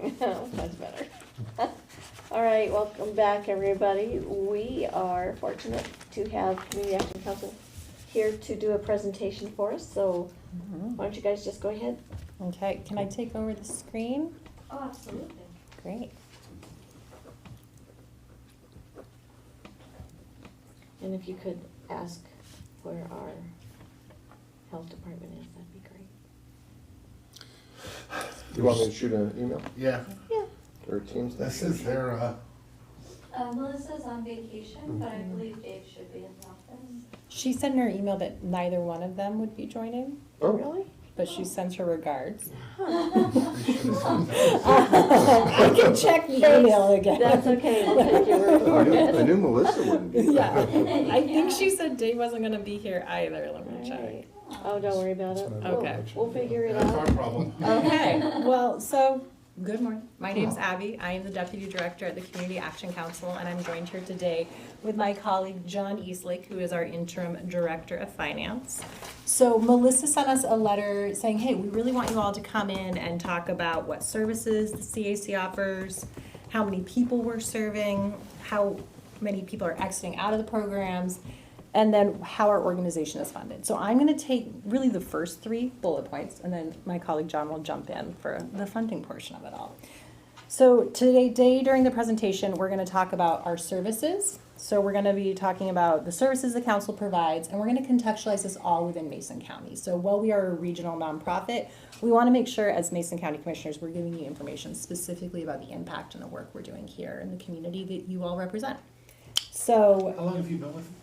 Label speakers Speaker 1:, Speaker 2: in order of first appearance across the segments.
Speaker 1: That's better. All right, welcome back, everybody. We are fortunate to have Community Action Council here to do a presentation for us, so why don't you guys just go ahead?
Speaker 2: Okay, can I take over the screen?
Speaker 1: Oh, absolutely.
Speaker 2: Great.
Speaker 1: And if you could ask where our health department is, that'd be great.
Speaker 3: You want me to shoot an email
Speaker 4: Yeah,
Speaker 1: Yeah.
Speaker 3: or a Teams?
Speaker 4: this is their,
Speaker 5: Melissa's on vacation, but I believe Dave should be in the office.
Speaker 2: She sent in her email that neither one of them would be joining,
Speaker 3: Oh,
Speaker 1: Really?
Speaker 2: but she sends her regards.
Speaker 4: they should have
Speaker 2: I can check the email again.
Speaker 1: That's okay, we'll take your word for
Speaker 3: I
Speaker 1: it.
Speaker 3: knew Melissa wouldn't be.
Speaker 2: Yeah, I think she said Dave wasn't gonna be here either, let me check.
Speaker 1: Alright. Oh, don't worry about it.
Speaker 2: Okay.
Speaker 1: We'll figure it
Speaker 4: That's our
Speaker 1: out.
Speaker 4: problem.
Speaker 2: Okay, well, so, good morning. My name's Abby. I am the Deputy Director at the Community Action Council, and I'm joined here today with my colleague John Eastlake, who is our Interim Director of Finance. So Melissa sent us a letter saying, hey, we really want you all to come in and talk about what services the CAC offers, how many people we're serving, how many people are exiting out of the programs, and then how our organization is funded. So I'm gonna take really the first 3 bullet points, and then my colleague John will jump in for the funding portion of it all. So today during the presentation, we're gonna talk about our services. So we're gonna be talking about the services the council provides, and we're gonna contextualize this all within Mason County. So while we are a regional nonprofit, we wanna make sure as Mason County Commissioners, we're giving you information specifically about the impact and the work we're doing here in the community that you all represent. So
Speaker 4: How long have you been with them?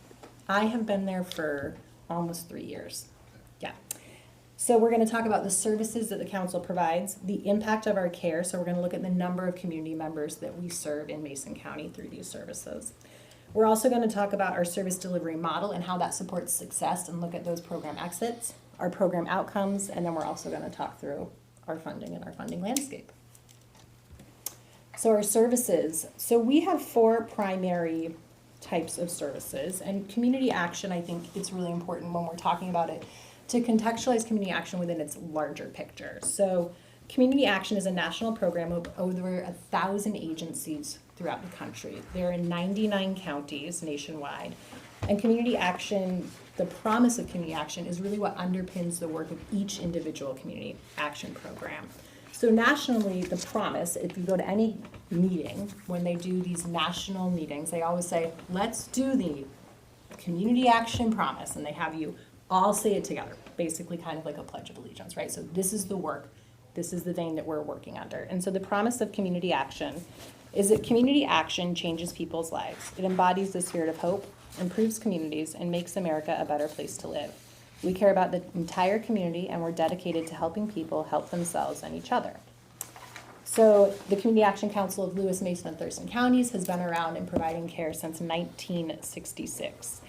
Speaker 2: I have been there for almost 3 years. Yeah. So we're going to talk about the services that the council provides, the impact of our care. So we're going to look at the number of community members that we serve in Mason County through these services. We're also going to talk about our service delivery model and how that supports success and look at those program exits, our program outcomes, and then we're also going to talk through our funding and our funding landscape. So our services. So we have 4 primary types of services, and community action, I think it's really important when we're talking about it to contextualize community action within its larger picture. So community action is a national program of over 1,000 agencies throughout the country. They're in 99 counties nationwide, and community action, the promise of community action is really what underpins the work of each individual community action program. So nationally, the promise, if you go to any meeting, when they do these national meetings, they always say, let's do the community action promise, and they have you all say it together, basically kind of like a pledge of allegiance, right? So this is the work, this is the vein that we're working under. And so the promise of community action is that community action changes people's lives. It embodies the spirit of hope, improves communities, and makes America a better place to live. We care about the entire community, and we're dedicated to helping people help themselves and each other. So the Community Action Council of Lewis, Mason, and Thurston counties has been around and providing care since 1966.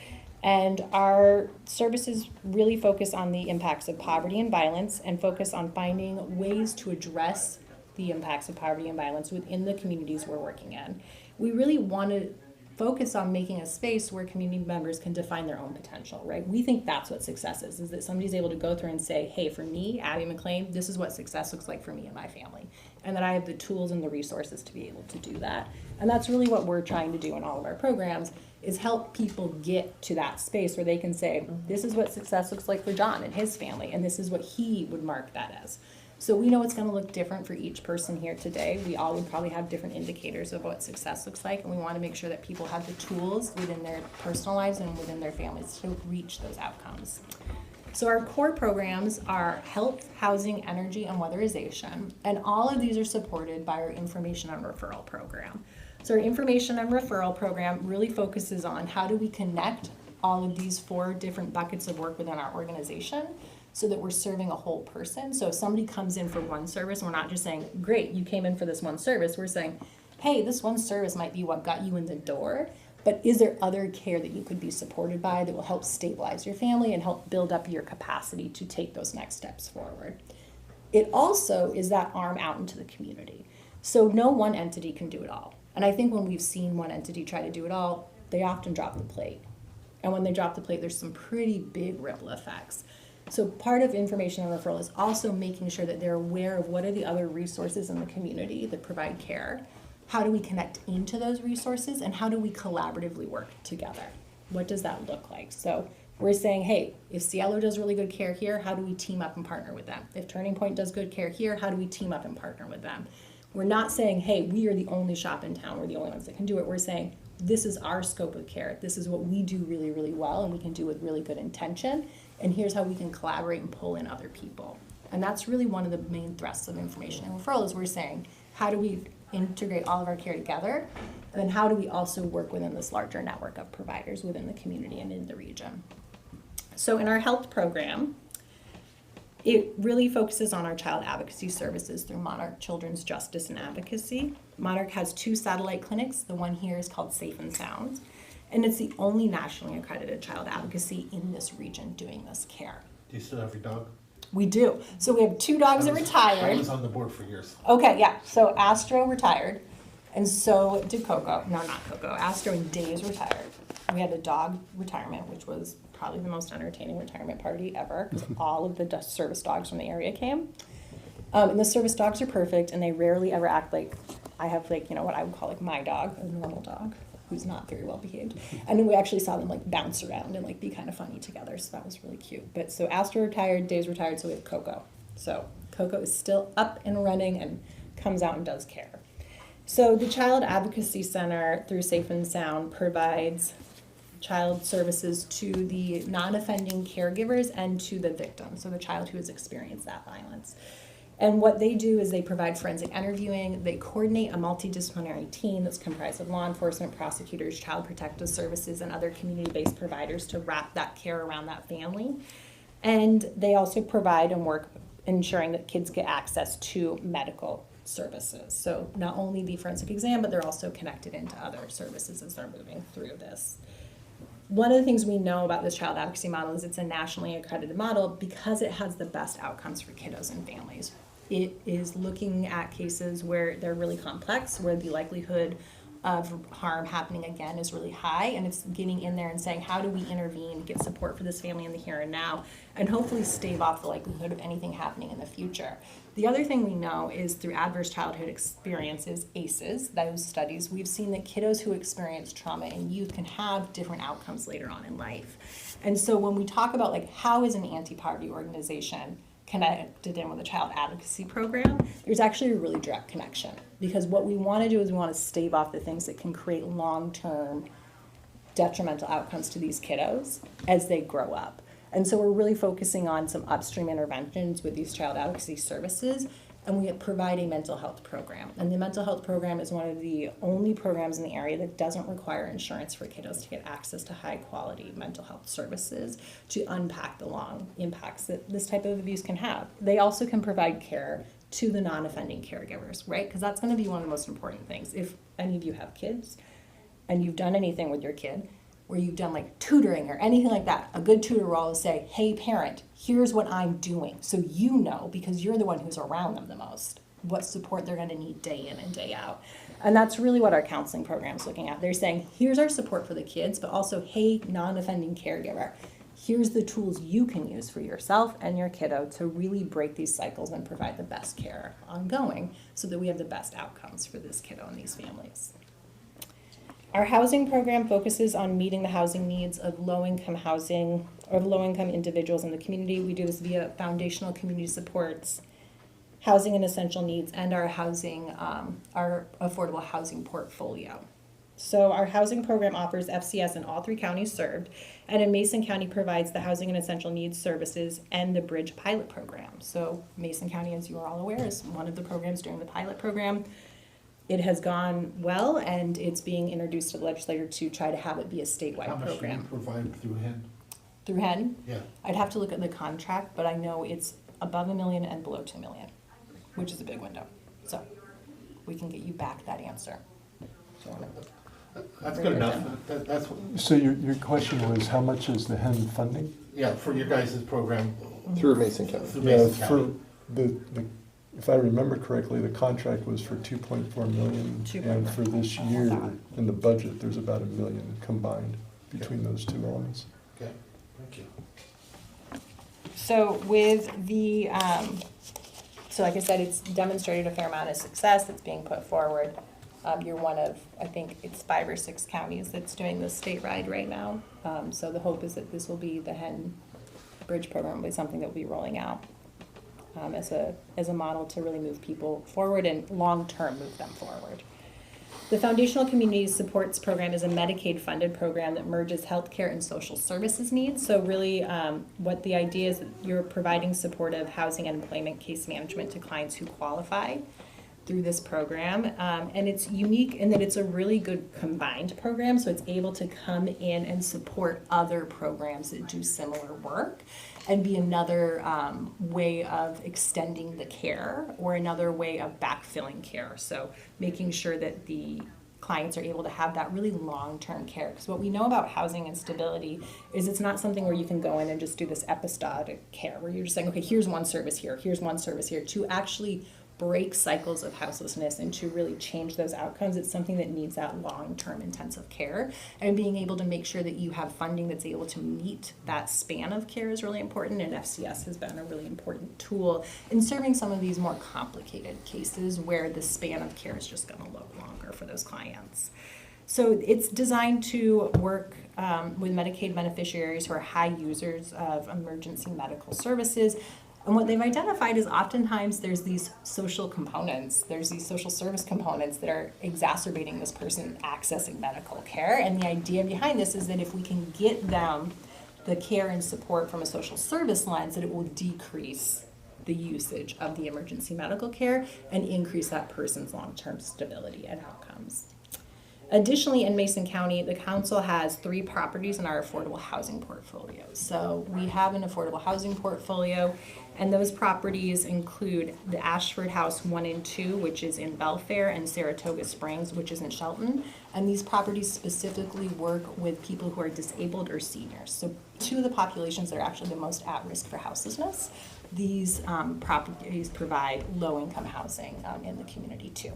Speaker 2: And our services really focus on the impacts of poverty and violence and focus on finding ways to address the impacts of poverty and violence within the communities we're working in. We really want to focus on making a space where community members can define their own potential, right? We think that's what success is that somebody's able to go through and say, hey, for me, Abby McLean, this is what success looks like for me and my family. And that I have the tools and the resources to be able to do that. And that's really what we're trying to do in all of our programs, is help people get to that space where they can say, this is what success looks like for John and his family, and this is what he would mark that as. So we know it's going to look different for each person here today. We all would probably have different indicators of what success looks like, and we want to make sure that people have the tools within their personal lives and within their families to reach those outcomes. So our core programs are health, housing, energy, and weatherization, and all of these are supported by our information and referral program. So our information and referral program really focuses on how do we connect all of these 4 different buckets of work within our organization so that we're serving a whole person. So if somebody comes in for one service, we're not just saying, great, you came in for this one service. We're saying, hey, this one service might be what got you in the door, but is there other care that you could be supported by that will help stabilize your family and help build up your capacity to take those next steps forward? It also is that arm out into the community. So no one entity can do it all. And I think when we've seen one entity try to do it all, they often drop the plate. And when they drop the plate, there's some pretty big ripple effects. So part of information and referral is also making sure that they're aware of what are the other resources in the community that provide care. How do we connect into those resources, and how do we collaboratively work together? What does that look like? So we're saying, hey, if Cielo does really good care here, how do we team up and partner with them? If Turning Point does good care here, how do we team up and partner with them? We're not saying, hey, we are the only shop in town, we're the only ones that can do it. We're saying, this is our scope of care. This is what we do really, really well, and we can do with really good intention. And here's how we can collaborate and pull in other people. And that's really one of the main thrusts of information and referral is we're saying, how do we integrate all of our care together? And then how do we also work within this larger network of providers within the community and in the region? So in our health program, it really focuses on our child advocacy services through Monarch Children's Justice and Advocacy. Monarch has 2 satellite clinics. The one here is called Safe and Sound, and it's the only nationally accredited child advocacy in this region doing this care.
Speaker 4: Do you still have your dog?
Speaker 2: We do. So we have 2 dogs that
Speaker 4: I
Speaker 2: retired.
Speaker 4: was on the board for years.
Speaker 2: Okay, yeah. So Astro retired, and so did Coco. No, not Coco. Astro and Days retired. We had a dog retirement, which was probably the most entertaining retirement party ever, because all of the service dogs from the area came. And the service dogs are perfect, and they rarely ever act like, I have like, you know, what I would call like my dog, a normal dog, who's not very well behaved. And then we actually saw them like bounce around and like be kind of funny together, so that was really cute. But so Astro retired, Days retired, so we have Coco. So Coco is still up and running and comes out and does care. So the Child Advocacy Center through Safe and Sound provides child services to the non-offending caregivers and to the victim, so the child who has experienced that violence. And what they do is they provide forensic interviewing, they coordinate a multidisciplinary team that's comprised of law enforcement, prosecutors, child protective services, and other community-based providers to wrap that care around that family. And they also provide and work ensuring that kids get access to medical services. So not only the forensic exam, but they're also connected into other services as they're moving through this. One of the things we know about this child advocacy model is it's a nationally accredited model because it has the best outcomes for kiddos and families. It is looking at cases where they're really complex, where the likelihood of harm happening again is really high, and it's getting in there and saying, how do we intervene, get support for this family in the here and now, and hopefully stave off the likelihood of anything happening in the future. The other thing we know is through adverse childhood experiences, ACEs, those studies, we've seen that kiddos who experience trauma in youth can have different outcomes later on in life. And so when we talk about like how is an anti-poverty organization connected in with a child advocacy program, there's actually a really direct connection. Because what we want to do is we want to stave off the things that can create long-term detrimental outcomes to these kiddos as they grow up. And so we're really focusing on some upstream interventions with these child advocacy services, and we provide a mental health program. And the mental health program is one of the only programs in the area that doesn't require insurance for kiddos to get access to high quality mental health services to unpack the long impacts that this type of abuse can have. They also can provide care to the non-offending caregivers, right? Because that's going to be one of the most important things. If any of you have kids and you've done anything with your kid, where you've done like tutoring or anything like that, a good tutor will always say, hey parent, here's what I'm doing. So you know, because you're the one who's around them the most, what support they're gonna need day in and day out. And that's really what our counseling program is looking at. They're saying, here's our support for the kids, but also, hey, non-offending caregiver, here's the tools you can use for yourself and your kiddo to really break these cycles and provide the best care ongoing so that we have the best outcomes for this kiddo and these families. Our housing program focuses on meeting the housing needs of low-income housing or low-income individuals in the community. We do this via foundational community supports, housing and essential needs, and our housing, our affordable housing portfolio. So our housing program offers FCS in all 3 counties served, and in Mason County provides the housing and essential needs services and the Bridge pilot program. So Mason County, as you are all aware, is one of the programs during the pilot program. It has gone well, and it's being introduced to the legislature to try to have it be a statewide
Speaker 4: How much do you
Speaker 2: program.
Speaker 4: provide through HEN?
Speaker 2: Through HEN,
Speaker 4: Yeah.
Speaker 2: I'd have to look at the contract, but I know it's above $1 million and below $2 million, which is a big window. So we can get you back that answer.
Speaker 4: That's good enough. That's,
Speaker 6: So your question was, how much is the HEN funding?
Speaker 4: yeah, for your guys' program.
Speaker 3: Through Mason County.
Speaker 4: Through
Speaker 6: Yeah,
Speaker 4: Mason
Speaker 6: for
Speaker 4: County.
Speaker 6: if I remember correctly, the contract was for 2.4 million, and for this year, in the budget, there's about $1 million combined between those 2 elements.
Speaker 4: Okay, thank you.
Speaker 2: So with the, so like I said, it's demonstrated a fair amount of success that's being put forward. You're one of, I think it's 5 or 6 counties that's doing this statewide right now. So the hope is that this will be the Hen Bridge program will be something that will be rolling out as a model to really move people forward and long-term move them forward. The Foundational Community Supports Program is a Medicaid-funded program that merges healthcare and social services needs. So really, what the idea is that you're providing supportive housing and employment case management to clients who qualify through this program. And it's unique in that it's a really good combined program, so it's able to come in and support other programs that do similar work and be another way of extending the care or another way of backfilling care. So making sure that the clients are able to have that really long-term care. Because what we know about housing instability is it's not something where you can go in and just do this episodic care, where you're just saying, okay, here's one service here, here's one service here, to actually break cycles of houselessness and to really change those outcomes. It's something that needs that long-term intensive care, and being able to make sure that you have funding that's able to meet that span of care is really important, and FCS has been a really important tool in serving some of these more complicated cases where the span of care is just going to look longer for those clients. So it's designed to work with Medicaid beneficiaries who are high users of emergency medical services. And what they've identified is oftentimes there's these social components, there's these social service components that are exacerbating this person accessing medical care. And the idea behind this is that if we can get them the care and support from a social service lens, that it will decrease the usage of the emergency medical care and increase that person's long-term stability and outcomes. Additionally, in Mason County, the council has 3 properties in our affordable housing portfolio. So we have an affordable housing portfolio, and those properties include the Ashford House 1 and 2, which is in Belfair, and Saratoga Springs, which is in Shelton. And these properties specifically work with people who are disabled or seniors. So 2 of the populations that are actually the most at risk for houselessness. These properties provide low-income housing in the community too.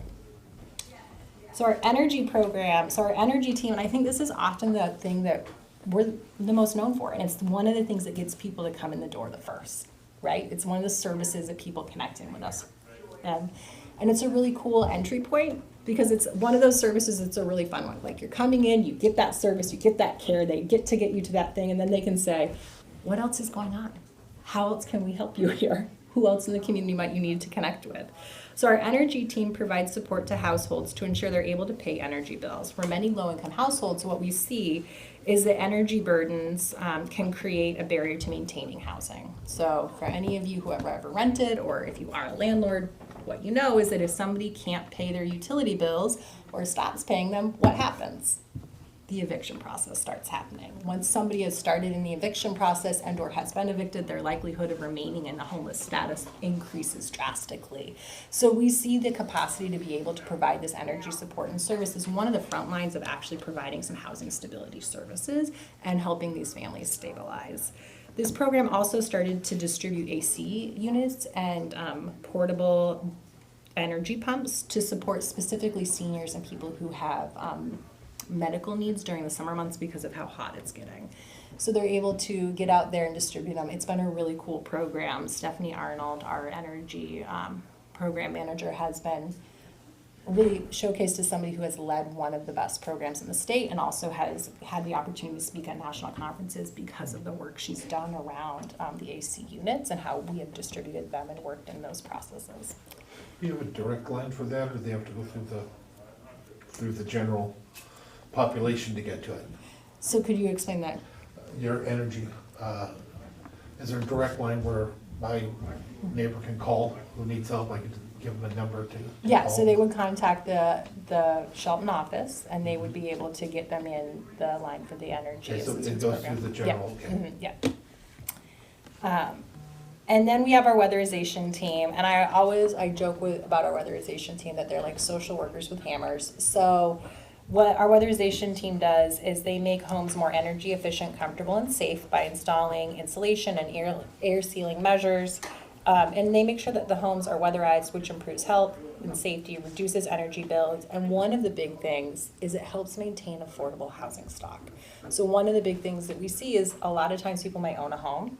Speaker 2: So our energy program, so our energy team, and I think this is often the thing that we're the most known for, and it's one of the things that gets people to come in the door the first, right? It's one of the services that people connect in with us. And it's a really cool entry point because it's one of those services that's a really fun one. Like you're coming in, you get that service, you get that care, they get you to that thing, and then they can say, what else is going on? How else can we help you here? Who else in the community might you need to connect with? So our energy team provides support to households to ensure they're able to pay energy bills. For many low-income households, what we see is that energy burdens can create a barrier to maintaining housing. So for any of you who have ever rented, or if you are a landlord, what you know is that if somebody can't pay their utility bills or stops paying them, what happens? The eviction process starts happening. Once somebody has started in the eviction process and or has been evicted, their likelihood of remaining in the homeless status increases drastically. So we see the capacity to be able to provide this energy support and service as one of the front lines of actually providing some housing stability services and helping these families stabilize. This program also started to distribute AC units and portable energy pumps to support specifically seniors and people who have medical needs during the summer months because of how hot it's getting. So they're able to get out there and distribute them. It's been a really cool program. Stephanie Arnold, our energy program manager, has been really showcased as somebody who has led one of the best programs in the state and also has had the opportunity to speak at national conferences because of the work she's done around the AC units and how we have distributed them and worked in those processes.
Speaker 4: Do you have a direct line for that, or do they have to go through the general population to get to it?
Speaker 2: So could you explain that?
Speaker 4: Your energy, is there a direct line where my neighbor can call who needs help? I can give them a number to
Speaker 2: Yeah,
Speaker 4: call?
Speaker 2: so they would contact the Shelton office and they would be able to get them in the line for the energy
Speaker 4: Okay, so it
Speaker 2: assistance
Speaker 4: goes
Speaker 2: program.
Speaker 4: through the general,
Speaker 2: Yeah.
Speaker 4: okay.
Speaker 2: Mhm, yeah. And then we have our weatherization team, and I joke about our weatherization team that they're like social workers with hammers. So what our weatherization team does is they make homes more energy efficient, comfortable, and safe by installing insulation and air sealing measures. And they make sure that the homes are weatherized, which improves health and safety, reduces energy bills. And one of the big things is it helps maintain affordable housing stock. So one of the big things that we see is a lot of times people might own a home,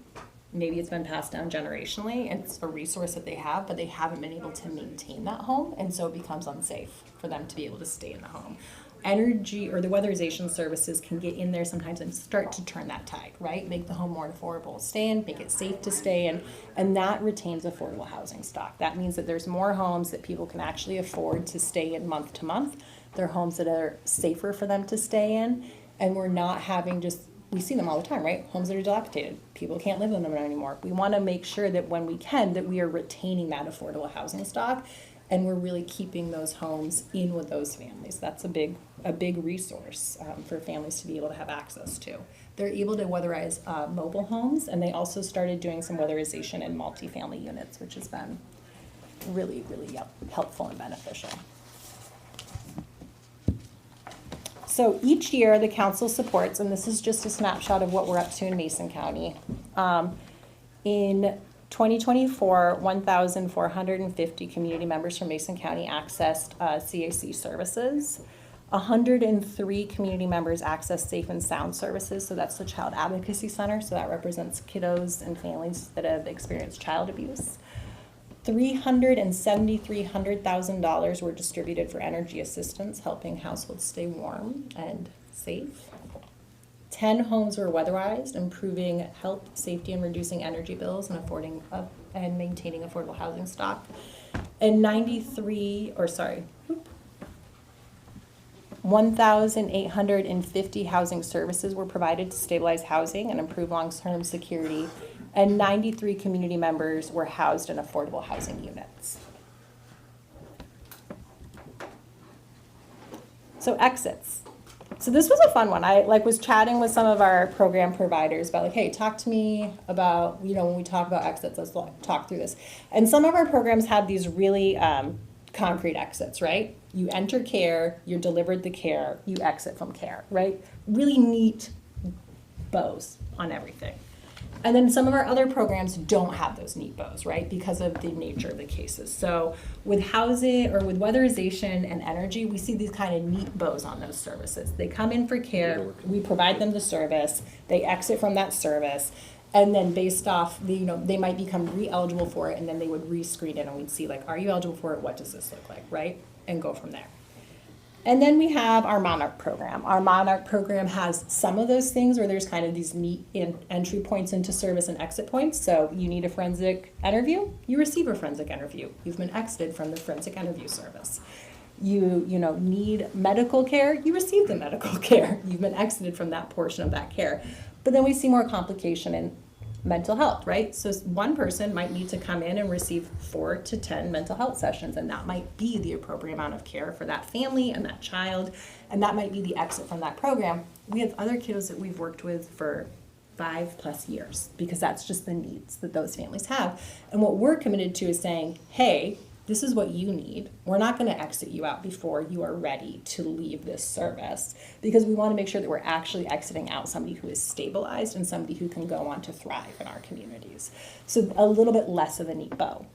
Speaker 2: maybe it's been passed down generationally and it's a resource that they have, but they haven't been able to maintain that home, and so it becomes unsafe for them to be able to stay in the home. Energy or the weatherization services can get in there sometimes and start to turn that tide, right? Make the home more affordable to stay in, make it safe to stay in, and that retains affordable housing stock. That means that there's more homes that people can actually afford to stay in month to month. They're homes that are safer for them to stay in, and we're not having just, we see them all the time, right? Homes that are dilapidated, people can't live in them anymore. We want to make sure that when we can, that we are retaining that affordable housing stock, and we're really keeping those homes in with those families. That's a big resource for families to be able to have access to. They're able to weatherize mobile homes, and they also started doing some weatherization in multifamily units, which has been really, really helpful and beneficial. So each year, the council supports, and this is just a snapshot of what we're up to in Mason County. In 2024, 1,450 community members from Mason County accessed CAC services. 103 community members accessed Safe and Sound services, so that's the Child Advocacy Center, so that represents kiddos and families that have experienced child abuse. $373,000 were distributed for energy assistance, helping households stay warm and safe. 10 homes were weatherized, improving health, safety, and reducing energy bills and and maintaining affordable housing stock. And 1,850 housing services were provided to stabilize housing and improve long-term security. And 93 community members were housed in affordable housing units. So exits. So this was a fun one. I was chatting with some of our program providers about hey, talk to me about, when we talk about exits, let's talk through this. And some of our programs have these really concrete exits, right? You enter care, you're delivered the care, you exit from care, right? Really neat bows on everything. And then some of our other programs don't have those neat bows, right? Because of the nature of the cases. So with housing or with weatherization and energy, we see these kind of neat bows on those services. They come in for care, we provide them the service, they exit from that service, and then based off they might become re-eligible for it, and then they would re-screen it and we'd see are you eligible for it? What does this look like, right? And go from there. And then we have our Monarch program. Our Monarch program has some of those things where there's kind of these neat entry points into service and exit points. So you need a forensic interview, you receive a forensic interview. You've been exited from the forensic interview service. You need medical care, you receive the medical care. You've been exited from that portion of that care. But then we see more complication in mental health, right? So one person might need to come in and receive 4 to 10 mental health sessions, and that might be the appropriate amount of care for that family and that child, and that might be the exit from that program. We have other kiddos that we've worked with for 5+ years because that's just the needs that those families have. And what we're committed to is saying, hey, this is what you need. We're not going to exit you out before you are ready to leave this service, because we want to make sure that we're actually exiting out somebody who is stabilized and somebody who can go on to thrive in our communities. So a little bit less of a neat bow.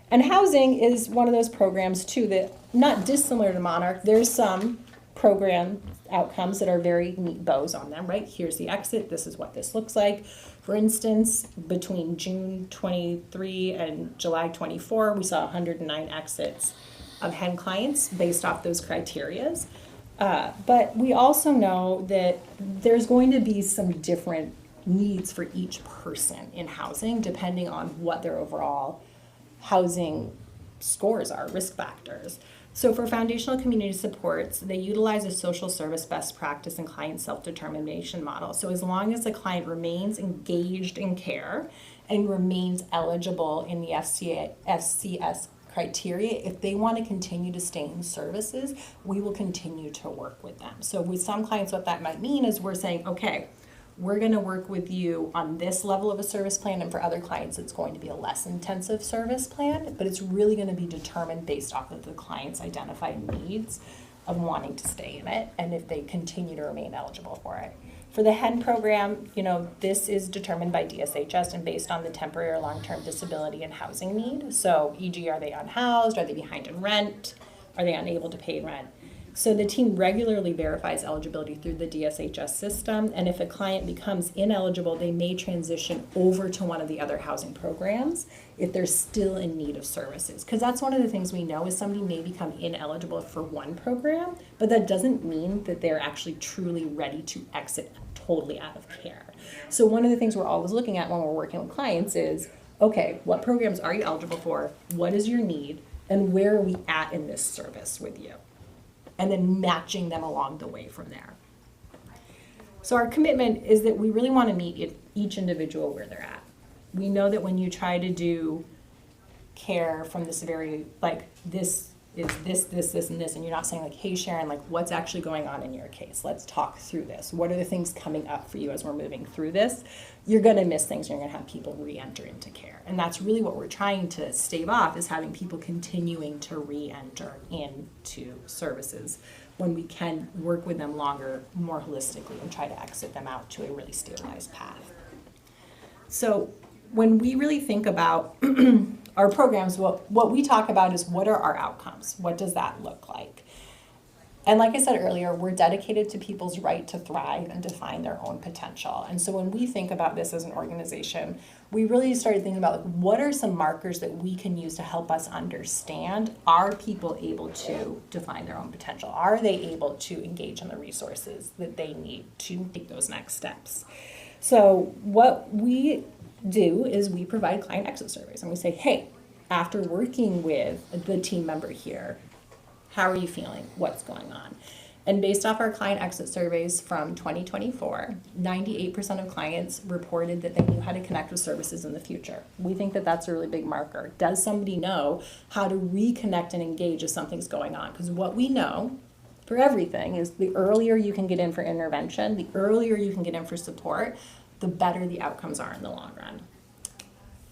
Speaker 2: And housing is one of those programs too that, not dissimilar to Monarch, there's some program outcomes that are very neat bows on them, right? Here's the exit, this is what this looks like. For instance, between June 23 and July 24, we saw 109 exits of HEN clients based off those criterias. But we also know that there's going to be some different needs for each person in housing depending on what their overall housing scores are, risk factors. So for foundational community supports, they utilize a social service best practice and client self-determination model. So as long as the client remains engaged in care and remains eligible in the FCS criteria, if they want to continue to stay in services, we will continue to work with them. So with some clients, what that might mean is we're saying, okay, we're going to work with you on this level of a service plan, and for other clients it's going to be a less intensive service plan, but it's really going to be determined based off of the client's identified needs of wanting to stay in it and if they continue to remain eligible for it. For the HEN program, this is determined by DSHS and based on the temporary or long-term disability and housing need. So e.g., are they unhoused? Are they behind in rent? Are they unable to pay rent? So the team regularly verifies eligibility through the DSHS system, and if a client becomes ineligible, they may transition over to one of the other housing programs if they're still in need of services. Because that's one of the things we know is somebody may become ineligible for one program, but that doesn't mean that they're actually truly ready to exit totally out of care. So one of the things we're always looking at when we're working with clients is, okay, what programs are you eligible for? What is your need? And where are we at in this service with you? And then matching them along the way from there. So our commitment is that we really want to meet each individual where they're at. We know that when you try to do care from this very, like, this is this, and this, and you're not saying like, hey Sharon, like what's actually going on in your case? Let's talk through this. What are the things coming up for you as we're moving through this? You're gonna miss things, you're gonna have people re-enter into care. And that's really what we're trying to stave off, is having people continuing to re-enter into services when we can work with them longer, more holistically, and try to exit them out to a really stabilized path. So when we really think about our programs, what we talk about is what are our outcomes? What does that look like? And like I said earlier, we're dedicated to people's right to thrive and define their own potential. And so when we think about this as an organization, we really started thinking about like, what are some markers that we can use to help us understand, are people able to define their own potential? Are they able to engage in the resources that they need to take those next steps? So what we do is we provide client exit surveys, and we say, hey, after working with the team member here, how are you feeling? What's going on? And based off our client exit surveys from 2024, 98% of clients reported that they knew how to connect with services in the future. We think that that's a really big marker. Does somebody know how to reconnect and engage if something's going on? Because what we know for everything is the earlier you can get in for intervention, the earlier you can get in for support, the better the outcomes are in the long run.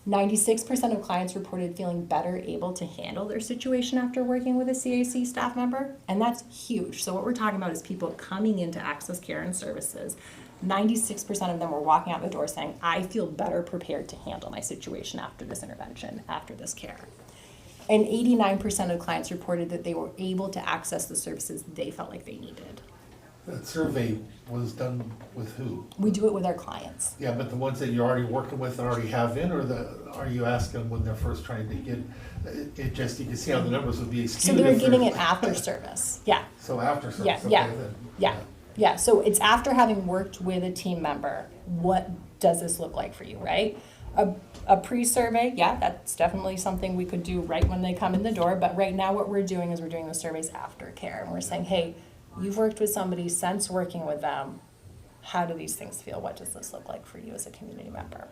Speaker 2: 96% of clients reported feeling better able to handle their situation after working with a CAC staff member, and that's huge. So what we're talking about is people coming into Access Care and Services. 96% of them were walking out the door saying, I feel better prepared to handle my situation after this intervention, after this care. And 89% of clients reported that they were able to access the services they felt like they needed.
Speaker 4: That survey was done with who?
Speaker 2: We do it with our clients.
Speaker 4: Yeah, but the ones that you're already working with and already have in, or are you asking when they're first trying to get, it just, you can see how the numbers would be skewed.
Speaker 2: So they're
Speaker 4: if
Speaker 2: getting it after service, yeah.
Speaker 4: So after service,
Speaker 2: Yeah,
Speaker 4: okay,
Speaker 2: yeah,
Speaker 4: then.
Speaker 2: yeah. So it's after having worked with a team member, what does this look like for you, right? A pre-survey, yeah, that's definitely something we could do right when they come in the door, but right now what we're doing is we're doing the surveys after care, and we're saying, hey, you've worked with somebody since working with them. How do these things feel? What does this look like for you as a community member?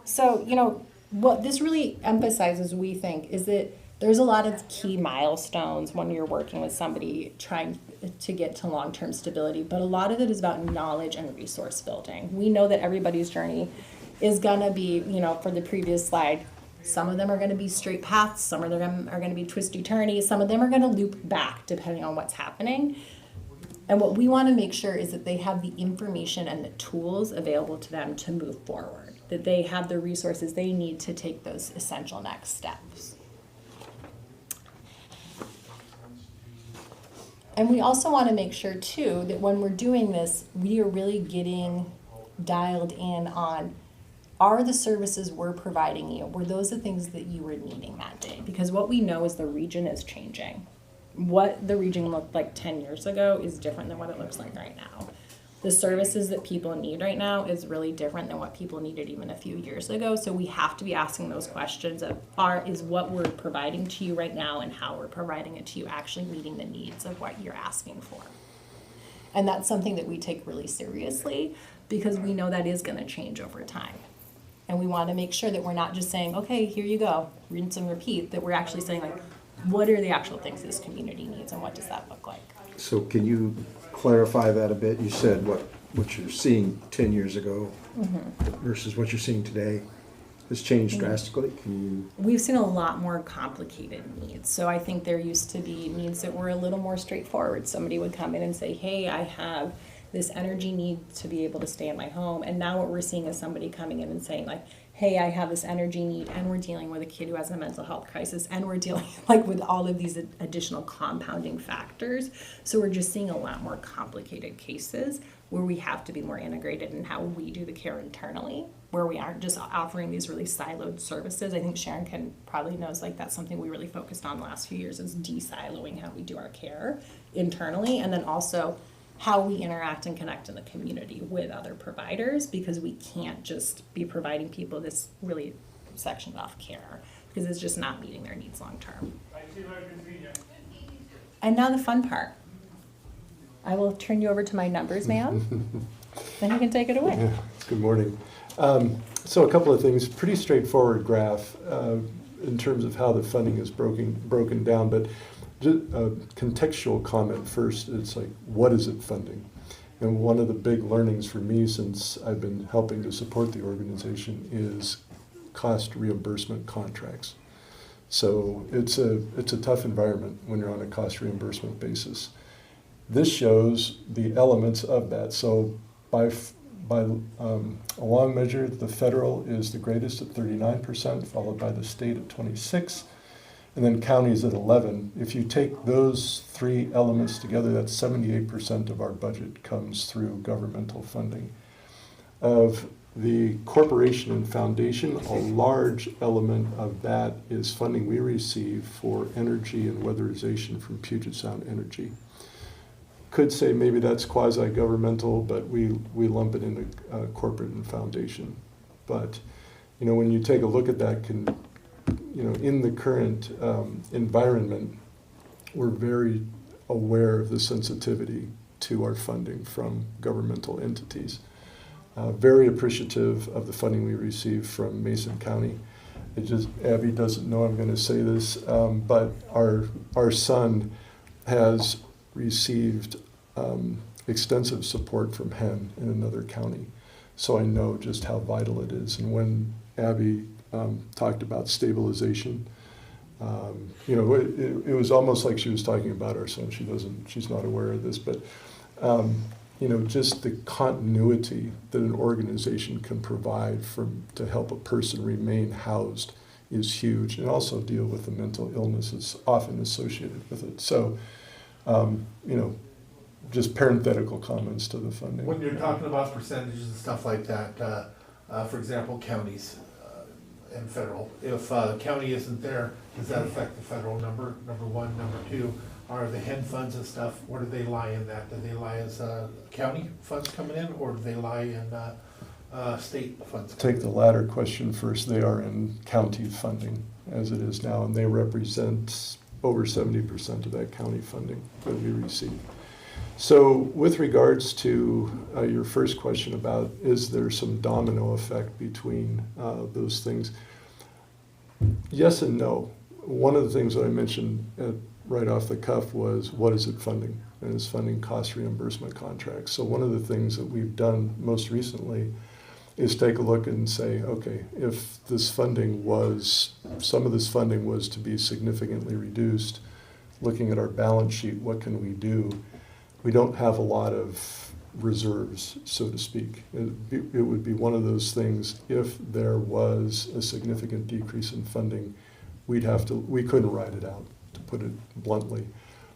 Speaker 2: So, you know, what this really emphasizes, we think, is that there's a lot of key milestones when you're working with somebody trying to get to long-term stability, but a lot of it is about knowledge and resource building. We know that everybody's journey is gonna be, you know, for the previous slide, some of them are going to be straight paths, some of them are going to be twisty-turny, some of them are going to loop back depending on what's happening. And what we want to make sure is that they have the information and the tools available to them to move forward, that they have the resources they need to take those essential next steps. And we also want to make sure too that when we're doing this, we are really getting dialed in on, are the services we're providing you, were those the things that you were needing that day? Because what we know is the region is changing. What the region looked like 10 years ago is different than what it looks like right now. The services that people need right now is really different than what people needed even a few years ago. So we have to be asking those questions of, is what we're providing to you right now and how we're providing it to you actually meeting the needs of what you're asking for? And that's something that we take really seriously because we know that is going to change over time. And we want to make sure that we're not just saying, okay, here you go, rinse and repeat, that we're actually saying, like, what are the actual things this community needs and what does that look like?
Speaker 7: So can you clarify that a bit? You said what you're seeing 10 years ago versus what you're seeing today has changed drastically. Can you?
Speaker 2: We've seen a lot more complicated needs. So I think there used to be needs that were a little more straightforward. Somebody would come in and say, hey, I have this energy need to be able to stay in my home. And now what we're seeing is somebody coming in and saying, like, hey, I have this energy need, and we're dealing with a kid who has a mental health crisis, and we're dealing like with all of these additional compounding factors. So we're just seeing a lot more complicated cases where we have to be more integrated in how we do the care internally, where we aren't just offering these really siloed services. I think Sharon can probably knows like that's something we really focused on the last few years, is de-siloing how we do our care internally, and then also how we interact and connect in the community with other providers, because we can't just be providing people this really sectioned off care, because it's just not meeting their needs long term. And now the fun part. I will turn you over to my numbers man. Then you can take it away.
Speaker 6: Yeah, good morning. So a couple of things, pretty straightforward graph in terms of how the funding is broken down, but just a contextual comment first. It's like, what is it funding? And one of the big learnings for me since I've been helping to support the organization is cost reimbursement contracts. So it's a tough environment when you're on a cost reimbursement basis. This shows the elements of that. So by a long measure, the federal is the greatest at 39%, followed by the state at 26%, and then counties at 11%. If you take those three elements together, that's 78% of our budget comes through governmental funding. Of the corporation and foundation, a large element of that is funding we receive for energy and weatherization from Puget Sound Energy. Could say maybe that's quasi-governmental, but we lump it into corporate and foundation. But when you take a look at that, in the current environment, we're very aware of the sensitivity to our funding from governmental entities. Very appreciative of the funding we receive from Mason County. Abby doesn't know I'm going to say this, but our son has received extensive support from HEN in another county. So I know just how vital it is. And when Abby talked about stabilization, it was almost like she was talking about our son. She's not aware of this, but just the continuity that an organization can provide to help a person remain housed is huge, and also deal with the mental illness that's often associated with it. So, just parenthetical comments to the funding.
Speaker 4: When you're talking about percentages and stuff like that, for example, counties and federal, if the county isn't there, does that affect the federal number one? Number two, are the HEN funds and stuff, where do they lie in that? Do they lie as county funds coming in, or do they lie in state funds?
Speaker 6: Take the latter question first. They are in county funding as it is now, and they represent over 70% of that county funding that we receive. So with regards to your first question about, is there some domino effect between those things? Yes and no. One of the things that I mentioned right off the cuff was, what is it funding? And it's funding cost reimbursement contracts. So one of the things that we've done most recently is take a look and say, okay, if some of this funding was to be significantly reduced, looking at our balance sheet, what can we do? We don't have a lot of reserves, so to speak. It would be one of those things, if there was a significant decrease in funding, we couldn't ride it out, to put it bluntly.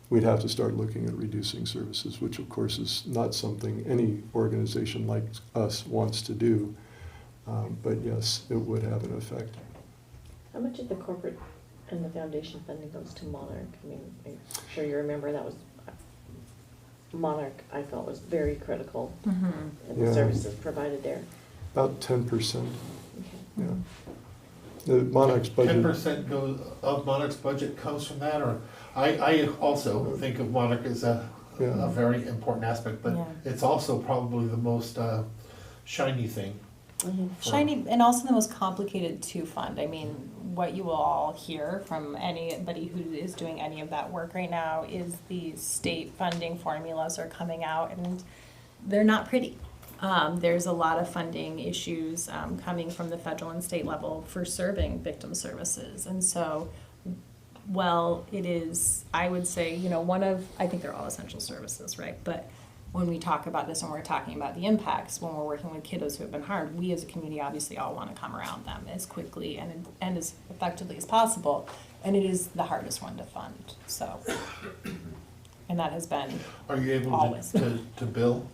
Speaker 6: We'd have to start looking at reducing services, which of course is not something any organization like us wants to do. But yes, it would have an effect.
Speaker 1: How much of the corporate and the foundation funding goes to Monarch? I mean, I'm sure you remember that was Monarch, I felt, was very critical in the services provided there.
Speaker 6: About 10%.
Speaker 1: Okay.
Speaker 6: Yeah. The Monarch's budget.
Speaker 4: 10% of Monarch's budget comes from that, or I also think of Monarch as a very important aspect, but it's also probably the most shiny thing.
Speaker 2: Shiny, and also the most complicated to fund. I mean, what you will all hear from anybody who is doing any of that work right now is the state funding formulas are coming out, and they're not pretty. There's a lot of funding issues coming from the federal and state level for serving victim services. And so, well, it is, I would say, I think they're all essential services, right? But when we talk about this and we're talking about the impacts, when we're working with kiddos who have been harmed, we as a community obviously all want to come around them as quickly and as effectively as possible. And it is the hardest one to fund, so. And that has been
Speaker 4: Are you able
Speaker 2: always.
Speaker 4: to bill?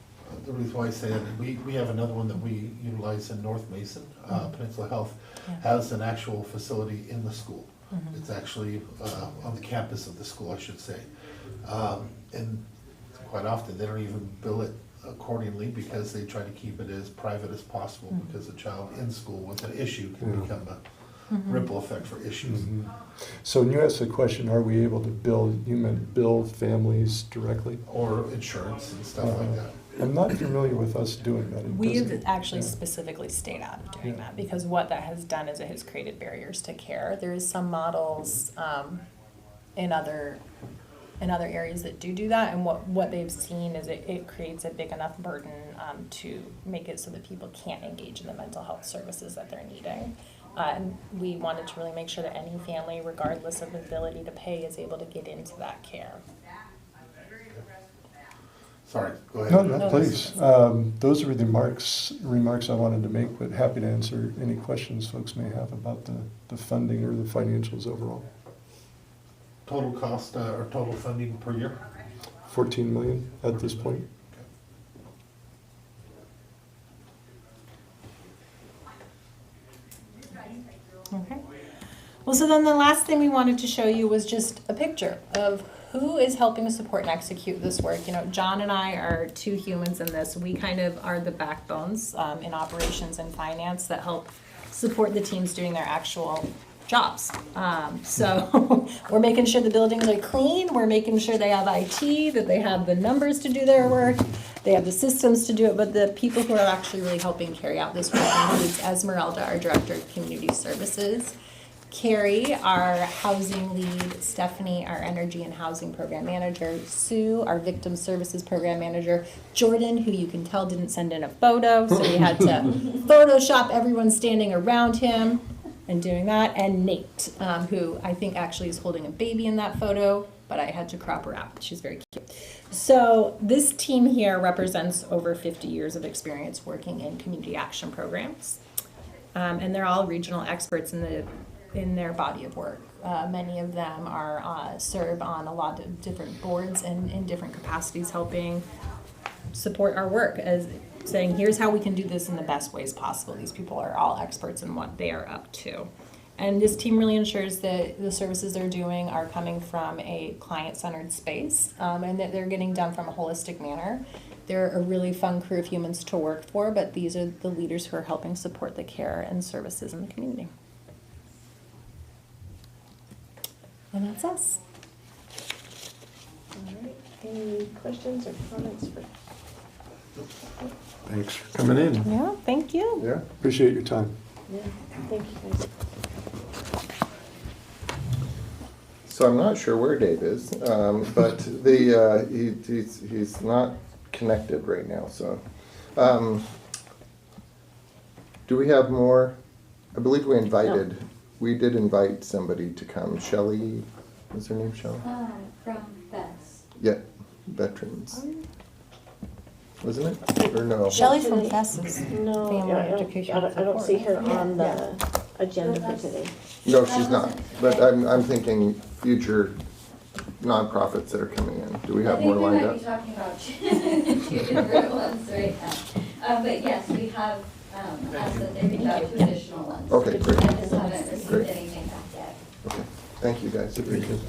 Speaker 4: The reason why I say that, we have another one that we utilize in North Mason, Peninsula Health,
Speaker 2: Yeah.
Speaker 4: has an actual facility in the school.
Speaker 2: Mhm.
Speaker 4: It's actually on the campus of the school, I should say. And quite often, they don't even bill it accordingly because they try to keep it as private as possible,
Speaker 2: Mhm.
Speaker 4: because a child in school with an issue can
Speaker 6: Yeah.
Speaker 4: become a
Speaker 2: Mhm.
Speaker 4: ripple effect for issues.
Speaker 6: Mhm. So when you asked the question, are we able to bill, you meant bill families directly?
Speaker 4: Or insurance and stuff like that.
Speaker 6: I'm not familiar with us doing that. It
Speaker 2: We've
Speaker 6: doesn't-
Speaker 2: actually
Speaker 6: yeah.
Speaker 2: specifically stayed out of doing
Speaker 6: Yeah.
Speaker 2: that, because what that has done is it has created barriers to care. There is some models in other areas that do that, and what they've seen is it creates a big enough burden to make it so that people can't engage in the mental health services that they're needing. And we wanted to really make sure that any family, regardless of ability to pay, is able to get into that care.
Speaker 4: Sorry, go ahead.
Speaker 6: No,
Speaker 2: No,
Speaker 6: please. Those are the remarks I wanted to make, but happy to answer any questions folks may have about the funding or the financials overall.
Speaker 4: Total cost or total funding per year?
Speaker 6: 14 million at this point.
Speaker 2: Okay. Well, so then the last thing we wanted to show you was just a picture of who is helping support and execute this work. You know, John and I are two humans in this. We kind of are the backbones in operations and finance that help support the teams doing their actual jobs. So we're making sure the buildings are clean. We're making sure they have IT, that they have the numbers to do their work. They have the systems to do it, but the people who are actually really helping carry out this work includes Esmeralda, our Director of Community Services, Carrie, our Housing Lead, Stephanie, our Energy and Housing Program Manager, Sue, our Victim Services Program Manager, Jordan, who you can tell didn't send in a photo, so we had to Photoshop everyone standing around him and doing that, and Nate, who I think actually is holding a baby in that photo, but I had to crop her out. She's very cute. So this team here represents over 50 years of experience working in community action programs. And they're all regional experts in their body of work. Many of them are serve on a lot of different boards and in different capacities, helping support our work as saying, here's how we can do this in the best ways possible. These people are all experts in what they are up to. And this team really ensures that the services they're doing are coming from a client-centered space, and that they're getting done from a holistic manner. They're a really fun crew of humans to work for, but these are the leaders who are helping support the care and services in the community. And that's us.
Speaker 1: All right, any questions or comments for?
Speaker 7: Thanks for coming in.
Speaker 2: Yeah, thank you.
Speaker 7: Yeah.
Speaker 6: Appreciate your time.
Speaker 1: Yeah, thank you guys.
Speaker 3: So I'm not sure where Dave is, but he's not connected right now, so. Do we have more? I believe we did invite somebody to come. Shelley, was her name Shelley?
Speaker 5: From Vets.
Speaker 3: Yeah, veterans. Wasn't it? Or no?
Speaker 2: Shelley from Fess's
Speaker 1: No,
Speaker 2: Family
Speaker 1: I
Speaker 2: Education
Speaker 1: don't see her
Speaker 2: Support.
Speaker 1: on the agenda for today.
Speaker 3: No, she's not. But I'm thinking future nonprofits that are coming in. Do we have more lined
Speaker 5: I think
Speaker 3: up?
Speaker 5: we might be talking about two different ones right now. But yes, we have asked that they reach out to additional ones.
Speaker 3: Okay, great.
Speaker 5: I just haven't received
Speaker 3: Great.
Speaker 5: anything back yet.
Speaker 3: Okay, thank you guys. Appreciate it.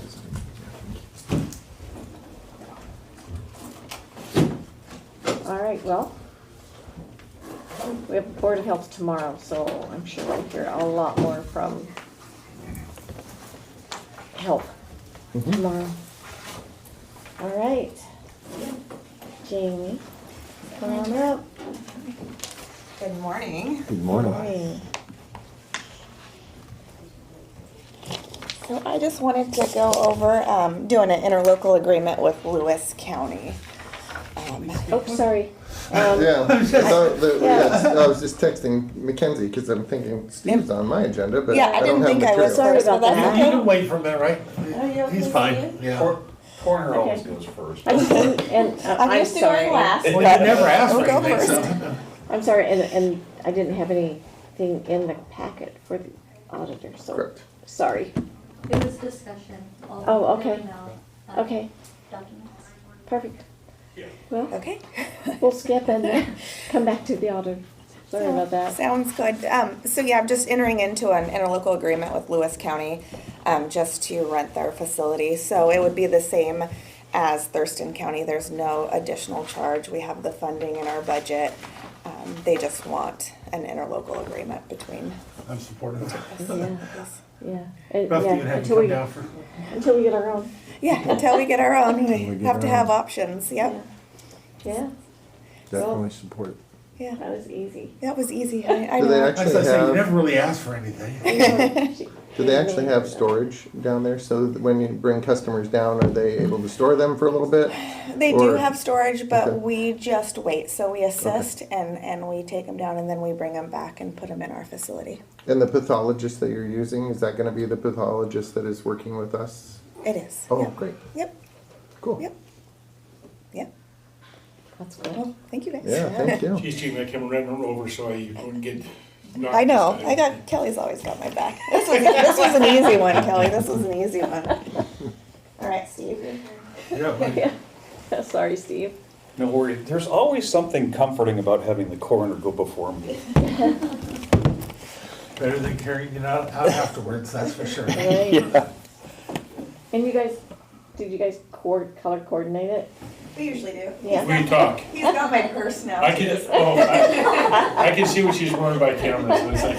Speaker 1: All right, well, we have Board of Health tomorrow, so I'm sure we'll hear a lot more from health tomorrow. All right, Jamie, come on up.
Speaker 8: Good morning.
Speaker 7: Good morning.
Speaker 1: Morning.
Speaker 8: So I just wanted to go over doing an interlocal agreement with Lewis County.
Speaker 1: Oh, sorry.
Speaker 3: Yeah, I thought that,
Speaker 1: Yeah.
Speaker 3: yes, I was just texting Mackenzie because I'm thinking Steve's on my agenda, but
Speaker 8: Yeah,
Speaker 3: I
Speaker 8: I
Speaker 3: don't
Speaker 8: didn't
Speaker 3: have
Speaker 8: think I
Speaker 3: material.
Speaker 8: was
Speaker 1: Sorry
Speaker 8: first, but
Speaker 1: about
Speaker 8: that's
Speaker 1: that.
Speaker 4: You
Speaker 8: okay.
Speaker 4: can wait for a minute, right?
Speaker 8: Are you okay
Speaker 4: He's
Speaker 8: with
Speaker 4: fine,
Speaker 8: you?
Speaker 4: yeah.
Speaker 9: Coroner always
Speaker 1: Okay.
Speaker 9: goes first.
Speaker 1: I just, and
Speaker 8: I'm
Speaker 1: I'm
Speaker 8: used to going
Speaker 1: sorry.
Speaker 8: last.
Speaker 4: Well,
Speaker 8: but
Speaker 4: you never asked
Speaker 8: we'll
Speaker 4: for
Speaker 8: go
Speaker 4: anything,
Speaker 8: first.
Speaker 4: so.
Speaker 1: I'm sorry, and I didn't have anything in the packet for the auditor, so,
Speaker 3: Correct.
Speaker 1: sorry.
Speaker 5: It was discussion. All
Speaker 1: Oh,
Speaker 5: the
Speaker 1: okay.
Speaker 5: personnel,
Speaker 1: Okay,
Speaker 5: Documents.
Speaker 1: perfect. Well,
Speaker 8: Okay.
Speaker 1: we'll skip and come back to the auditor. Sorry about that.
Speaker 8: Sounds good. So yeah, I'm just entering into an interlocal agreement with Lewis County, just to rent their facility. So it would be the same as Thurston County. There's no additional charge. We have the funding in our budget. They just want an interlocal agreement between.
Speaker 4: I'm supportive of that.
Speaker 1: Yeah, and,
Speaker 4: Beth,
Speaker 1: yeah,
Speaker 4: you can have
Speaker 1: until
Speaker 4: come
Speaker 1: we,
Speaker 4: down for.
Speaker 1: until we get our own.
Speaker 8: Yeah, until we get our own, we
Speaker 7: we get
Speaker 8: have to
Speaker 7: our
Speaker 8: have
Speaker 7: own.
Speaker 8: options. Yep.
Speaker 1: Yeah,
Speaker 7: Definitely support.
Speaker 8: Yeah,
Speaker 1: that was easy.
Speaker 8: that was easy. I
Speaker 3: Do they
Speaker 8: know.
Speaker 4: As I
Speaker 3: actually
Speaker 4: say, you
Speaker 3: have,
Speaker 4: never really asked for anything.
Speaker 3: do they actually have storage down there? So that when you bring customers down, are they able to store them for a little bit?
Speaker 8: They do
Speaker 3: Or-
Speaker 8: have storage, but
Speaker 3: Okay.
Speaker 8: we just wait. So we assist and we take them down and then we bring them back and put them in our facility.
Speaker 3: And the pathologist that you're using, is that gonna be the pathologist that is working with us?
Speaker 8: It is.
Speaker 3: Oh,
Speaker 8: Yep.
Speaker 3: great,
Speaker 8: Yep.
Speaker 3: cool.
Speaker 8: Yep. Yep.
Speaker 1: That's good.
Speaker 8: Well, thank you guys.
Speaker 3: Yeah, thank you.
Speaker 10: Geez, Jaime, I came running over so you wouldn't get knocked.
Speaker 8: I know.
Speaker 10: this
Speaker 8: I
Speaker 10: time.
Speaker 8: got Kelly's always got my back. This was an easy one, Kelly. This was an easy one. All right, Steve.
Speaker 4: Yeah, but
Speaker 1: Yeah. Sorry, Steve.
Speaker 9: No worry, there's always something comforting about having the coroner go before me.
Speaker 4: better than carrying it out afterwards, that's for sure.
Speaker 1: Right.
Speaker 9: Yeah.
Speaker 1: And you guys, did you guys color coordinate it?
Speaker 8: We usually do.
Speaker 1: Yeah.
Speaker 10: We talk.
Speaker 8: He's got my purse now.
Speaker 10: I can, I can see what she's wearing by camera, so it's like,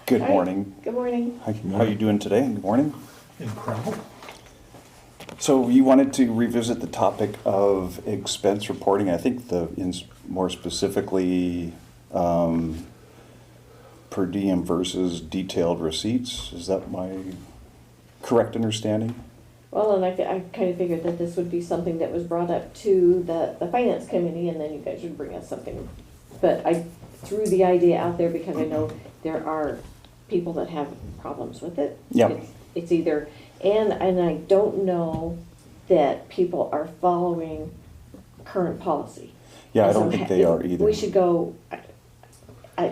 Speaker 9: Good
Speaker 1: Hi.
Speaker 9: morning.
Speaker 1: Good morning.
Speaker 9: How you doing today? Good morning.
Speaker 4: Incredible.
Speaker 9: So you wanted to revisit the topic of expense reporting. I think more specifically, per diem versus detailed receipts. Is that my correct understanding?
Speaker 1: Well, and I kind of figured that this would be something that was brought up to the finance committee, and then you guys would bring us something. But I threw the idea out there because I know there are people that have problems with it.
Speaker 9: Yep.
Speaker 1: It's either, and I don't know that people are following current policy.
Speaker 9: Yeah, I
Speaker 1: And
Speaker 9: don't
Speaker 1: so
Speaker 9: think they are either.
Speaker 1: We should go,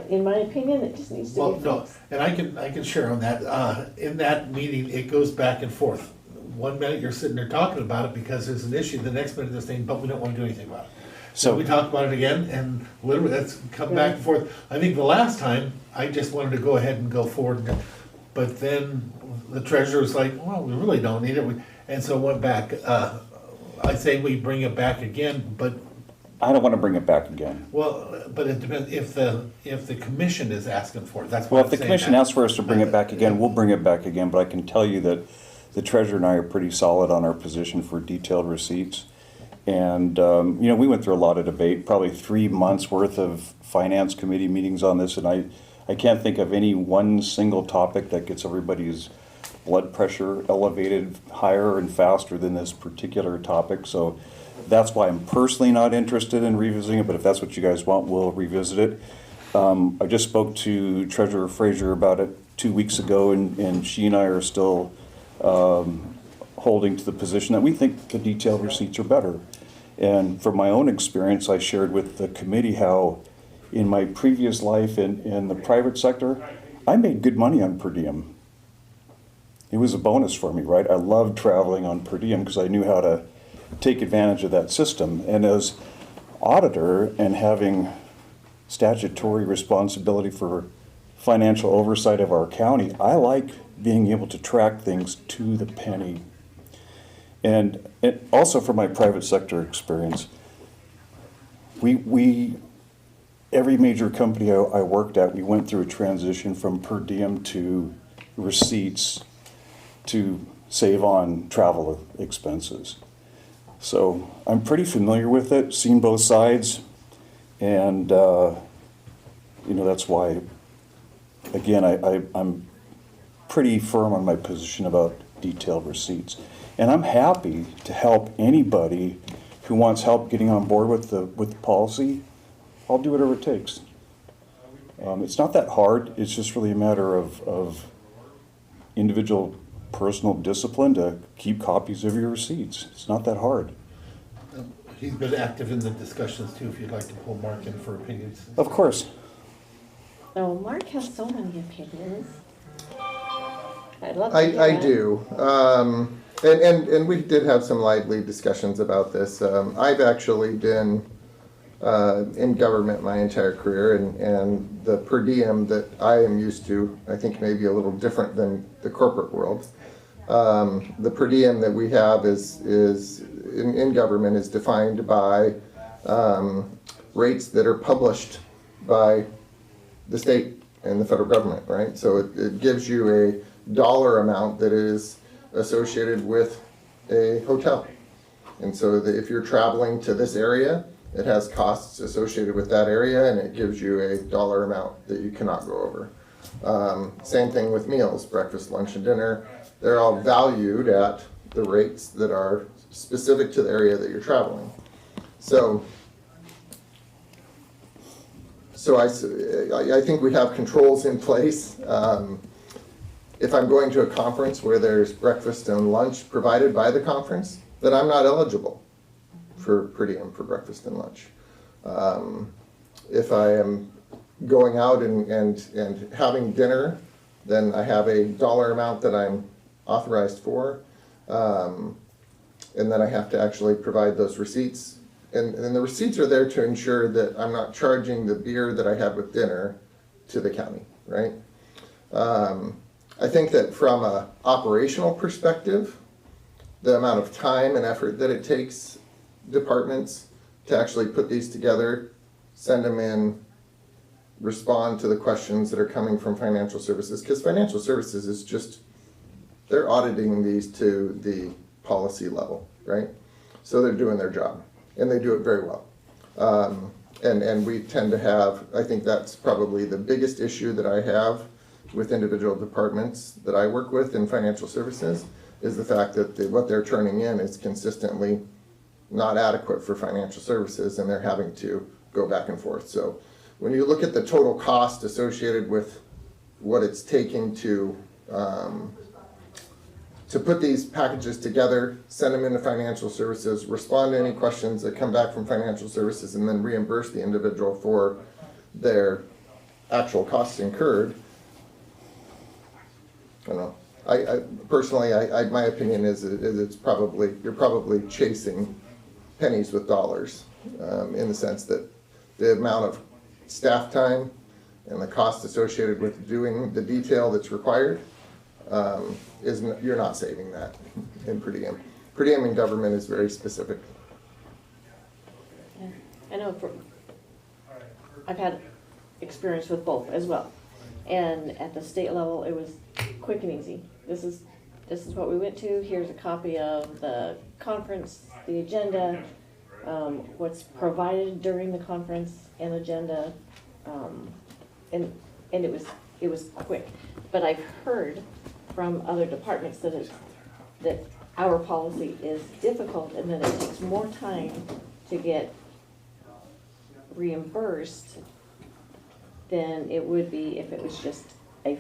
Speaker 1: in my opinion, it just needs to
Speaker 4: Well,
Speaker 1: be
Speaker 4: no,
Speaker 1: fixed.
Speaker 4: and I can share on that. In that meeting, it goes back and forth. 1 minute you're sitting there talking about it because there's an issue, the next minute they're saying, but we don't wanna do anything about it. So
Speaker 9: So-
Speaker 4: we talk about it again, and literally that's come back and forth. I think the last time, I just wanted to go ahead and go forward, but then the treasurer was like, well, we really don't need it, and so went back. I say we bring it back again, but,
Speaker 9: I don't want to bring it back again.
Speaker 4: well, but it depends, if the commission is asking for it, that's why
Speaker 9: Well,
Speaker 4: I'm
Speaker 9: if the
Speaker 4: saying
Speaker 9: commission
Speaker 4: that.
Speaker 9: asks for us to bring it back again, we'll bring it back again, but I can tell you that the treasurer and I are pretty solid on our position for detailed receipts. And, we went through a lot of debate, probably 3 months worth of finance committee meetings on this, and I can't think of any one single topic that gets everybody's blood pressure elevated higher and faster than this particular topic. So that's why I'm personally not interested in revisiting it, but if that's what you guys want, we'll revisit it. I just spoke to Treasurer Frazier about it 2 weeks ago, and she and I are still holding to the position that we think the detailed receipts are better. And from my own experience, I shared with the committee how in my previous life in the private sector, I made good money on per diem. It was a bonus for me, right? I loved traveling on per diem because I knew how to take advantage of that system. And as auditor and having statutory responsibility for financial oversight of our county, I like being able to track things to the penny. And also from my private sector experience, every major company I worked at, we went through a transition from per diem to receipts to save on travel expenses. So I'm pretty familiar with it, seen both sides, and that's why, again, I'm pretty firm on my position about detailed receipts. And I'm happy to help anybody who wants help getting on board with the policy. I'll do whatever it takes. It's not that hard. It's just really a matter of individual personal discipline to keep copies of your receipts. It's not that hard.
Speaker 4: He's been active in the discussions too, if you'd like to pull Mark in for opinions.
Speaker 9: Of course.
Speaker 1: Oh, Mark has so many opinions. I'd love to hear
Speaker 3: I
Speaker 1: that.
Speaker 3: do. And we did have some lively discussions about this. I've actually been in government my entire career, and the per diem that I am used to, I think maybe a little different than the corporate world. The per diem that we have is in government is defined by rates that are published by the state and the federal government, right? So it gives you a dollar amount that is associated with a hotel. And so if you're traveling to this area, it has costs associated with that area, and it gives you a dollar amount that you cannot go over. Same thing with meals, breakfast, lunch, and dinner. They're all valued at the rates that are specific to the area that you're traveling. So I think we have controls in place. If I'm going to a conference where there's breakfast and lunch provided by the conference, then I'm not eligible for per diem for breakfast and lunch. If I am going out and having dinner, then I have a dollar amount that I'm authorized for. And then I have to actually provide those receipts. And the receipts are there to ensure that I'm not charging the beer that I had with dinner to the county, right? I think that from an operational perspective, the amount of time and effort that it takes departments to actually put these together, send them in, respond to the questions that are coming from financial services, because financial services is just, they're auditing these to the policy level, right? So they're doing their job, and they do it very well. And we tend to have, I think that's probably the biggest issue that I have with individual departments that I work with in financial services, is the fact that what they're turning in is consistently not adequate for financial services, and they're having to go back and forth. So when you look at the total cost associated with what it's taking to put these packages together, send them into financial services, respond to any questions that come back from financial services, and then reimburse the individual for their actual costs incurred, I don't know. I personally, my opinion is it's probably, you're probably chasing pennies with dollars, in the sense that the amount of staff time and the cost associated with doing the detail that's required, you're not saving that in per diem. Per diem in government is very specific.
Speaker 1: Yeah. I know I've had experience with both as well. And at the state level, it was quick and easy. This is what we went to. Here's a copy of the conference, the agenda, what's provided during the conference and agenda, and it was quick. But I've heard from other departments that our policy is difficult, and that it takes more time to get reimbursed than it would be if it was just a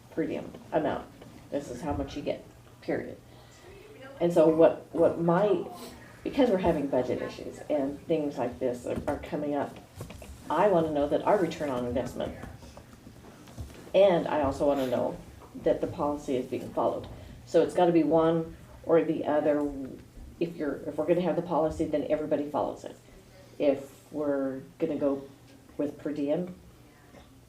Speaker 1: per diem amount. This is how much you get, period. And so because we're having budget issues and things like this are coming up, I want to know that our return on investment, and I also want to know that the policy is being followed. So it's got to be one or the other. If we're going to have the policy, then everybody follows it. If we're going to go with per diem,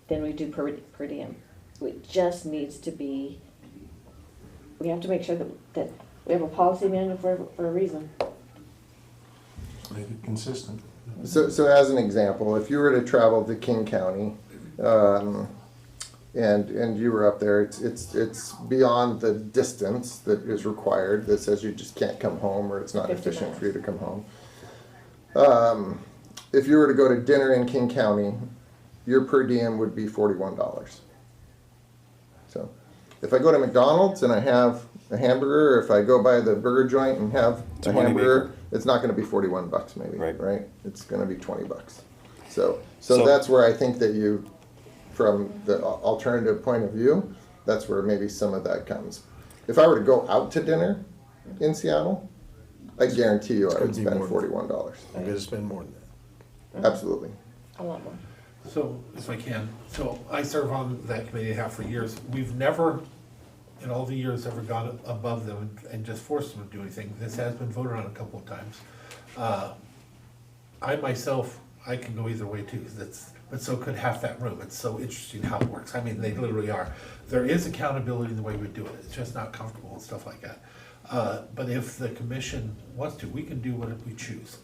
Speaker 1: then we do per diem. It just needs to be, we have to make sure that we have a policy manual for a reason.
Speaker 7: Make it consistent.
Speaker 3: So as an example, if you were to travel to King County, and you were up there, it's beyond the distance that is required that says you just can't come home, or it's not
Speaker 1: 50
Speaker 3: efficient
Speaker 1: miles.
Speaker 3: for you to come home. If you were to go to dinner in King County, your per diem would be $41. So if I go to McDonald's and I have a hamburger, or if I go by the burger joint and have a hamburger, it's not going to be $41 maybe, right? It's going to be $20. So that's where I think that from the alternative point of view, that's where maybe some of that comes. if I were to go out to dinner in Seattle, I guarantee you I
Speaker 7: Could
Speaker 3: would
Speaker 7: be
Speaker 3: spend
Speaker 7: more.
Speaker 3: $41.
Speaker 7: I'm gonna spend more than that.
Speaker 3: Absolutely.
Speaker 1: A lot more.
Speaker 4: So, if I can, so I serve on that committee, have for years. We've never, in all the years, ever gone above them and just forced them to do anything. This has been voted on a couple of times. I myself, I can go either way too, 'cause but so could half that room. It's so interesting how it works. I mean, they literally are. There is accountability in the way we do it. It's just not comfortable and stuff like that. But if the commission wants to, we can do what we choose.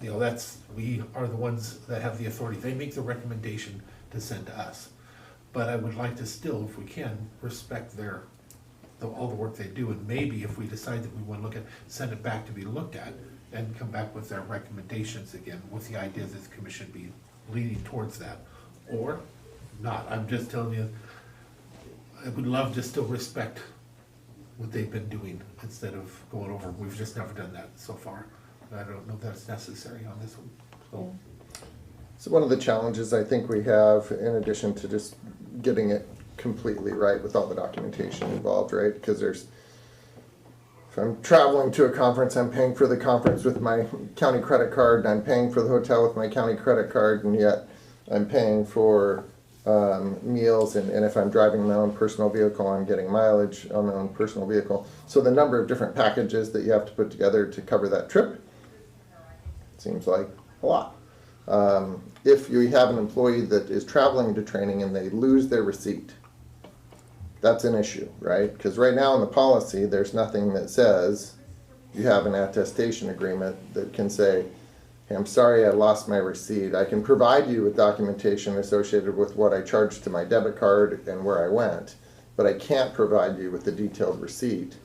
Speaker 4: You know, we are the ones that have the authority. They make the recommendation to send to us. But I would like to still, if we can, respect all the work they do, and maybe if we decide that we want to look at, send it back to be looked at, and come back with their recommendations again, with the idea that the commission be leaning towards that, or not. I'm just telling you, I would love to still respect what they've been doing instead of going over. We've just never done that so far. I don't know if that's necessary on this one, so.
Speaker 3: So one of the challenges I think we have, in addition to just getting it completely right with all the documentation involved, right? Because if I'm traveling to a conference, I'm paying for the conference with my county credit card, and I'm paying for the hotel with my county credit card, and yet I'm paying for meals, and if I'm driving my own personal vehicle, I'm getting mileage on my own personal vehicle. So the number of different packages that you have to put together to cover that trip seems like a lot. If you have an employee that is traveling to training and they lose their receipt, that's an issue, right? Because right now in the policy, there's nothing that says you have an attestation agreement that can say, hey, I'm sorry I lost my receipt. I can provide you with documentation associated with what I charged to my debit card and where I went, but I can't provide you with the detailed receipt.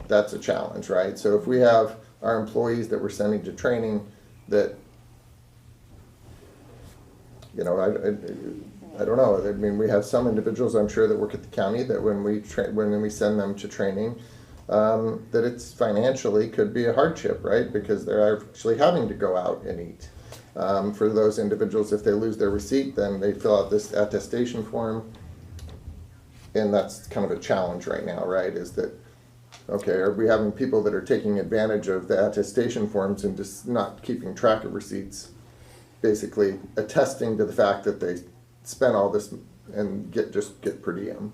Speaker 3: That's a challenge, right? So if we have our employees that we're sending to training that, you know, I don't know. I mean, we have some individuals, I'm sure, that work at the county that when we send them to training, that it's financially could be a hardship, right? Because they're actually having to go out and eat. For those individuals, if they lose their receipt, then they fill out this attestation form. And that's kind of a challenge right now, right? Is that, okay, are we having people that are taking advantage of the attestation forms and just not keeping track of receipts, basically attesting to the fact that they spent all this and get per diem.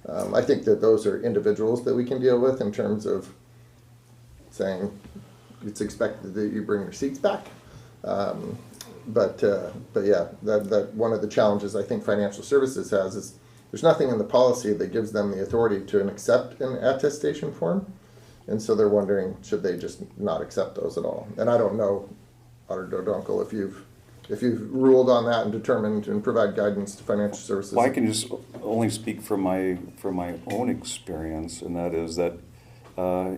Speaker 3: I think that those are individuals that we can deal with in terms of saying it's expected that you bring receipts back. But yeah, that one of the challenges I think financial services has is there's nothing in the policy that gives them the authority to accept an attestation form. And so they're wondering, should they just not accept those at all? And I don't know, Auditor Duenkel, if you've ruled on that and determined and provide guidance to financial services.
Speaker 9: Well, I can just only speak from my own experience, and that is that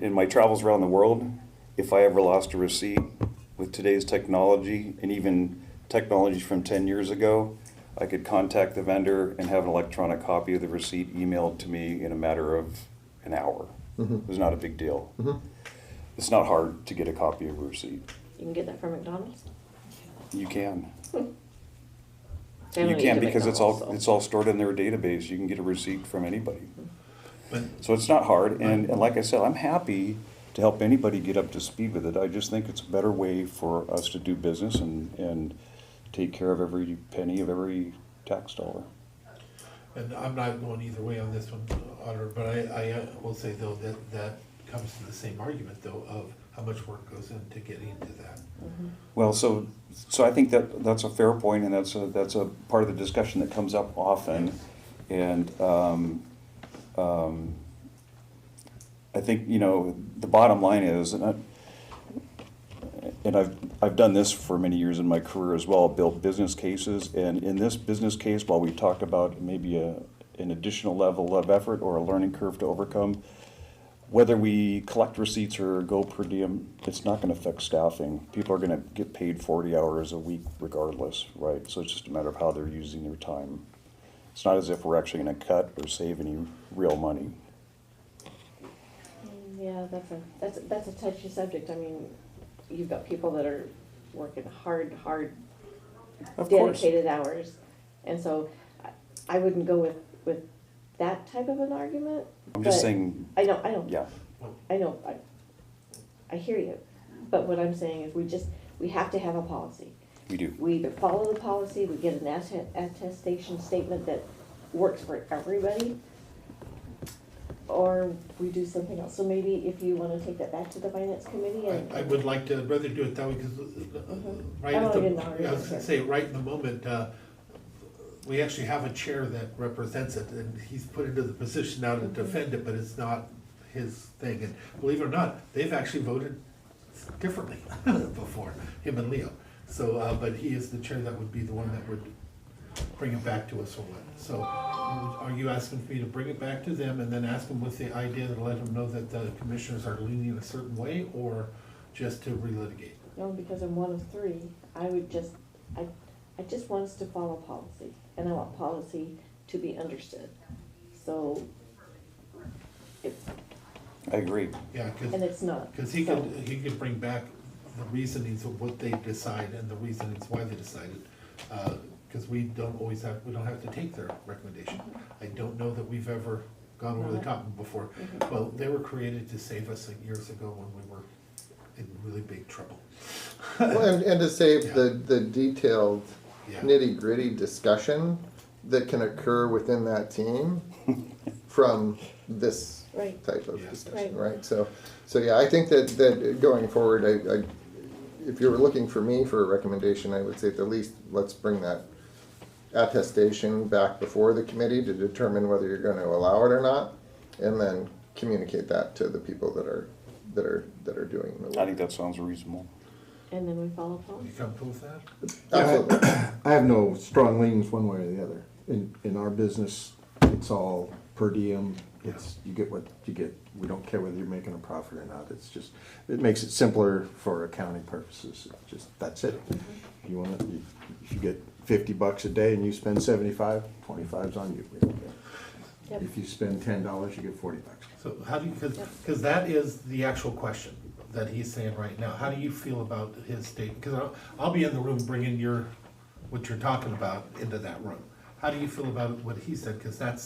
Speaker 9: in my travels around the world, if I ever lost a receipt with today's technology and even technology from 10 years ago, I could contact the vendor and have an electronic copy of the receipt emailed to me in a matter of an hour.
Speaker 3: Mm-hmm.
Speaker 9: It was not a big deal.
Speaker 3: Mm-hmm.
Speaker 9: It's not hard to get a copy of a receipt.
Speaker 1: You can get that from McDonald's?
Speaker 9: You can.
Speaker 1: I
Speaker 9: You
Speaker 1: don't eat
Speaker 9: can
Speaker 1: at
Speaker 9: because
Speaker 1: McDonald's,
Speaker 9: it's all stored in their database. You can get a receipt from anybody.
Speaker 4: But
Speaker 9: So it's not hard, and like I said, I'm happy to help anybody get up to speed with it. I just think it's a better way for us to do business and take care of every penny of every tax dollar.
Speaker 4: And I'm not going either way on this one, Auditor, but I will say though that comes to the same argument though of how much work goes into getting into that.
Speaker 9: Well, so I think that's a fair point, and that's a part of the discussion that comes up often, and I think, you know, the bottom line is, and I've done this for many years in my career as well, built business cases, and in this business case, while we talked about maybe an additional level of effort or a learning curve to overcome, whether we collect receipts or go per diem, it's not going to affect staffing. People are going to get paid 40 hours a week regardless, right? So it's just a matter of how they're using their time. It's not as if we're actually going to cut or save any real money.
Speaker 1: Yeah, that's a touchy subject. I mean, you've got people that are working hard,
Speaker 9: Of course.
Speaker 1: dedicated hours. And so I wouldn't go with that type of an argument.
Speaker 9: I'm just
Speaker 1: but
Speaker 9: saying,
Speaker 1: I know,
Speaker 9: yeah,
Speaker 1: I hear you, but what I'm saying is we have to have a policy.
Speaker 9: we do.
Speaker 1: We either follow the policy, we get an attestation statement that works for everybody, or we do something else. So maybe if you wanna take that back to the finance committee and.
Speaker 4: I would like to, I'd rather do it that way, because right
Speaker 1: I
Speaker 4: at
Speaker 1: don't
Speaker 4: the,
Speaker 1: even know.
Speaker 4: I was gonna say, right in the moment, we actually have a chair that represents it, and he's put into the position now to defend it, but it's not his thing. And believe it or not, they've actually voted differently before, him and Leo. So, but he is the chair that would be the one that would bring it back to us or what. So are you asking me to bring it back to them and then ask them with the idea to let them know that the commissioners are leaning a certain way, or just to relitigate?
Speaker 1: No, because I'm one of three, I just want us to follow policy, and I want policy to be understood. So,
Speaker 9: I agree.
Speaker 4: Yeah,
Speaker 1: and it's not.
Speaker 4: because he could bring back the reasonings of what they decide and the reasonings why they decided. Because we don't have to take their recommendation. I don't know that we've ever gone over the top before. Well, they were created to save us years ago when we were in really big trouble.
Speaker 3: Well, and to save the detailed
Speaker 4: Yeah.
Speaker 3: nitty-gritty discussion that can occur within that team from this
Speaker 1: Right.
Speaker 3: type of
Speaker 4: Yeah.
Speaker 3: discussion,
Speaker 1: Right.
Speaker 3: right? So yeah, I think that going forward, if you were looking for me for a recommendation, I would say at the least, let's bring that attestation back before the committee to determine whether you're gonna allow it or not, and then communicate that to the people that are doing the work.
Speaker 9: I think that sounds reasonable.
Speaker 1: And then we follow
Speaker 4: Are
Speaker 1: policy.
Speaker 4: you comfortable with that?
Speaker 3: Absolutely.
Speaker 7: I have no strong leanings one way or the other. In our business, it's all per diem. It's, you get what you get. We don't care whether you're making a profit or not. It's just, it makes it simpler for accounting purposes. It's just, that's it. You want to, if you get $50 a day and you spend 75, 25's on you. We don't care.
Speaker 1: Yep.
Speaker 7: If you spend $10, you get $40.
Speaker 4: So how do you, because that is the actual question that he's saying right now. How do you feel about his statement? Because I'll be in the room bringing what you're talking about into that room. How do you feel about what he said? Because that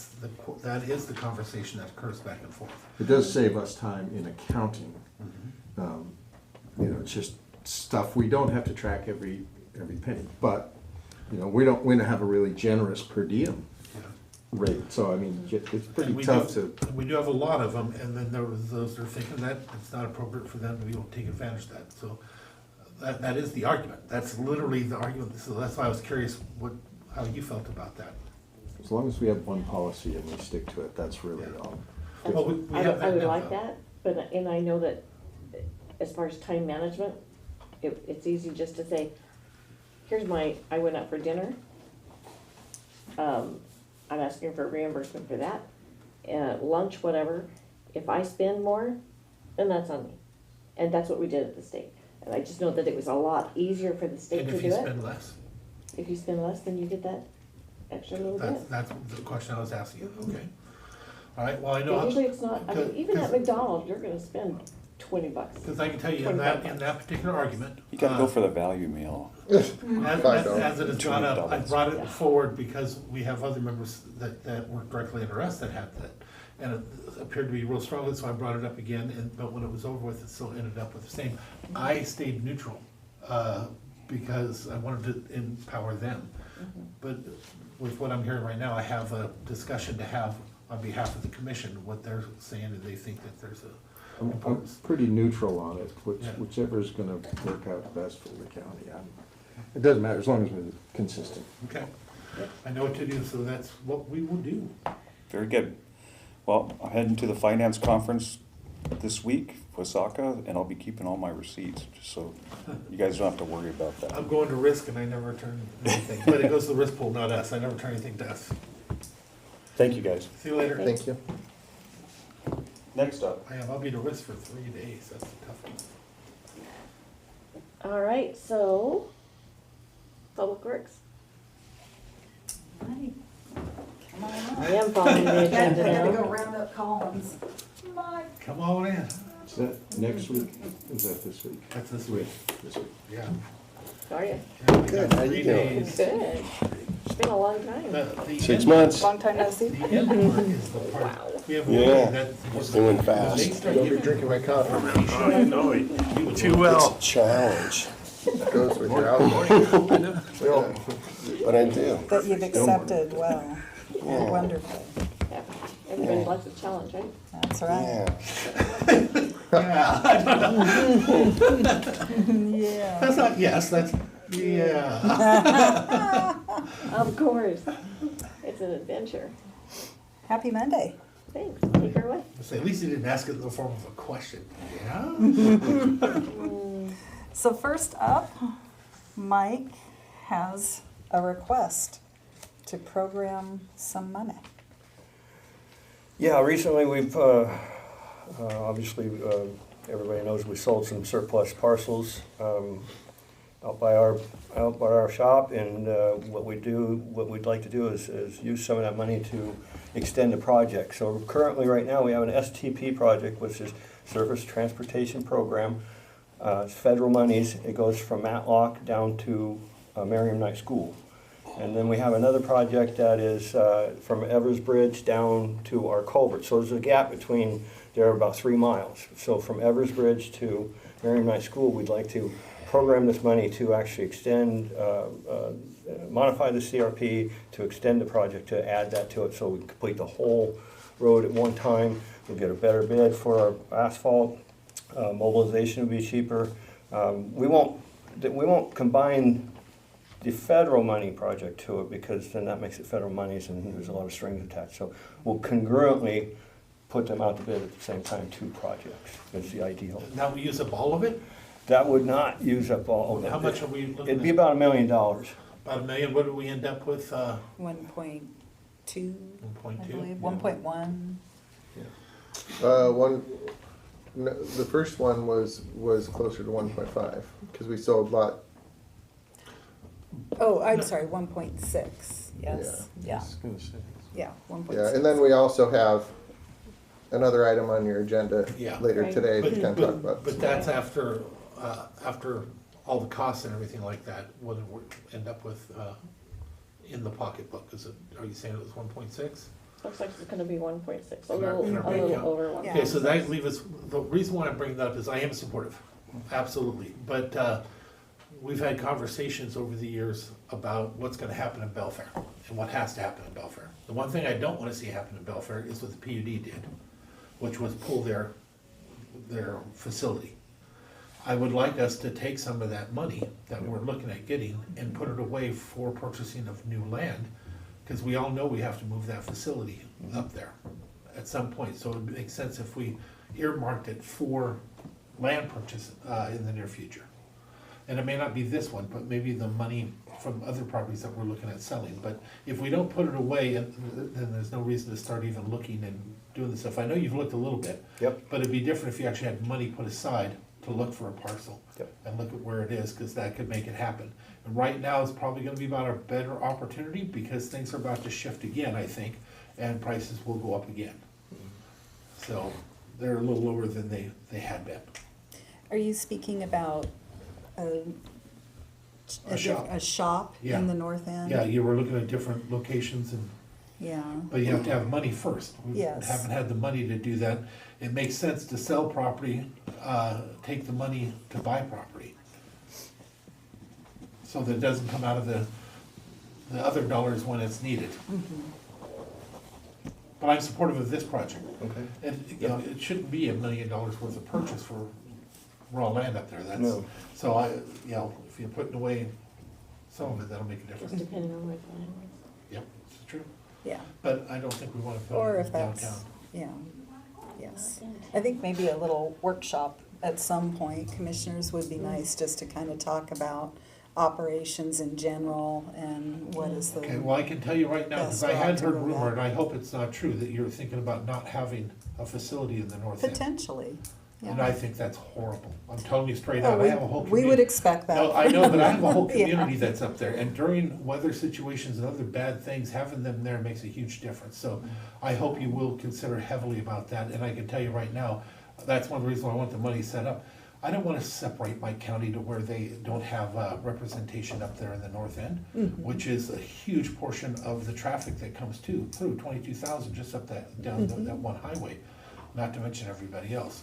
Speaker 4: is the conversation that occurs back and forth.
Speaker 7: It does save us time in accounting. It's just stuff we don't have to track every penny. But, we don't have a really generous per diem rate. So, I mean, it's pretty tough to.
Speaker 4: We do have a lot of them, and then there was those that are thinking that it's not appropriate for them to be able to take advantage of that. So that is the argument. That's literally the argument. So that's why I was curious how you felt about that.
Speaker 7: As long as we have one policy and we stick to it, that's really all.
Speaker 4: Well, we have
Speaker 1: I would
Speaker 4: now,
Speaker 1: like
Speaker 4: though.
Speaker 1: that, and I know that as far as time management, it's easy just to say, I went out for dinner. I'm asking for reimbursement for that, lunch, whatever. If I spend more, then that's on me. And that's what we did at the state. And I just know that it was a lot easier for the state
Speaker 4: And
Speaker 1: to
Speaker 4: if
Speaker 1: do
Speaker 4: you
Speaker 1: it.
Speaker 4: spend less?
Speaker 1: If you spend less, then you get that extra little bit.
Speaker 4: That's the question I was asking you, okay. All right, well, I know.
Speaker 1: But usually it's not, I mean, even at
Speaker 4: Because
Speaker 1: McDonald's, you're gonna spend $20.
Speaker 4: I can tell you, in that particular argument.
Speaker 9: You gotta go for the value meal.
Speaker 4: As
Speaker 3: $5.
Speaker 4: as it has gone up, I
Speaker 9: $20.
Speaker 4: brought it forward because we have other members that work directly under us that have that. And it appeared to be real strong, so I brought it up again, but when it was over with, it still ended up with the same. I stayed neutral, because I wanted to empower them. But with what I'm hearing right now, I have a discussion to have on behalf of the commission, what they're saying, and they think that there's a
Speaker 7: I'm
Speaker 4: importance.
Speaker 7: pretty neutral on it,
Speaker 4: Yeah.
Speaker 7: whichever is gonna work out best for the county. It doesn't matter, as long as we're consistent.
Speaker 4: Okay, I know what to do, so that's what we will do.
Speaker 9: Very good. Well, I'm heading to the finance conference this week, Osaka, and I'll be keeping all my receipts, just so you guys don't have to worry about that.
Speaker 4: I'm going to risk and I never return anything, but it goes to the risk pool, not us. I never return anything to us.
Speaker 9: Thank you, guys.
Speaker 4: See you later.
Speaker 3: Thank you.
Speaker 9: Next up.
Speaker 4: I'll be to risk for 3 days. That's a tough one.
Speaker 1: All right, so, Public Works.
Speaker 11: Hi. Come on
Speaker 1: I
Speaker 11: up.
Speaker 1: am following the
Speaker 11: I
Speaker 1: agenda
Speaker 11: gotta go
Speaker 1: now.
Speaker 11: round up Collins.
Speaker 4: Come on in.
Speaker 7: Is that next week? Is that this week?
Speaker 4: That's this week.
Speaker 7: This week.
Speaker 4: Yeah.
Speaker 1: How are you?
Speaker 3: Good, how you doing?
Speaker 1: Good. It's been a long time.
Speaker 4: The
Speaker 12: 6
Speaker 4: end-
Speaker 12: months.
Speaker 11: Long time no see.
Speaker 4: The end part is the part.
Speaker 1: Wow.
Speaker 4: We have
Speaker 12: Yeah,
Speaker 4: that-
Speaker 12: it's going
Speaker 4: when
Speaker 12: fast.
Speaker 4: they start
Speaker 3: Don't be
Speaker 4: giving
Speaker 3: drinking my coffee.
Speaker 10: I know it too
Speaker 12: It's
Speaker 10: well.
Speaker 12: a challenge,
Speaker 3: Goes with your outfit.
Speaker 12: but I do.
Speaker 11: That you've accepted well. Wonderful.
Speaker 1: Yeah. Everybody likes a challenge, right?
Speaker 11: That's right.
Speaker 12: Yeah.
Speaker 11: Yeah.
Speaker 4: That's not yes, that's, yeah.
Speaker 1: Of course. It's an adventure.
Speaker 11: Happy Monday.
Speaker 1: Thanks. Take her away.
Speaker 4: Say, at least you didn't ask it in the form of a question. Yeah?
Speaker 11: So first up, Mike has a request to program some money.
Speaker 13: Yeah, recently we've, obviously, everybody knows we sold some surplus parcels out by our shop, and what we'd like to do is use some of that money to extend the project. So currently, right now, we have an STP project, which is Surface Transportation Program. It's federal monies. It goes from Matlock down to Merriam Knight School. And then we have another project that is from Evers Bridge down to our culvert. So there's a gap between there about 3 miles. So from Evers Bridge to Merriam Knight School, we'd like to program this money to actually extend, modify the CRP to extend the project, to add that to it so we complete the whole road at one time. We'll get a better bid for our asphalt. Mobilization will be cheaper. We won't combine the federal money project to it, because then that makes it federal monies and there's a lot of strings attached. So we'll congruently put them out to bid at the same time, 2 projects is the ideal.
Speaker 4: Now we use up all of it?
Speaker 13: That would not use up all of it.
Speaker 4: How much are we looking at?
Speaker 13: It'd be about $1 million.
Speaker 4: About $1 million. What do we end up with?
Speaker 11: 1.2,
Speaker 4: 1.2?
Speaker 11: I believe, 1.1.
Speaker 3: The first one was closer to 1.5, because we sold lot.
Speaker 11: Oh, I'm sorry, 1.6, yes, yeah, yeah, 1.6.
Speaker 3: Yeah, and then we also have another item on your agenda
Speaker 4: Yeah.
Speaker 3: later
Speaker 1: Right.
Speaker 3: today to
Speaker 4: But,
Speaker 3: kind of talk about.
Speaker 4: but that's after all the costs and everything like that, what do we end up with in the pocketbook? Are you saying it was 1.6?
Speaker 1: Looks like it's gonna be 1.6, a
Speaker 4: In our
Speaker 1: little
Speaker 4: bank account.
Speaker 1: over 1.
Speaker 11: Yeah.
Speaker 4: Okay, so that leaves us, the reason why I bring that up is I am supportive, absolutely. But we've had conversations over the years about what's gonna happen in Belfair and what has to happen in Belfair. The one thing I don't wanna see happen in Belfair is what the PUD did, which was pull their facility. I would like us to take some of that money that we're looking at getting and put it away for purchasing of new land, because we all know we have to move that facility up there at some point. So it would make sense if we earmarked it for land purchase in the near future. And it may not be this one, but maybe the money from other properties that we're looking at selling. But if we don't put it away, then there's no reason to start even looking and doing this stuff. I know you've looked a little bit.
Speaker 13: Yep.
Speaker 4: But it'd be different if you actually had money put aside to look for a parcel.
Speaker 13: Yep.
Speaker 4: And look at where it is, because that could make it happen. And right now is probably gonna be about our better opportunity, because things are about to shift again, I think, and prices will go up again. So they're a little lower than they had been.
Speaker 11: Are you speaking about
Speaker 4: A shop.
Speaker 11: a shop
Speaker 4: Yeah.
Speaker 11: in the north end?
Speaker 4: Yeah, you were looking at different locations, and
Speaker 11: Yeah,
Speaker 4: but you have to have money first. We
Speaker 11: Yes.
Speaker 4: haven't had the money to do that. It makes sense to sell property, take the money to buy property. So that it doesn't come out of the other dollars when it's needed. But I'm supportive of this project.
Speaker 13: Okay.
Speaker 4: And, you know, it shouldn't be $1 million worth of purchase for raw land up there, that's,
Speaker 13: No.
Speaker 4: so you know, if you're putting away some of it, that'll make a
Speaker 1: Just
Speaker 4: difference.
Speaker 1: depending on where the land is.
Speaker 4: Yep, it's true.
Speaker 11: yeah,
Speaker 4: But I don't think we wanna put
Speaker 11: or
Speaker 4: it
Speaker 11: if that's,
Speaker 4: downtown.
Speaker 11: yeah, yes. I think maybe a little workshop at some point, commissioners, would be nice, just to kind of talk about operations in general and what is the.
Speaker 4: Okay, well, I can tell you right now, because I
Speaker 11: Best route
Speaker 4: had
Speaker 11: to
Speaker 4: heard
Speaker 11: go
Speaker 4: rumor,
Speaker 11: down.
Speaker 4: and I hope it's not true, that you're thinking about not having a facility in the north end.
Speaker 11: Potentially, yeah.
Speaker 4: And I think that's horrible. I'm telling you straight
Speaker 11: Oh,
Speaker 4: out, I have a whole
Speaker 11: we
Speaker 4: community.
Speaker 11: would expect that.
Speaker 4: No, I know, but I have a whole
Speaker 11: Yeah.
Speaker 4: community that's up there, and during weather situations and other bad things, having them there makes a huge difference. So I hope you will consider heavily about that, and I can tell you right now, that's one reason why I want the money set up. I don't wanna separate my county to where they don't have representation up there in the north end, which is a huge portion of the traffic that comes through 22,000 just up down that one highway, not to mention everybody else.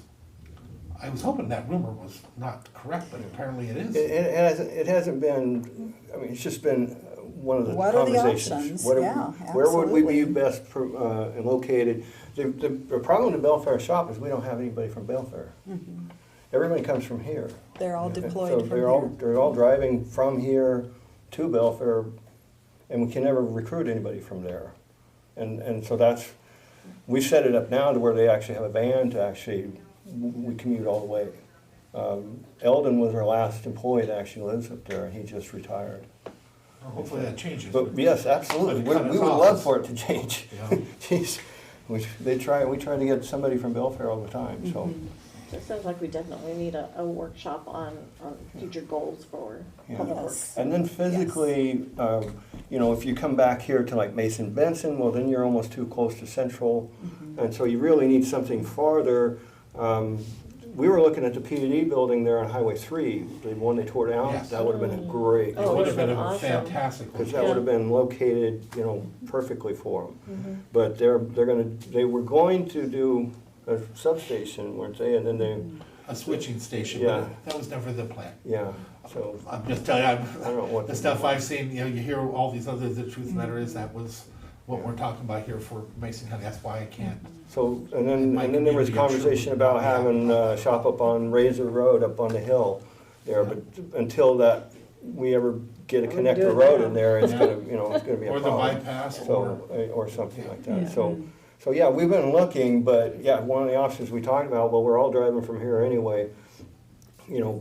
Speaker 4: I was hoping that rumor was not correct, but apparently it is.
Speaker 13: It hasn't been, I mean, it's just been one of the
Speaker 11: What are the
Speaker 13: conversations.
Speaker 11: options?
Speaker 13: Where would we be best located? The problem with Belfair shop is we don't have anybody from Belfair. Everybody comes from here.
Speaker 11: They're all
Speaker 13: So
Speaker 11: deployed from
Speaker 13: they're
Speaker 11: here.
Speaker 13: they're all driving from here to Belfair, and we can never recruit anybody from there. And so we set it up now to where they actually have a van to we commute all the way. Eldon was our last employee that actually lives up there, and he just retired.
Speaker 4: Well, hopefully that changes.
Speaker 13: But yes, absolutely,
Speaker 4: But cut
Speaker 13: we
Speaker 4: us
Speaker 13: would
Speaker 4: off.
Speaker 13: love for it to change.
Speaker 4: Yeah.
Speaker 13: Jeez, we try to get somebody from Belfair all the time, so.
Speaker 1: So it sounds like we definitely need a workshop on future goals for
Speaker 13: Yeah.
Speaker 1: public works.
Speaker 13: And then physically, if you come back here to like Mason Benson, well, then you're almost too close to Central. And so you really need something farther. We were looking at the PUD building there on Highway 3, the one they tore down.
Speaker 4: Yes.
Speaker 13: That would have been a great,
Speaker 1: Oh,
Speaker 4: It would have been a
Speaker 1: awesome.
Speaker 4: fantastic one.
Speaker 13: because that would have been located, perfectly for them. But they were going to do a substation, weren't they? And then
Speaker 4: A switching station,
Speaker 13: Yeah.
Speaker 4: but that was never the plan.
Speaker 13: yeah, so,
Speaker 4: I'm just telling you,
Speaker 13: I don't know what
Speaker 4: the
Speaker 13: to
Speaker 4: stuff
Speaker 13: do.
Speaker 4: I've seen, you hear all these other, the truth of the matter is, that was what we're talking about here for Mason County, that's why I can't.
Speaker 13: So, and
Speaker 4: My
Speaker 13: then there was
Speaker 4: community, I'm sure,
Speaker 13: conversation
Speaker 4: would-
Speaker 13: about having shop up on Razor Road up on the hill there, but until we ever get a
Speaker 1: Or do
Speaker 13: connector
Speaker 1: it
Speaker 13: road
Speaker 1: now.
Speaker 13: in there, it's
Speaker 4: Yeah.
Speaker 13: gonna, it's gonna be a
Speaker 4: Or the
Speaker 13: problem.
Speaker 4: bypass,
Speaker 13: So, or something like that, so yeah, we've been looking, but yeah, one of the options we talked about, well, we're all driving from here anyway,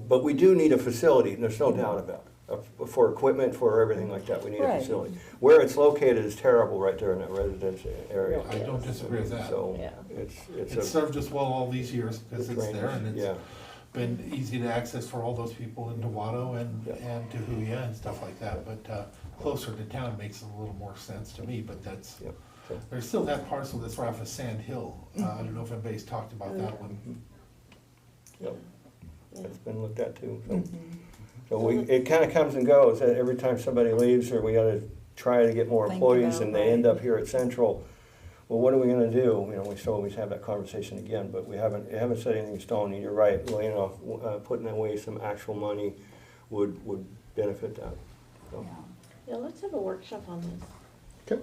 Speaker 13: but we do need a facility, there's no doubt about it. For equipment, for everything like that, we need a
Speaker 11: Right.
Speaker 13: facility. Where it's located is terrible right there in that residential area.
Speaker 4: I don't disagree with that.
Speaker 13: So,
Speaker 1: Yeah.
Speaker 13: it's
Speaker 4: It served us well all these years, because it's
Speaker 13: drainage,
Speaker 4: there, and
Speaker 13: yeah.
Speaker 4: it's been easy to access for all those people in Duwato
Speaker 13: Yeah.
Speaker 4: and Tahuya and stuff like that, but closer to town makes a little more sense to me, but that's,
Speaker 13: Yep. So-
Speaker 4: there's still that parcel that's right off of Sand Hill. I don't know if anybody's talked about that one.
Speaker 13: Yep, it's been looked at too, so. So it kinda comes and goes, every time somebody leaves, or we gotta try to get more
Speaker 11: Think
Speaker 13: employees,
Speaker 11: about,
Speaker 13: and they end
Speaker 11: right.
Speaker 13: up here at Central. Well, what are we gonna do? We still always have that conversation again, but we haven't set anything in stone, and you're right, laying off, putting away some actual money would benefit that. So,
Speaker 1: Yeah, let's have a workshop on this.
Speaker 3: Okay.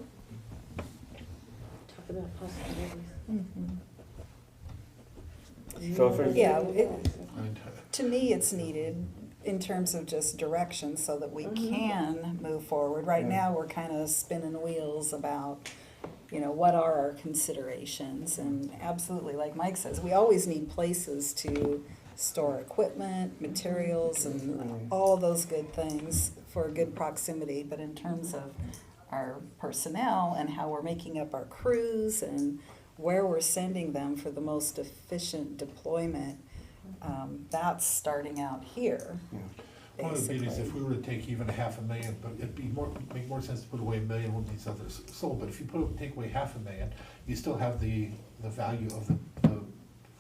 Speaker 1: Talk about possibilities.
Speaker 13: So if there's-
Speaker 11: Yeah,
Speaker 4: I mean,
Speaker 11: to me, it's needed in terms of just direction so that we can move forward. Right now, we're kind of spinning wheels about, what are our considerations? And absolutely, like Mike says, we always need places to store equipment, materials, and all those good things for good proximity. But in terms of our personnel and how we're making up our crews and where we're sending them for the most efficient deployment, that's starting out here,
Speaker 4: one of the beauties,
Speaker 11: basically.
Speaker 4: if we were to take even $500,000, but it'd make more sense to put away $1 million when these others sold, but if you take away $500,000, you still have the value of the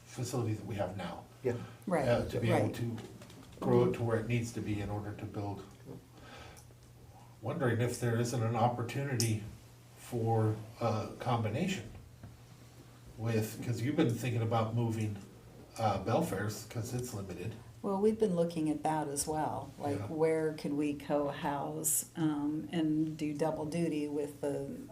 Speaker 4: facility that we have now.
Speaker 13: Yeah.
Speaker 11: Right,
Speaker 4: To be able
Speaker 11: right.
Speaker 4: to grow it to where it needs to be in order to build. Wondering if there isn't an opportunity for a combination because you've been thinking about moving Belfair's, because it's limited.
Speaker 11: Well, we've been looking at that as well, like
Speaker 4: Yeah.
Speaker 11: where could we co-house and do double duty with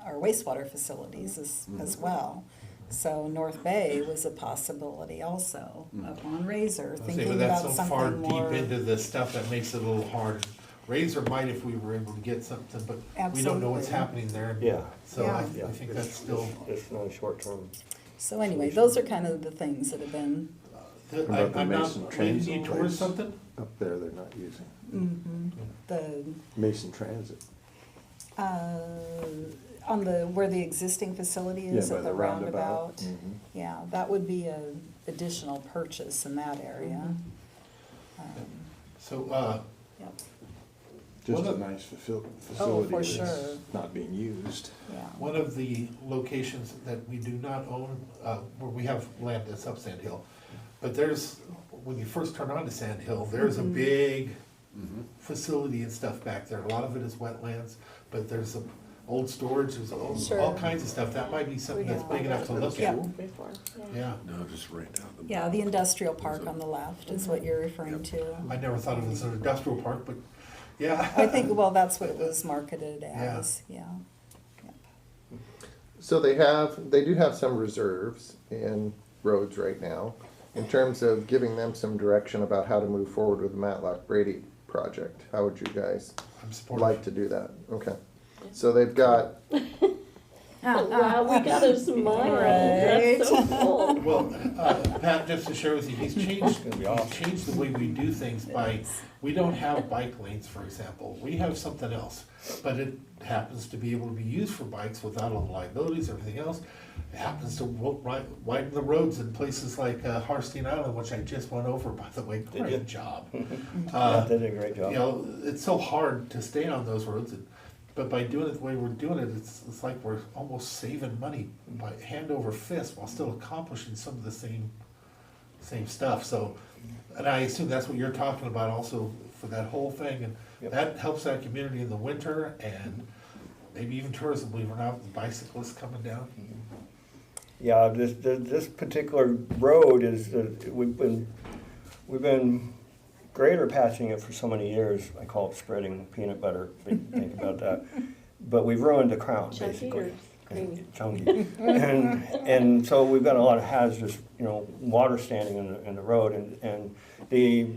Speaker 11: our wastewater facilities as well. So North Bay was a possibility also, up on Razor,
Speaker 4: I say,
Speaker 11: thinking
Speaker 4: but that's
Speaker 11: about
Speaker 4: so far
Speaker 11: something
Speaker 4: deep
Speaker 11: more.
Speaker 4: into the stuff that makes it a little hard. Razor might if we were able to get something, but we don't know what's
Speaker 11: Absolutely.
Speaker 4: happening there.
Speaker 13: Yeah.
Speaker 4: So
Speaker 11: Yeah.
Speaker 4: I think that's still,
Speaker 13: It's not a short term.
Speaker 11: So anyway, those are kind of the things that have been,
Speaker 3: What about the
Speaker 4: I'm not
Speaker 3: Mason
Speaker 4: leading
Speaker 3: Transit
Speaker 4: you towards
Speaker 3: place?
Speaker 4: something.
Speaker 3: Up there, they're not using.
Speaker 11: the,
Speaker 3: Mason Transit.
Speaker 11: on where the existing facility is
Speaker 3: Yeah, by
Speaker 11: at the
Speaker 3: the roundabout.
Speaker 11: roundabout.
Speaker 3: Mhm.
Speaker 11: Yeah, that would be a additional purchase in that area.
Speaker 4: So,
Speaker 11: Yep,
Speaker 3: Just
Speaker 4: Well,
Speaker 3: a nice
Speaker 11: for
Speaker 3: facility that's
Speaker 11: sure.
Speaker 3: not being used.
Speaker 11: yeah.
Speaker 4: one of the locations that we do not own, where we have land that's up Sand Hill, but there's when you first turn on to Sand Hill, there's a big facility and stuff back there. A lot of it is wetlands, but there's some old storage, there's all kinds of stuff. That might be something that's big enough to look at.
Speaker 1: Before,
Speaker 4: Yeah,
Speaker 12: No, just right down the.
Speaker 11: Yeah, the industrial park on the left is what you're referring to.
Speaker 4: I never thought of it as an industrial park, but yeah.
Speaker 11: I think, well, that's what it was marketed as, yeah.
Speaker 3: So they do have some reserves in roads right now. In terms of giving them some direction about how to move forward with the Matlock Brady project, how would you guys
Speaker 4: I'm supportive.
Speaker 3: like to do that? Okay. So they've got,
Speaker 1: wow, we got a smile. That's so cool.
Speaker 4: Well, Pat, just to share with you, he's changed the way we do things by, we don't have bike lanes, for example. We have something else, but it happens to be able to be used for bikes without all the liabilities, everything else. It happens to widen the roads in places like Harstein Island, which I just went over, by the way. Great job.
Speaker 13: Yeah, they did a great job.
Speaker 4: You know, it's so hard to stay on those roads, but by doing it the way we're doing it, it's like we're almost saving money by hand over fist while still accomplishing some of the same stuff. So, and I assume that's what you're talking about also for that whole thing, and that helps that community in the winter and maybe even tourism, believe it or not, with bicyclists coming down.
Speaker 13: Yeah, this particular road is, we've been grader patching it for so many years. I call it spreading peanut butter, if you think about that. But we've ruined the crown,
Speaker 1: Chunky
Speaker 13: basically.
Speaker 1: or creamy?
Speaker 13: Chunky. And so we've got a lot of hazardous, water standing in the road, and the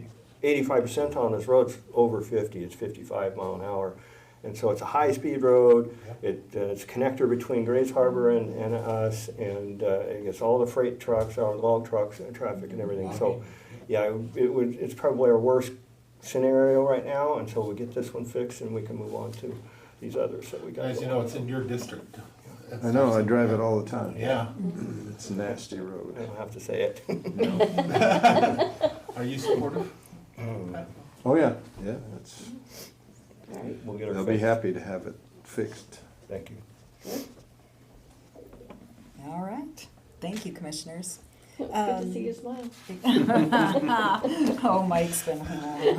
Speaker 13: 85% on this road's over 50, it's 55 mile an hour. And so it's a high-speed road, it's a connector between Grays Harbor and us, and it gets all the freight trucks, all the log trucks, and traffic and everything. So, yeah, it's probably our worst scenario right now until we get this one fixed and we can move on to these others that we got.
Speaker 4: Guys, it's in your district.
Speaker 7: I know, I drive it all the time.
Speaker 4: Yeah.
Speaker 7: It's a nasty road.
Speaker 13: I don't have to say it.
Speaker 4: Are you supportive?
Speaker 7: Oh, yeah, yeah, it's,
Speaker 13: We'll get her
Speaker 7: they'll be
Speaker 13: fixed.
Speaker 7: happy to have it fixed.
Speaker 13: Thank you.
Speaker 11: All right. Thank you, commissioners.
Speaker 1: Good to see you smile.
Speaker 11: Oh, Mike's been home.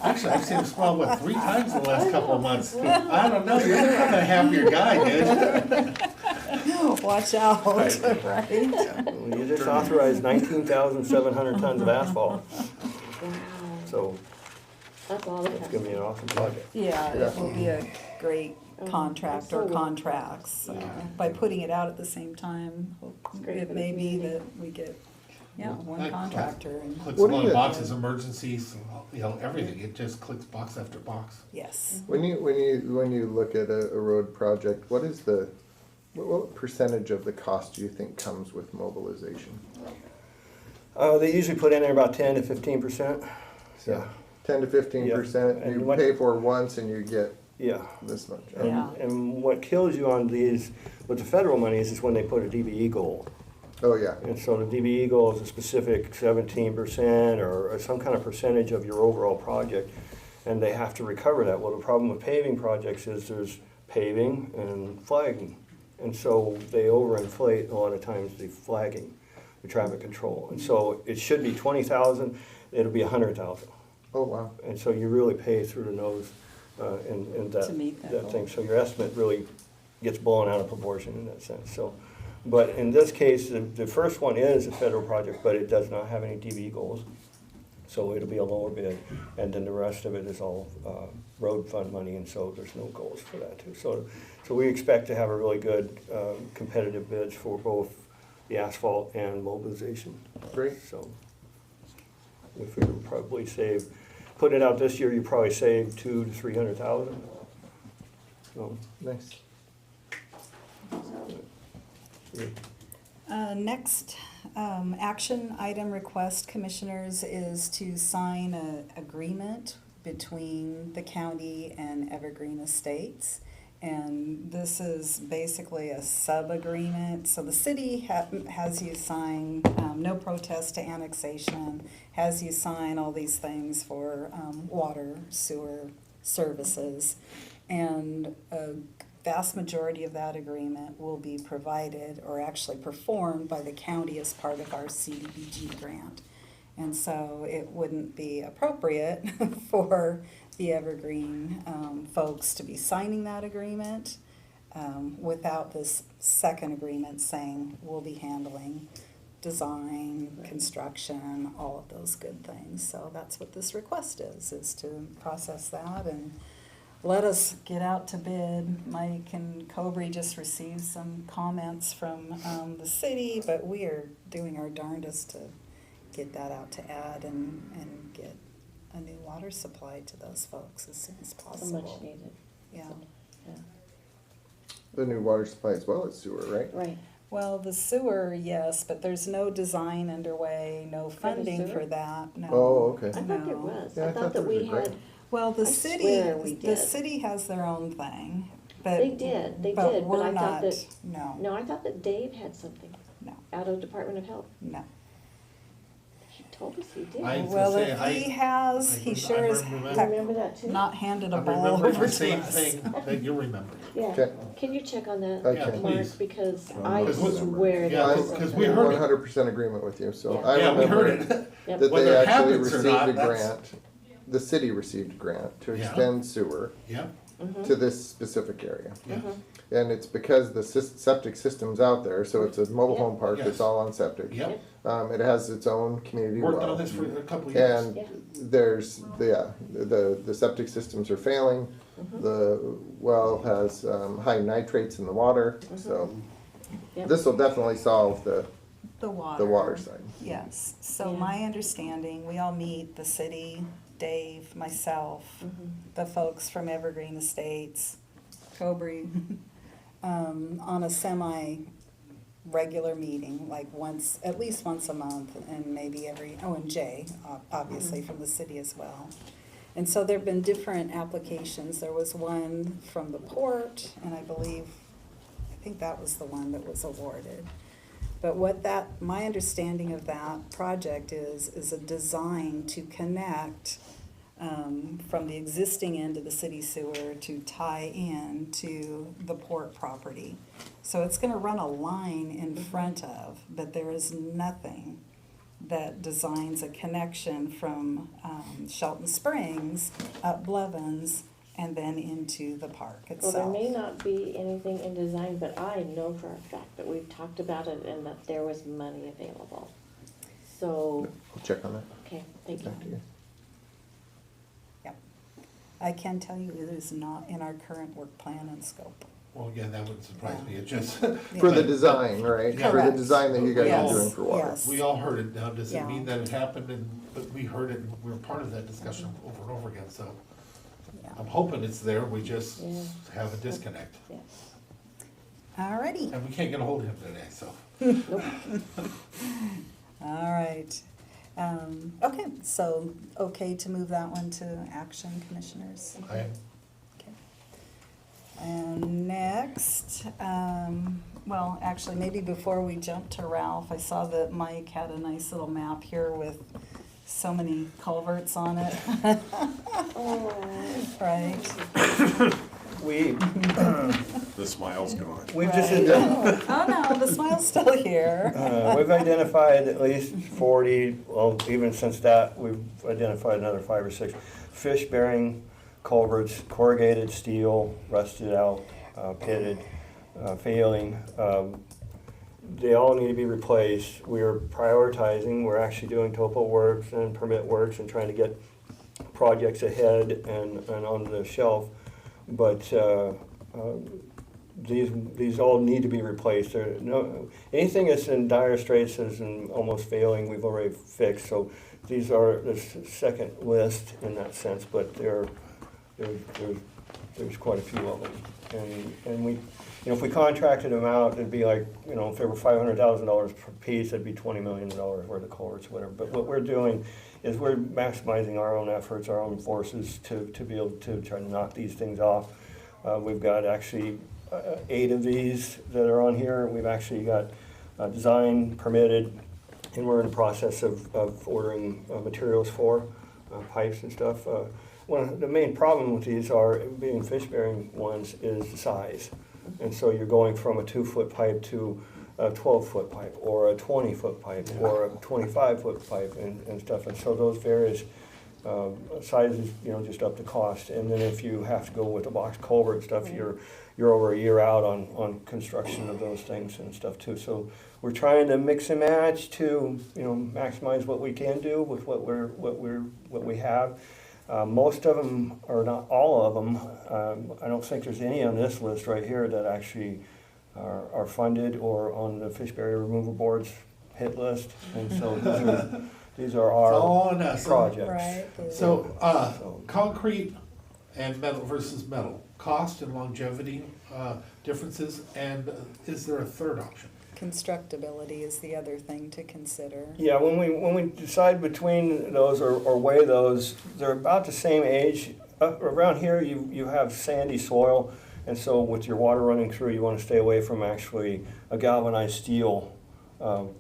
Speaker 4: Actually, I've seen him smile, 3 times in the last couple of months. I don't know, you're becoming a happier guy, dude.
Speaker 11: Watch out, right?
Speaker 13: Well, you just authorized 19,700 tons of asphalt,
Speaker 1: Wow,
Speaker 13: so
Speaker 1: that's all.
Speaker 13: it's gonna be an awesome project.
Speaker 11: Yeah, it will be a great contract or
Speaker 1: absolutely.
Speaker 11: contracts. By putting it out at the same time,
Speaker 1: great
Speaker 11: it
Speaker 1: for the
Speaker 11: may be
Speaker 1: community.
Speaker 11: that we get, one
Speaker 4: That
Speaker 11: contractor and,
Speaker 4: Clicks a
Speaker 3: What do
Speaker 4: lot of
Speaker 3: you-
Speaker 4: boxes, emergencies, everything. It just clicks box after box.
Speaker 11: yes.
Speaker 3: when you look at a road project, what percentage of the cost do you think comes with mobilization?
Speaker 13: They usually put in there about 10 to 15%.
Speaker 3: So 10 to 15%,
Speaker 13: Yeah, and
Speaker 3: you
Speaker 13: what-
Speaker 3: pay for once and you get
Speaker 13: Yeah.
Speaker 3: this much.
Speaker 11: Yeah.
Speaker 13: And what kills you on these, with the federal monies, is when they put a DBE goal.
Speaker 3: Oh, yeah.
Speaker 13: And so the DBE goal is a specific 17% or some kind of percentage of your overall project, and they have to recover that. Well, the problem with paving projects is there's paving and flagging. And so they overinflate a lot of times the flagging, the traffic control. And so it should be 20,000, it'll be 100,000.
Speaker 3: Oh, wow.
Speaker 13: And so you really pay through the nose in
Speaker 11: To meet that goal.
Speaker 13: thing. So your estimate really gets blown out of proportion in that sense. So, but in this case, the first one is a federal project, but it does not have any DB goals. So it'll be a lower bid, and then the rest of it is all road fund money, and so there's no goals for that too. So we expect to have a really good competitive bids for both the asphalt and mobilization.
Speaker 3: Great.
Speaker 13: So we figure we'll probably save, putting it out this year, you probably save 200,000 to 300,000. So,
Speaker 3: Nice.
Speaker 11: Next, action item request, commissioners, is to sign an agreement between the county and Evergreen Estates. And this is basically a sub-agreement. So the city has you sign, no protest to annexation, has you sign all these things for water, sewer services. And a vast majority of that agreement will be provided or actually performed by the county as part of our CDBG grant. And so it wouldn't be appropriate for the Evergreen folks to be signing that agreement without this second agreement saying we'll be handling design, construction, all of those good things. So that's what this request is to process that and let us get out to bid. Mike and Cobry just received some comments from the city, but we are doing our darndest to get that out to Ed and get a new water supply to those folks as soon as
Speaker 1: So
Speaker 11: possible.
Speaker 1: much needed.
Speaker 11: Yeah.
Speaker 1: Yeah.
Speaker 3: The new water supply as well as sewer, right?
Speaker 1: Right.
Speaker 11: Well, the sewer, yes, but there's no design underway, no funding
Speaker 1: sewer?
Speaker 11: for that, no.
Speaker 3: Oh, okay.
Speaker 1: I thought there
Speaker 11: No.
Speaker 1: was.
Speaker 3: Yeah,
Speaker 1: I thought that we
Speaker 3: there was a
Speaker 1: had,
Speaker 11: Well, the
Speaker 1: I
Speaker 11: city,
Speaker 1: swear we
Speaker 11: the
Speaker 1: did.
Speaker 11: city has their own thing, but.
Speaker 1: they did,
Speaker 11: but
Speaker 1: but
Speaker 11: we're
Speaker 1: I thought
Speaker 11: not,
Speaker 1: that,
Speaker 11: no,
Speaker 1: no, I thought that Dave had something
Speaker 11: no,
Speaker 1: out of Department of Health.
Speaker 11: no.
Speaker 1: He told us he did.
Speaker 4: I- was
Speaker 11: Well,
Speaker 4: gonna
Speaker 11: if
Speaker 4: say,
Speaker 11: he has, he sure as
Speaker 4: remember
Speaker 1: You
Speaker 11: heck
Speaker 1: remember that too?
Speaker 11: not handed a
Speaker 4: I'm
Speaker 11: ball
Speaker 4: remembering
Speaker 11: over
Speaker 4: the
Speaker 11: to
Speaker 4: same
Speaker 11: us.
Speaker 4: thing that you remember.
Speaker 1: Yeah.
Speaker 3: Okay.
Speaker 1: Can you check on that,
Speaker 3: Okay.
Speaker 4: Yeah,
Speaker 1: Mark,
Speaker 4: please.
Speaker 1: because
Speaker 3: Um,
Speaker 1: I
Speaker 3: Because we-
Speaker 1: swear
Speaker 4: yeah,
Speaker 1: there was
Speaker 4: 'cause
Speaker 1: something.
Speaker 4: we heard it.
Speaker 3: 100% agreement with you, so
Speaker 1: Yeah.
Speaker 3: I
Speaker 4: Yeah, we
Speaker 3: remember
Speaker 4: heard it.
Speaker 1: Yep.
Speaker 3: that
Speaker 4: Whether
Speaker 3: they
Speaker 4: it
Speaker 3: actually
Speaker 4: happens or
Speaker 3: received
Speaker 4: not,
Speaker 3: a
Speaker 4: that's-
Speaker 3: grant, the city received a grant to
Speaker 4: Yeah.
Speaker 3: extend sewer
Speaker 4: Yep,
Speaker 3: to this specific area.
Speaker 4: yeah.
Speaker 3: And it's because the septic system's out there, so it's a mobile
Speaker 1: Yep.
Speaker 3: home park
Speaker 4: Yes.
Speaker 3: that's all on septic.
Speaker 4: Yep,
Speaker 3: It has its own community
Speaker 4: worked
Speaker 3: well.
Speaker 4: on this for a couple of years.
Speaker 3: And
Speaker 1: Yeah.
Speaker 3: there's, the septic systems are failing. The well has high nitrates in the water, so
Speaker 1: Yep.
Speaker 3: this will definitely solve the
Speaker 11: The
Speaker 3: water side.
Speaker 11: Yes, so
Speaker 1: Yeah.
Speaker 11: my understanding, we all meet, the city, Dave, myself, the folks from Evergreen Estates, Cobry, on a semi-regular meeting, like once, at least once a month, and maybe and Jay, obviously from the city as well. And so there've been different applications. There was one from the port, and I think that was the one that was awarded. But my understanding of that project is a design to connect from the existing end of the city sewer to tie in to the port property. So it's gonna run a line in front of, but there is nothing that designs a connection from Shelton Springs up Blevins and then into the park
Speaker 1: Well,
Speaker 11: itself.
Speaker 1: there may not be anything in design, but I know for a fact that we've talked about it and that there was money available. So,
Speaker 3: I'll check on that.
Speaker 1: okay, thank you.
Speaker 3: Back to you.
Speaker 11: I can tell you it is not in our current work plan and scope.
Speaker 4: Well, again, that wouldn't surprise me, it just.
Speaker 3: For the design, right? For the
Speaker 11: Correct.
Speaker 3: design that you guys
Speaker 11: Yes,
Speaker 3: are doing for water.
Speaker 11: yes.
Speaker 4: We all heard it, now does it
Speaker 11: Yeah.
Speaker 4: mean that it happened but we heard it and we were part of that discussion over and over again, so.
Speaker 11: Yeah.
Speaker 4: I'm hoping it's there, we just
Speaker 1: Yeah.
Speaker 4: have a disconnect.
Speaker 1: Yeah.
Speaker 11: Alrighty,
Speaker 4: And we can't get a hold of him today, so.
Speaker 11: all right. Okay, so, okay to move that one to action, commissioners?
Speaker 4: I am,
Speaker 11: Okay. And next, well, actually, maybe before we jump to Ralph, I saw that Mike had a nice little map here with so many culverts on it. Right?
Speaker 12: The smile's gone.
Speaker 13: We've just,
Speaker 11: Right. Oh, no, the smile's still here.
Speaker 13: we've identified at least 40, well, even since that, we've identified another 5 or 6 fish-bearing culverts, corrugated steel, rusted out, pitted, failing. They all need to be replaced. We are prioritizing, we're actually doing topo works and permit works and trying to get projects ahead and on the shelf. But these all need to be replaced. Anything that's in dire straits is in almost failing, we've already fixed. So these are the second list in that sense, but there's quite a few of them. And we, if we contracted them out, it'd be like, if they were $500,000 per piece, it'd be $20 million worth of culverts, whatever. But what we're doing is we're maximizing our own efforts, our own forces to be able to try to knock these things off. We've got actually 8 of these that are on here. We've actually got design permitted, and we're in the process of ordering materials for pipes and stuff. The main problem with these are, being fish-bearing ones, is the size. And so you're going from a 2-foot pipe to a 12-foot pipe, or a 20-foot pipe, or a 25-foot pipe and stuff. And so those various sizes, just up to cost. And then if you have to go with a box culvert and stuff, you're over a year out on construction of those things and stuff too. So we're trying to mix and match to, maximize what we can do with what we have. Most of them, or not all of them, I don't think there's any on this list right here that actually are funded or on the fish barrier removal board's hit list. And so these are our
Speaker 4: It's all on us.
Speaker 13: projects.
Speaker 11: Right.
Speaker 4: So, concrete and metal versus metal, cost and longevity differences, and is there a third option?
Speaker 11: Constructability is the other thing to consider.
Speaker 13: Yeah, when we decide between those or weigh those, they're about the same age. Around here, you have sandy soil, and so with your water running through, you want to stay away from actually a galvanized steel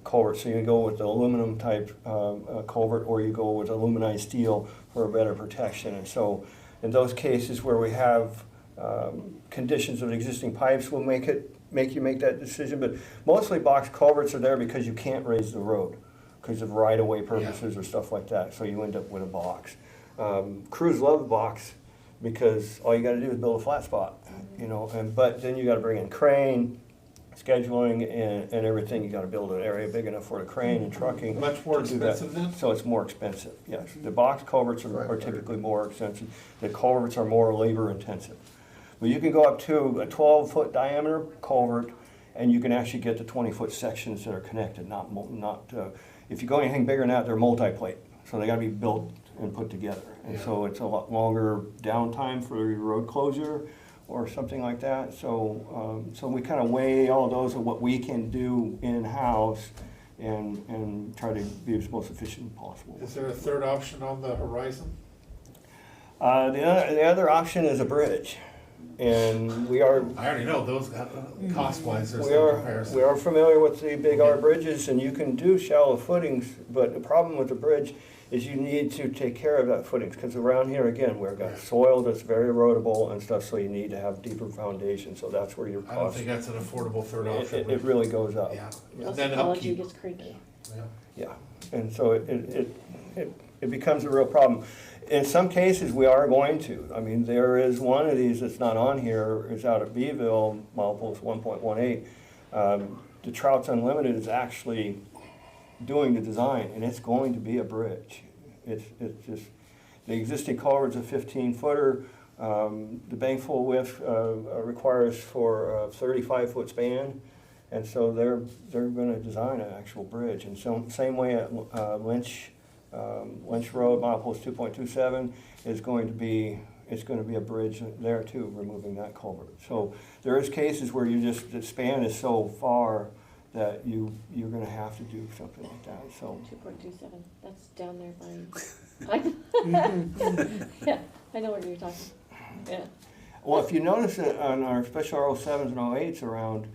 Speaker 13: culvert. So you go with the aluminum type culvert, or you go with aluminized steel for a better protection. And so in those cases where we have conditions of existing pipes, we'll make you make that decision. But mostly box culverts are there because you can't raise the road because of right-of-way purposes or stuff like that. So you end up with a box. Crews love the box because all you got to do is build a flat spot, but then you got to bring in crane, scheduling, and everything. You got to build an area big enough for the crane and trucking.
Speaker 4: Much more
Speaker 13: to do that.
Speaker 4: expensive then?
Speaker 13: So it's more expensive, yes. The box culverts are typically more expensive. The culverts are more labor intensive. But you can go up to a 12-foot diameter culvert, and you can actually get the 20-foot sections that are connected. If you go anything bigger than that, they're multi-plate, so they got to be built and put together. And so it's a lot longer downtime for your road closure or something like that. So we kind of weigh all those of what we can do in-house and try to be as most efficient as possible.
Speaker 4: Is there a third option on the horizon?
Speaker 13: The other option is a bridge. And we are.
Speaker 4: I already know those cost-wise. There's no comparison.
Speaker 13: We are familiar with the big R bridges, and you can do shallow footings. But the problem with the bridge is you need to take care of that footings, because around here again we've got soil that's very erodible and stuff. So you need to have deeper foundation. So that's where your cost.
Speaker 4: I don't think that's an affordable third option.
Speaker 13: It really goes up.
Speaker 4: Yeah.
Speaker 1: Plus
Speaker 4: Then
Speaker 1: ecology
Speaker 4: upkeep.
Speaker 1: gets creaky.
Speaker 13: Yeah, and so it becomes a real problem. In some cases, we are going to. I mean, there is one of these that's not on here, is out at Beeville, milepost 1.18. The Trouts Unlimited is actually doing the design, and it's going to be a bridge. It's just, the existing culvert's a 15-footer. The bankful width requires for a 35-foot span, and so they're going to design an actual bridge. And so same way at Lynch Road, milepost 2.27 is going to be a bridge there too, removing that culvert. So there is cases where the span is so far that you're going to have to do something like that. So
Speaker 1: 2.27. That's down there by. Yeah, I know what you're talking. Yeah.
Speaker 13: Well, if you notice that on our special R07s and 08s around,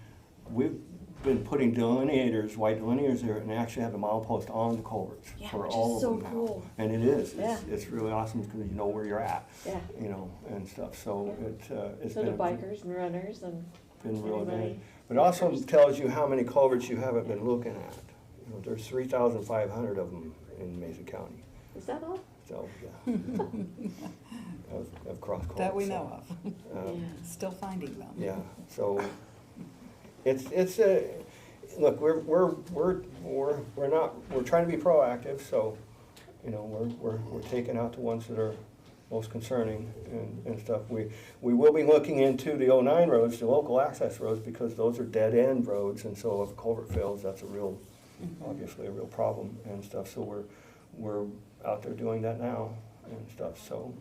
Speaker 13: we've been putting delineators, white delineators there, and actually have the milepost on the culverts for all of them now.
Speaker 1: Cool.
Speaker 13: And it is.
Speaker 1: Yeah.
Speaker 13: It's really awesome because you know where you're at.
Speaker 1: Yeah.
Speaker 13: And stuff. So it's
Speaker 1: So
Speaker 13: been
Speaker 1: the bikers and runners and
Speaker 13: been real
Speaker 1: everybody.
Speaker 13: good. But it also tells you how many culverts you haven't been looking at. There's 3,500 of them in Mason County.
Speaker 1: Is that all?
Speaker 13: So yeah, of cross culverts.
Speaker 11: That we know of.
Speaker 1: Yeah.
Speaker 11: Still finding them.
Speaker 13: Yeah, so it's a look. We're trying to be proactive. So we're taking out the ones that are most concerning and stuff. We will be looking into the 09 roads, the local access roads, because those are dead end roads, and so if a culvert fails, that's obviously a real problem and stuff. So we're out there doing that now and stuff. So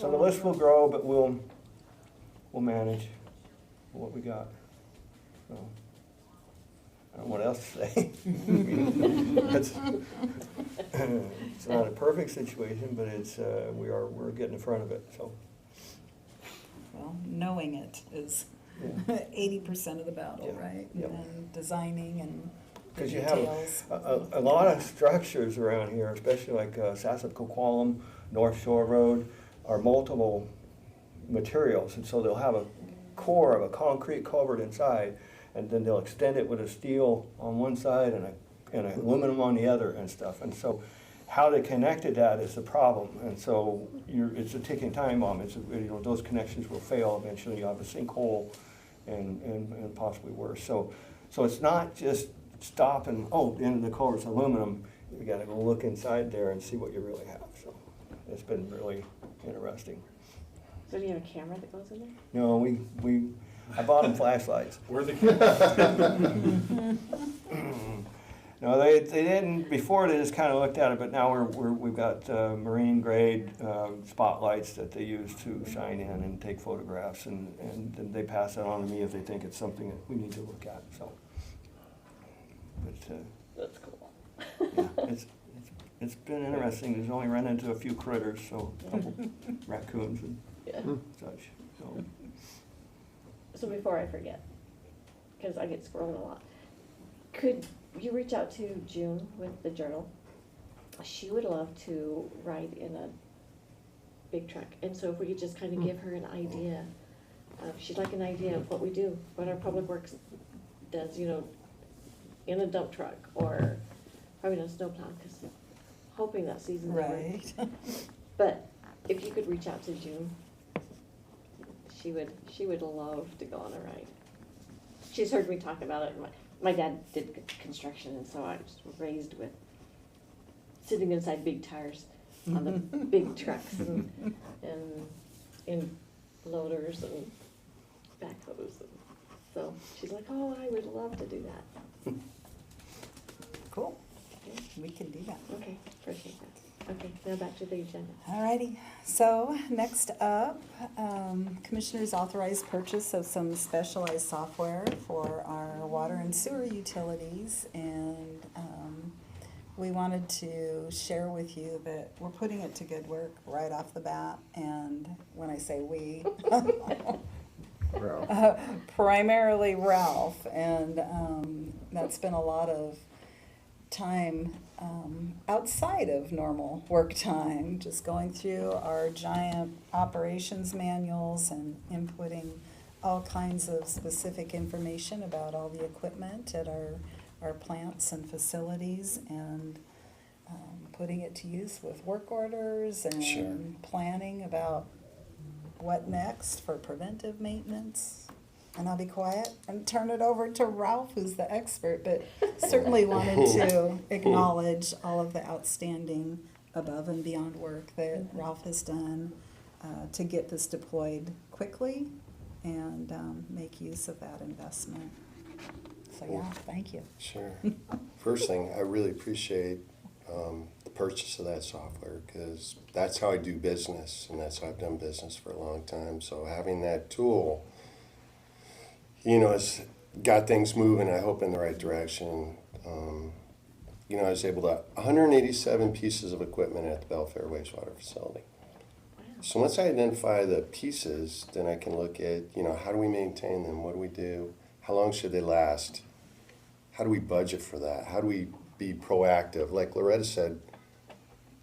Speaker 13: the list will grow, but we'll manage what we got. So I don't know what else to say. It's not a perfect situation, but we're getting in front of it. So
Speaker 11: Well, knowing it is 80% of the battle, right?
Speaker 13: Yep.
Speaker 11: And designing and
Speaker 13: because you
Speaker 11: details.
Speaker 13: have a lot of structures around here, especially like Sassaquoqualam, North Shore Road, are multiple materials, and so they'll have a core of a concrete culvert inside, and then they'll extend it with a steel on one side and a aluminum on the other and stuff. And so how they connected that is the problem. And so it's a ticking time bomb. Those connections will fail eventually. You have a sinkhole and possibly worse. So it's not just stopping, the end of the culvert's aluminum. You gotta go look inside there and see what you really have. So it's been really interesting.
Speaker 1: So do you have a camera that goes in there?
Speaker 13: No, I bought them flashlights.
Speaker 10: Where are the cameras?
Speaker 13: No, they didn't, before they just kind of looked at it, but now we've got marine grade spotlights that they use to shine in and take photographs, and then they pass that on to me if they think it's something that we need to look at, so. But,
Speaker 1: That's cool.
Speaker 13: yeah, it's been interesting. There's only run into a few critters, so a couple raccoons and
Speaker 1: Yeah.
Speaker 13: such, so.
Speaker 1: So before I forget, because I get squirreled a lot, could you reach out to June with the journal? She would love to ride in a big truck, and so if we could just kind of give her an idea, she'd like an idea of what we do, what our public works does, in a dump truck, or probably not a snowplow, because hoping that season's over.
Speaker 11: Right.
Speaker 1: But if you could reach out to June, she would love to go on a ride. She's heard me talk about it. My dad did construction, and so I was raised with sitting inside big tires on the big trucks and in loaders and backhoes. And so she's like, oh, I would love to do that.
Speaker 11: Cool. We can do that.
Speaker 1: Okay, appreciate that. Okay, now back to the agenda.
Speaker 11: Alrighty, so next up, Commissioners authorized purchase of some specialized software for our water and sewer utilities, and we wanted to share with you that we're putting it to good work right off the bat, and when I say we, primarily Ralph, and that's been a lot of time outside of normal work time, just going through our giant operations manuals and inputting all kinds of specific information about all the equipment at our plants and facilities, and putting it to use with work orders and planning about what next for preventive maintenance. And I'll be quiet and turn it over to Ralph, who's the expert, but certainly wanted to acknowledge all of the outstanding above and beyond work that Ralph has done to get this deployed quickly and make use of that investment. So yeah, thank you.
Speaker 14: Sure. First thing, I really appreciate the purchase of that software, because that's how I do business, and that's how I've done business for a long time. So having that tool, it's got things moving, I hope, in the right direction. I was able to, 187 pieces of equipment at the Belfair wastewater facility. So once I identify the pieces, then I can look at, how do we maintain them? What do we do? How long should they last? How do we budget for that? How do we be proactive? Like Loretta said,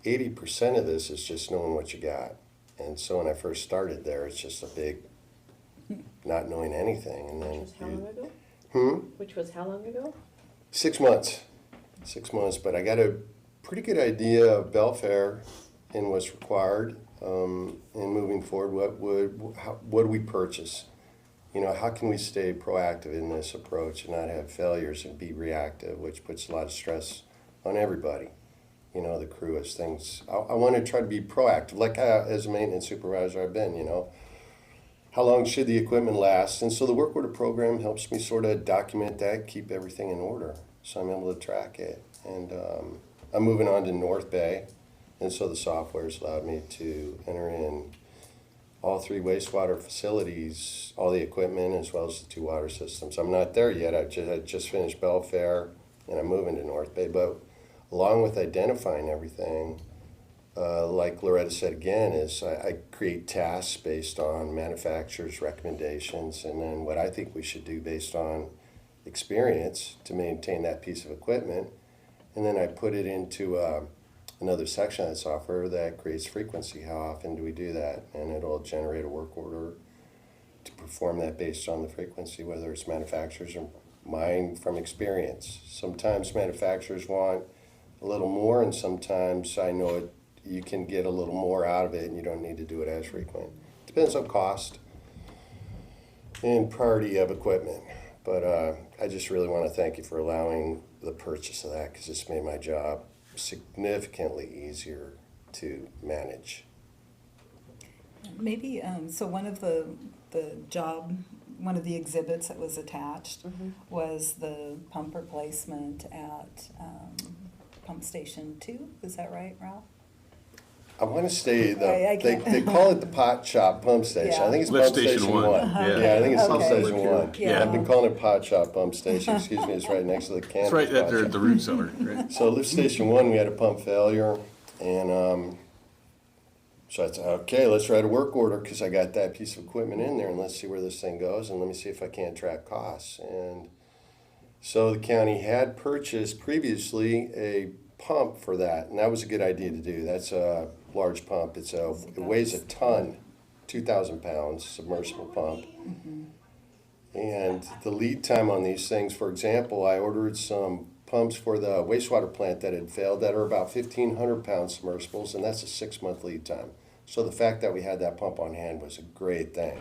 Speaker 14: 80% of this is just knowing what you got. And so when I first started there, it's just a big not knowing anything. And then
Speaker 1: Which was how long ago? Which was how long ago?
Speaker 14: 6 months. 6 months, but I got a pretty good idea of Belfair and what's required in moving forward. What do we purchase? How can we stay proactive in this approach and not have failures and be reactive, which puts a lot of stress on everybody. The crew as things. I want to try to be proactive, like as a maintenance supervisor I've been, How long should the equipment last? And so the work order program helps me sort of document that, keep everything in order, so I'm able to track it. And I'm moving on to North Bay, and so the software's allowed me to enter in all 3 wastewater facilities, all the equipment, as well as the 2 water systems. I'm not there yet. I just finished Belfair, and I'm moving to North Bay. But along with identifying everything, like Loretta said again, is I create tasks based on manufacturers' recommendations, and then what I think we should do based on experience to maintain that piece of equipment. And then I put it into another section of that software that creates frequency. How often do we do that? And it'll generate a work order to perform that based on the frequency, whether it's manufacturers or mine from experience. Sometimes manufacturers want a little more, and sometimes I know you can get a little more out of it and you don't need to do it as frequent. Depends on cost and priority of equipment. But I just really want to thank you for allowing the purchase of that, because it's made my job significantly easier to manage.
Speaker 11: Maybe, so one of the exhibits that was attached was the pump replacement at Pump Station 2, is that right, Ralph?
Speaker 14: I want to say
Speaker 11: I
Speaker 14: they
Speaker 11: can't-
Speaker 14: call it the pot shop pump station.
Speaker 11: Yeah.
Speaker 14: I think it's
Speaker 12: Lift
Speaker 14: pump
Speaker 12: station
Speaker 14: station
Speaker 12: one.
Speaker 14: one.
Speaker 12: Uh-huh.
Speaker 14: Yeah, I think it's pump
Speaker 11: Okay.
Speaker 14: station one.
Speaker 11: Yeah.
Speaker 14: I've been calling it pot shop pump station. Excuse me, it's right next to the cannabis
Speaker 12: It's right
Speaker 14: pot
Speaker 12: at the,
Speaker 14: shop.
Speaker 12: the root cellar, right?
Speaker 14: So lift station one, we had a pump failure, and so I said, okay, let's write a work order, because I got that piece of equipment in there, and let's see where this thing goes, and let me see if I can't track costs. And so the county had purchased previously a pump for that, and that was a good idea to do. That's a large pump. It weighs a ton, 2,000 pounds, submersible pump. And the lead time on these things, for example, I ordered some pumps for the wastewater plant that had failed that are about 1,500 pound submersibles, and that's a 6-month lead time. So the fact that we had that pump on hand was a great thing,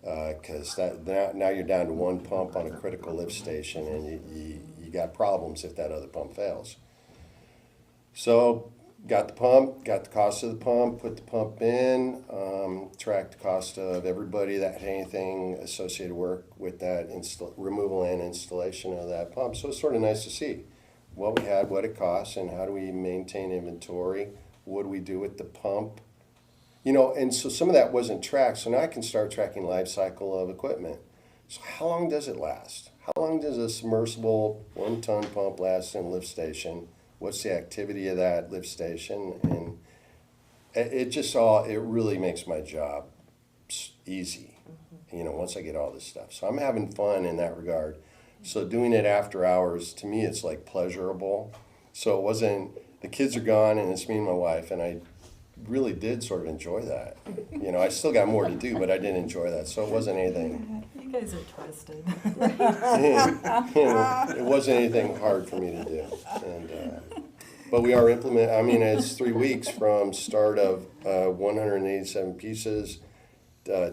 Speaker 14: because now you're down to one pump on a critical lift station, and you got problems if that other pump fails. So got the pump, got the cost of the pump, put the pump in, tracked the cost of everybody that had anything associated work with that removal and installation of that pump. So it's sort of nice to see what we had, what it costs, and how do we maintain inventory. What do we do with the pump? You know, and so some of that wasn't tracked, so now I can start tracking life cycle of equipment. So how long does it last? How long does a submersible 1-ton pump last in a lift station? What's the activity of that lift station? And it really makes my job easy, you know, once I get all this stuff. So I'm having fun in that regard. So doing it after hours, to me, it's like pleasurable. So it wasn't, the kids are gone and it's me and my wife, and I really did sort of enjoy that. You know, I still got more to do, but I did enjoy that. So it wasn't anything.
Speaker 11: You guys are twisted.
Speaker 14: It wasn't anything hard for me to do. And, but we are I mean, it's 3 weeks from start of 187 pieces,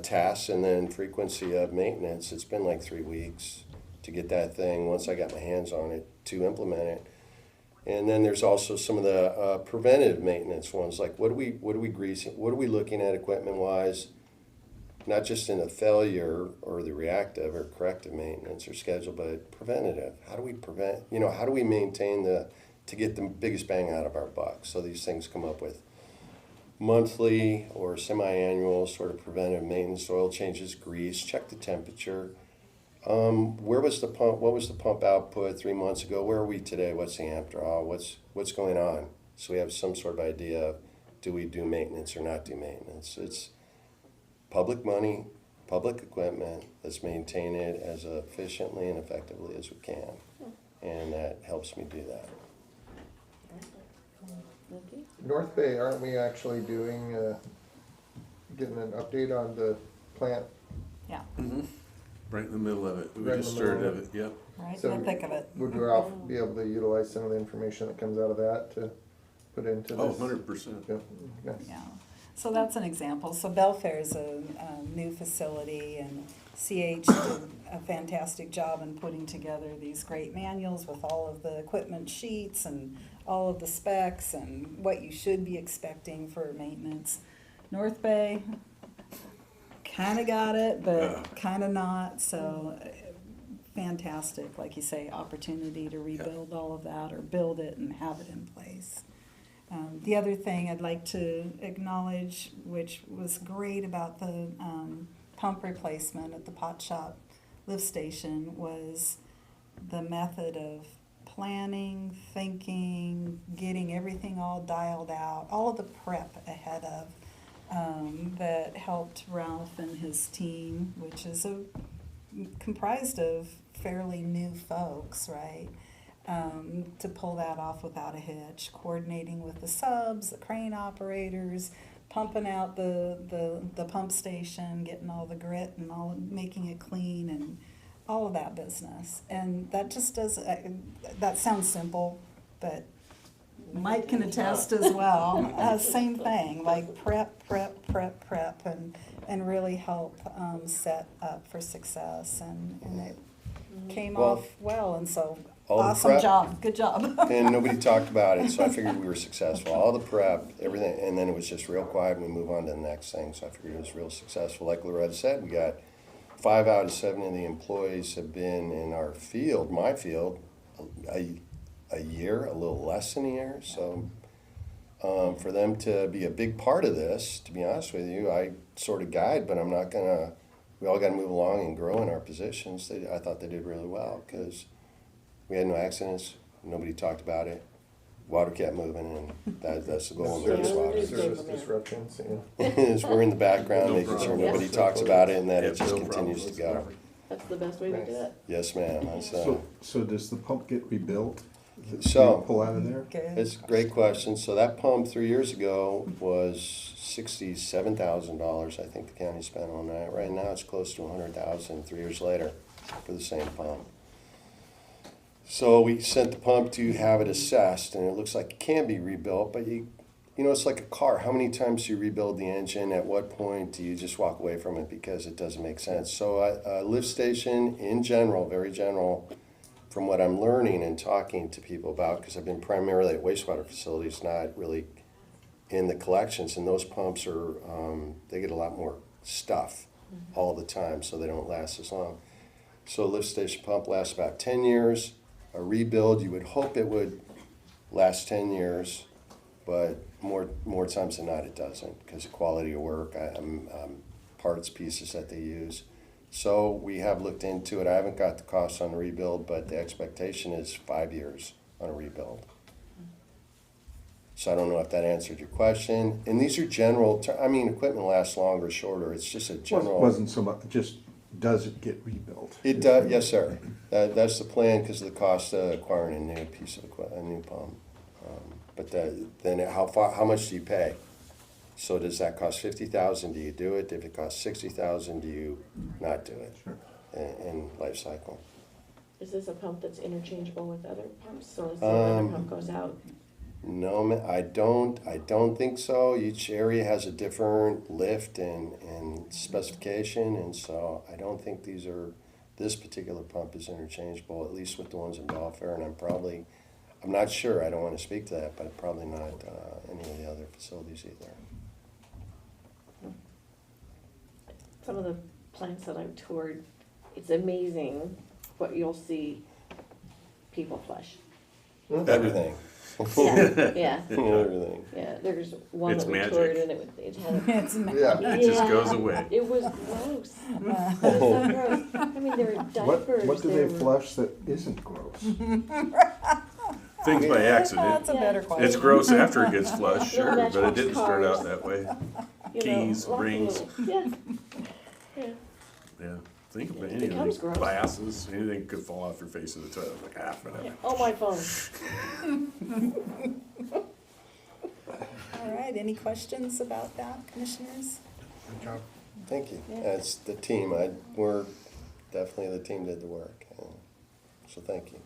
Speaker 14: tasks, and then frequency of maintenance. It's been like 3 weeks to get that thing, once I got my hands on it, to implement it. And then there's also some of the preventive maintenance ones, like what are we greasing, what are we looking at equipment-wise, not just in a failure or the reactive or corrective maintenance or schedule, but preventative. How do we prevent, you know, how do we maintain to get the biggest bang out of our buck? So these things come up with monthly or semi-annual sort of preventive maintenance, oil changes, grease, check the temperature. Where was the pump? What was the pump output 3 months ago? Where are we today? What's the amp draw? What's going on? So we have some sort of idea of, do we do maintenance or not do maintenance? It's public money, public equipment. Let's maintain it as efficiently and effectively as we can, and that helps me do that.
Speaker 3: North Bay, aren't we actually doing, getting an update on the plant?
Speaker 11: Yeah,
Speaker 12: Right in the middle of it. We
Speaker 3: Right in
Speaker 12: just
Speaker 3: the middle
Speaker 12: started
Speaker 3: of
Speaker 12: of it, yep.
Speaker 11: right
Speaker 3: So
Speaker 11: in the thick of it.
Speaker 3: Would Ralph be able to utilize some of the information that comes out of that to put into
Speaker 12: Oh,
Speaker 3: this?
Speaker 12: 100%.
Speaker 3: Yep, nice.
Speaker 11: Yeah, so that's an example. So Belfair is a new facility, and CH did a fantastic job in putting together these great manuals with all of the equipment sheets and all of the specs and what you should be expecting for maintenance. North Bay kind of got it, but kind of not, so fantastic, like you say, opportunity to rebuild all of that or build it and have it in place. The other thing I'd like to acknowledge, which was great about the pump replacement at the pot shop lift station, was the method of planning, thinking, getting everything all dialed out, all of the prep ahead of, that helped Ralph and his team, which is comprised of fairly new folks, right? To pull that off without a hitch, coordinating with the subs, the crane operators, pumping out the pump station, getting all the grit and all, making it clean, and all of that business. And that just does, that sounds simple, but Mike can attest as well. Same thing, like prep, and really help set up for success. And it came
Speaker 14: Well,
Speaker 11: off well, and so
Speaker 14: all the
Speaker 11: awesome
Speaker 14: prep-
Speaker 11: job, good job.
Speaker 14: And nobody talked about it, so I figured we were successful. All the prep, everything, and then it was just real quiet, and we move on to the next thing, so I figured it was real successful. Like Loretta said, we got 5 out of 7 of the employees have been in our field, my field, a year, a little less than a year, so for them to be a big part of this, to be honest with you, I sort of guide, but I'm not gonna, we all gotta move along and grow in our positions. I thought they did really well, because we had no accidents, nobody talked about it, water kept moving, and that's the goal in
Speaker 1: Yeah,
Speaker 14: Mary's water.
Speaker 3: Service disruptions, yeah.
Speaker 14: Is we're in the background,
Speaker 12: No
Speaker 14: making sure
Speaker 12: problem.
Speaker 14: nobody talks about it, and that
Speaker 12: Yeah,
Speaker 14: it just
Speaker 12: no
Speaker 14: continues to
Speaker 12: problem.
Speaker 14: go.
Speaker 1: That's the best way to do it.
Speaker 14: Yes, ma'am, that's,
Speaker 7: So does the pump get rebuilt?
Speaker 14: So-
Speaker 7: You pull out of there?
Speaker 11: Good.
Speaker 14: it's a great question. So that pump 3 years ago was $67,000, I think the county spent on that. Right now, it's close to $100,000 3 years later for the same pump. So we sent the pump to have it assessed, and it looks like it can be rebuilt, but you know, it's like a car. How many times do you rebuild the engine? At what point do you just walk away from it because it doesn't make sense? So a lift station, in general, very general, from what I'm learning and talking to people about, because I've been primarily at wastewater facilities, not really in the collections, and those pumps are, they get a lot more stuff all the time, so they don't last as long. So a lift station pump lasts about 10 years. A rebuild, you would hope it would last 10 years, but more times than not it doesn't, because of quality of work, parts, pieces that they use. So we have looked into it. I haven't got the cost on the rebuild, but the expectation is 5 years on a rebuild. So I don't know if that answered your question. And these are general, equipment lasts longer, shorter. It's just a general.
Speaker 7: Wasn't so much, just does it get rebuilt?
Speaker 14: It does, yes, sir. That's the plan because of the cost of acquiring a new piece of equipment, a new pump. But then how much do you pay? So does that cost $50,000? Do you do it? If it costs $60,000, do you not do it?
Speaker 7: Sure.
Speaker 14: In life cycle.
Speaker 1: Is this a pump that's interchangeable with other pumps, so as the other pump goes out?
Speaker 14: No, I don't think so. Each area has a different lift and specification, and so I don't think this particular pump is interchangeable, at least with the ones in Belfair, and I'm not sure, I don't want to speak to that, but probably not any of the other facilities either.
Speaker 1: Some of the plants that I've toured, it's amazing what you'll see people flush.
Speaker 14: Everything.
Speaker 1: Yeah,
Speaker 14: Everything.
Speaker 1: yeah, there's one
Speaker 12: It's
Speaker 1: that we
Speaker 12: magic.
Speaker 1: toured and it had.
Speaker 11: It's
Speaker 3: Yeah.
Speaker 12: It just goes away.
Speaker 1: It was gross. It was so gross. I mean, there were diapers.
Speaker 7: What do
Speaker 1: there
Speaker 7: they
Speaker 1: were-
Speaker 7: flush that isn't gross?
Speaker 12: Things by accident.
Speaker 11: That's a better question.
Speaker 12: It's gross after it gets flushed,
Speaker 1: Little
Speaker 12: sure, but it
Speaker 1: matchbox
Speaker 12: didn't start
Speaker 1: cars.
Speaker 12: out that way.
Speaker 1: You know,
Speaker 12: Keys,
Speaker 1: lots of
Speaker 12: rings.
Speaker 1: little- Yeah, yeah.
Speaker 12: Yeah. Think of
Speaker 1: It
Speaker 12: anything,
Speaker 1: becomes gross.
Speaker 12: glasses, anything could fall off your face of the toilet, like whatever.
Speaker 1: Oh, my phone.
Speaker 11: All right, any questions about that, commissioners?
Speaker 4: Good job.
Speaker 14: Thank you.
Speaker 1: Yeah.
Speaker 14: That's the team. We're definitely the team did the work. So thank you.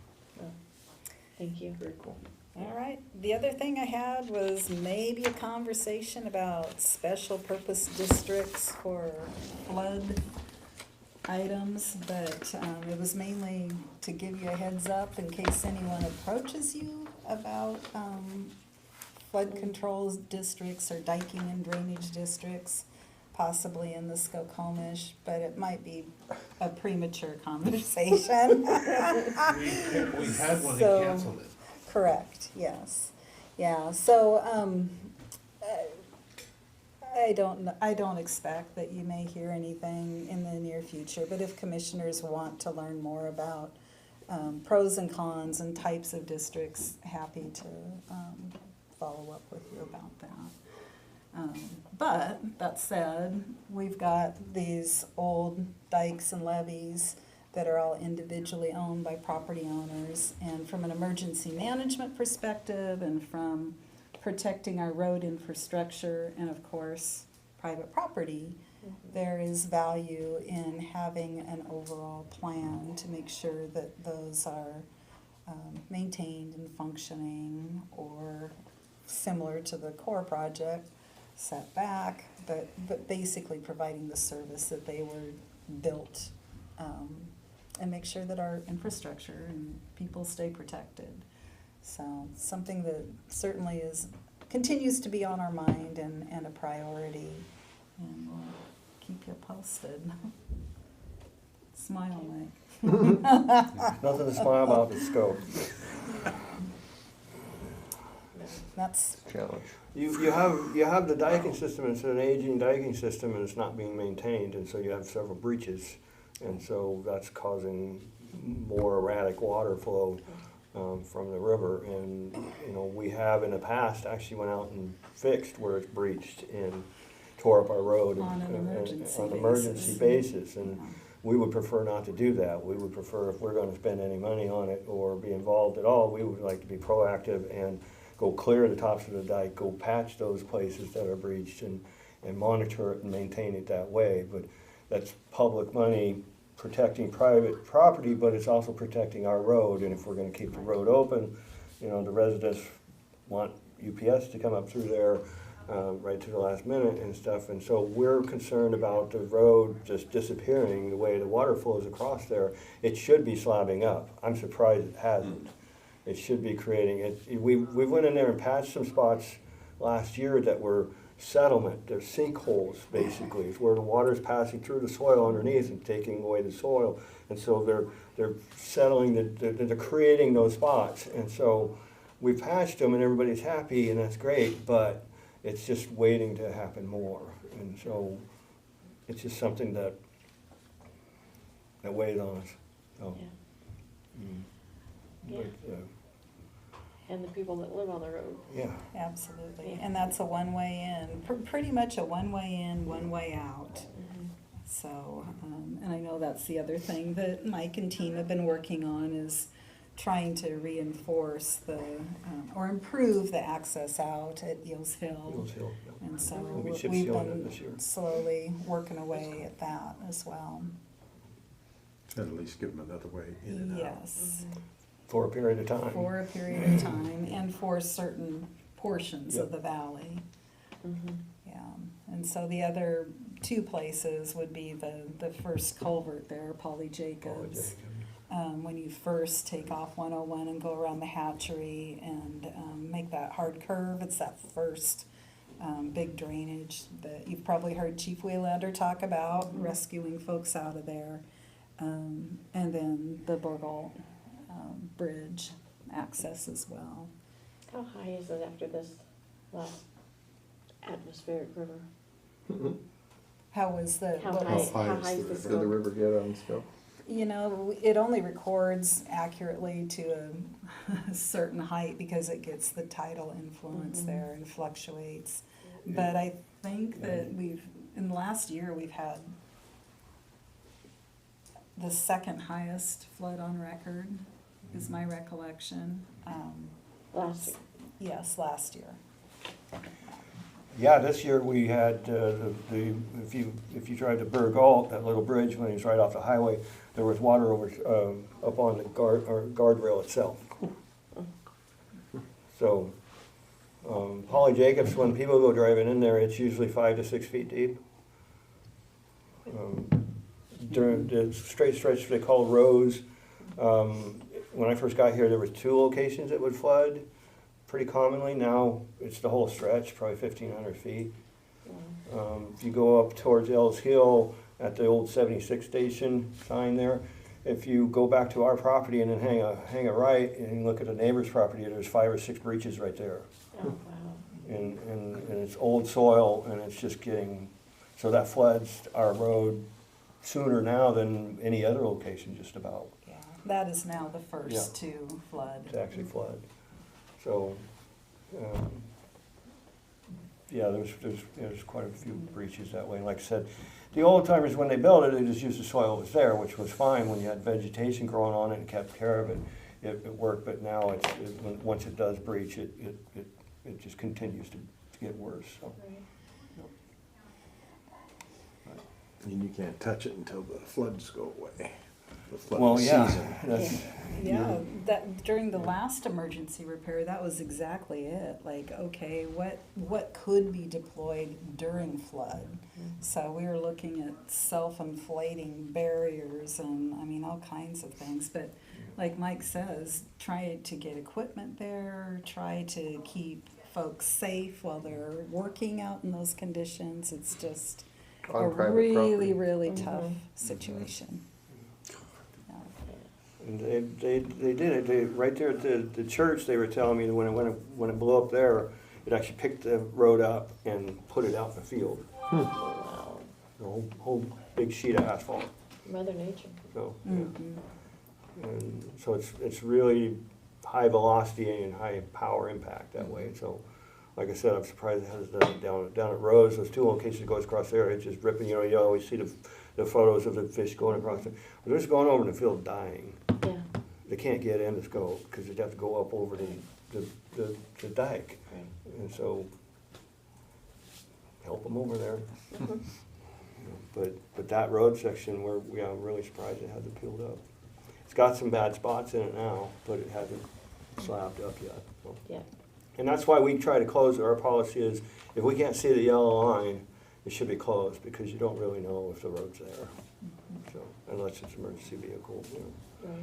Speaker 1: Thank you.
Speaker 3: Very cool.
Speaker 11: All right, the other thing I had was maybe a conversation about special purpose districts for flood items, but it was mainly to give you a heads up in case anyone approaches you about flood control districts or diking and drainage districts, possibly in the Skokomish, but it might be a premature conversation.
Speaker 4: We had one
Speaker 11: So-
Speaker 4: and canceled it.
Speaker 11: Correct, yes. Yeah, so, I don't expect that you may hear anything in the near future, but if commissioners want to learn more about, pros and cons and types of districts, happy to, follow up with you about that. But, that said, we've got these old dikes and levees that are all individually owned by property owners. And from an emergency management perspective and from protecting our road infrastructure and of course private property, there is value in having an overall plan to make sure that those are maintained and functioning, or similar to the core project, set back, but basically providing the service that they were built, and make sure that our infrastructure and people stay protected. So something that certainly continues to be on our mind and a priority, and we'll keep you posted. Smile, Mike.
Speaker 13: Nothing to smile about the scope.
Speaker 11: That's
Speaker 3: Challenge.
Speaker 13: You have the diking system, it's an aging diking system, and it's not being maintained, and so you have several breaches. And so that's causing more erratic water flow from the river. And, you know, we have in the past actually went out and fixed where it's breached and tore up our road
Speaker 11: On an emergency basis.
Speaker 13: basis. And we would prefer not to do that. We would prefer, if we're gonna spend any money on it or be involved at all, we would like to be proactive and go clear the tops of the dike, go patch those places that are breached, and monitor it and maintain it that way. But that's public money protecting private property, but it's also protecting our road. And if we're gonna keep the road open, you know, the residents want UPS to come up through there right to the last minute and stuff. And so we're concerned about the road just disappearing the way the water flows across there. It should be slabbing up. I'm surprised it hasn't. It should be creating it. We went in there and patched some spots last year that were settlement. They're sinkholes, basically. It's where the water's passing through the soil underneath and taking away the soil. And so they're settling, they're creating those spots. And so we patched them and everybody's happy, and that's great, but it's just waiting to happen more. And so it's just something that weighs on us. So,
Speaker 1: Yeah.
Speaker 13: But,
Speaker 1: And the people that live on the road.
Speaker 13: yeah.
Speaker 11: absolutely,
Speaker 1: Yeah.
Speaker 11: and that's a one-way in, pretty much a one-way in, one-way out. So, and I know that's the other thing that Mike and team have been working on, is trying to reinforce or improve the access out at Eels Hill.
Speaker 13: Eels Hill, yeah.
Speaker 11: And so
Speaker 13: We'll be
Speaker 11: we've
Speaker 13: chip sealing it
Speaker 11: been
Speaker 13: this year.
Speaker 11: slowly working away at that as well.
Speaker 7: At least give them another way in and out.
Speaker 11: Yes,
Speaker 13: For a period of time.
Speaker 11: for a period of time and for certain portions of
Speaker 13: Yep.
Speaker 11: the valley. Yeah, and so the other two places would be the first culvert there, Polly Jacobs. When you first take off 101 and go around the hatchery and make that hard curve, it's that first big drainage that you've probably heard Chief Wheelander talk about, rescuing folks out of there. And then the Burgle Bridge access as well.
Speaker 1: How high is it after this last atmospheric river?
Speaker 11: How was the,
Speaker 1: How
Speaker 11: what
Speaker 1: high,
Speaker 11: was-
Speaker 1: how high is the
Speaker 3: Did the
Speaker 1: scope?
Speaker 3: river get on scope?
Speaker 11: you know, it only records accurately to a certain height because it gets the tidal influence there and fluctuates. But I think that in the last year, we've had the second highest flood on record, is my recollection.
Speaker 1: Last year.
Speaker 11: Yes, last year.
Speaker 13: Yeah, this year we had, if you tried to Burgalt, that little bridge when it's right off the highway, there was water over, up on the guardrail itself. So, Polly Jacobs, when people go driving in there, it's usually 5 to 6 feet deep. During the straight stretch they call Rose, when I first got here, there was 2 locations that would flood pretty commonly. Now it's the whole stretch, probably 1,500 feet. If you go up towards Ells Hill at the old 76 station sign there, if you go back to our property and then hang a right and you look at the neighbor's property, there's 5 or 6 breaches right there.
Speaker 1: Oh, wow.
Speaker 13: And it's old soil and it's just getting, so that floods our road sooner now than any other location just about.
Speaker 11: Yeah, that is now the first to flood.
Speaker 13: To actually flood. So, yeah, there's quite a few breaches that way. And like I said, the old timers, when they built it, they just used the soil that was there, which was fine. When you had vegetation growing on it and kept care of it, it worked. But now once it does breach, it just continues to get worse. So.
Speaker 1: Right.
Speaker 7: And you can't touch it until the floods go away. The flood
Speaker 13: Well, yeah,
Speaker 7: season.
Speaker 13: that's,
Speaker 11: Yeah, that, during the last emergency repair, that was exactly it. Like, okay, what could be deployed during flood? So we were looking at self-inflating barriers and, I mean, all kinds of things. But like Mike says, try to get equipment there, try to keep folks safe while they're working out in those conditions. It's just
Speaker 3: On
Speaker 11: a
Speaker 3: private
Speaker 11: really,
Speaker 3: property.
Speaker 11: really tough situation.
Speaker 13: and they did it, they, right there at the church, they were telling me that when it blew up there, it actually picked the road up and put it out in the field.
Speaker 1: Wow.
Speaker 13: The whole big sheet of asphalt,
Speaker 1: Mother Nature.
Speaker 13: so, yeah. And so it's really high velocity and high power impact that way, so, like I said, I'm surprised it hasn't done it down at Rose, those two locations that goes across there, it's just ripping, you always see the photos of the fish going across there. They're just going over in the field dying.
Speaker 1: Yeah.
Speaker 13: They can't get in the scope, because they'd have to go up over the dike,
Speaker 1: Right.
Speaker 13: and so, help them over there. But that road section, I'm really surprised it hasn't peeled up. It's got some bad spots in it now, but it hasn't slabbed up yet. So.
Speaker 1: Yeah.
Speaker 13: And that's why we try to close, our policy is, if we can't see the yellow line, it should be closed, because you don't really know if the road's there. So, unless it's an emergency vehicle,
Speaker 1: Right.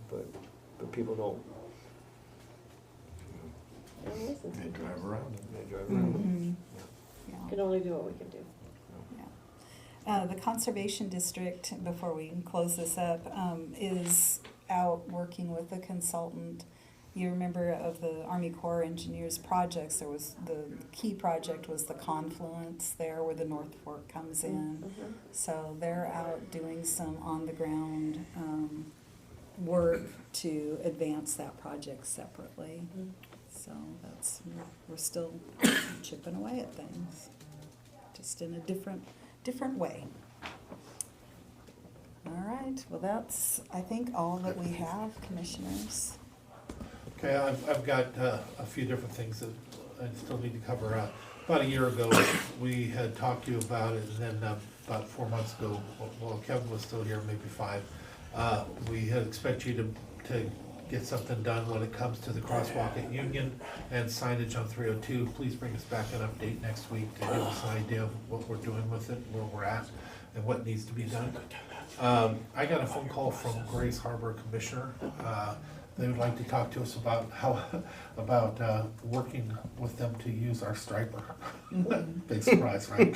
Speaker 13: But people don't.
Speaker 1: And listen,
Speaker 12: They drive around.
Speaker 13: They drive around.
Speaker 11: Mhm.
Speaker 1: we
Speaker 11: Yeah.
Speaker 1: can only do what we can do.
Speaker 11: The Conservation District, before we close this up, is out working with a consultant. You remember of the Army Corps Engineers projects, there was, the key project was the confluence there where the North Fork comes in. So they're out doing some on-the-ground work to advance that project separately. So we're still chipping away at things, just in a different way. All right, well, that's, I think, all that we have, commissioners.
Speaker 4: Okay, I've got a few different things that I still need to cover. About a year ago, we had talked to you about it, and then about 4 months ago, while Kevin was still here, maybe 5, we had expected you to get something done when it comes to the crosswalk at Union and signage on 302. Please bring us back an update next week to give us an idea of what we're doing with it, where we're at, and what needs to be done. I got a phone call from Grace Harbor Commissioner. They would like to talk to us about working with them to use our striper. Big surprise, right?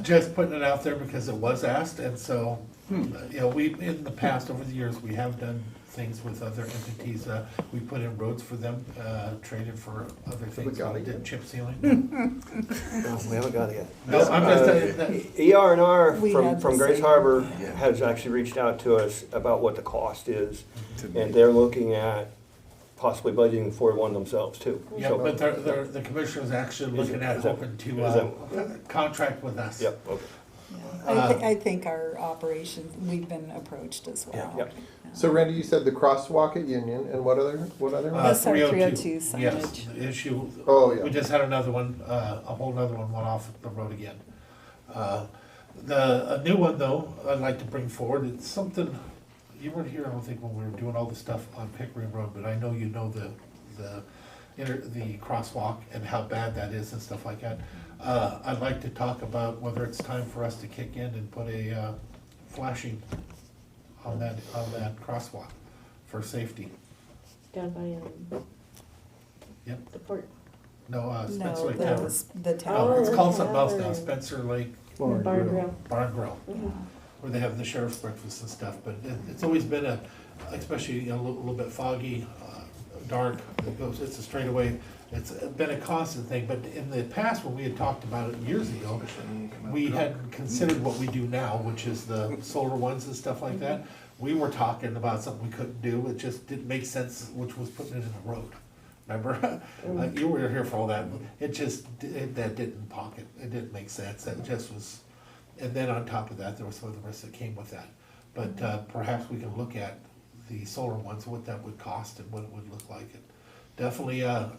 Speaker 4: Just putting it out there because it was asked, and so, we, in the past, over the years, we have done things with other entities. We put in roads for them, traded for other things. We did chip sealing.
Speaker 13: No, we haven't got it yet.
Speaker 4: No, I'm just telling you that.
Speaker 13: ER&R
Speaker 11: We had
Speaker 13: from
Speaker 11: the
Speaker 13: Grace
Speaker 11: same.
Speaker 13: Harbor has actually reached out to us about what the cost is, and they're looking at possibly budgeting for one themselves too.
Speaker 4: Yeah,
Speaker 13: So-
Speaker 4: but the commissioner's actually looking at
Speaker 13: is that-
Speaker 4: hoping
Speaker 13: is
Speaker 4: to contract with us.
Speaker 13: Yep, okay.
Speaker 11: I think our operations, we've been approached as well.
Speaker 13: Yep.
Speaker 3: So Randy, you said the crosswalk at Union, and what other?
Speaker 11: That's our 302
Speaker 4: Yes,
Speaker 11: signage.
Speaker 4: the issue.
Speaker 3: Oh, yeah.
Speaker 4: We just had another one, a whole other one went off the road again. A new one though, I'd like to bring forward, it's something, you weren't here, I don't think, when we were doing all the stuff on Pickering Road, but I know you know the crosswalk and how bad that is and stuff like that. I'd like to talk about whether it's time for us to kick in and put a flashing on that crosswalk for safety.
Speaker 1: Down by,
Speaker 4: Yep.
Speaker 1: the port.
Speaker 4: No,
Speaker 11: No,
Speaker 4: Spencer Lake Tavern.
Speaker 11: the
Speaker 4: Oh,
Speaker 11: tower.
Speaker 4: it's called something else now,
Speaker 1: Tavern.
Speaker 4: Spencer Lake
Speaker 1: Barn Grill.
Speaker 4: Barn Grill,
Speaker 11: Yeah.
Speaker 4: where they have the sheriff's breakfast and stuff, but it's always been especially a little bit foggy, dark, it's a straightaway, it's been a constant thing, but in the past, when we had talked about it years ago, we hadn't considered what we do now, which is the solar ones and stuff like that. We were talking about something we couldn't do, it just didn't make sense, which was putting it in the road. Remember? You were here for all that, that didn't pocket, it didn't make sense, that just was, and then on top of that, there was some of the risks that came with that. But perhaps we can look at the solar ones, what that would cost and what it would look like. Definitely a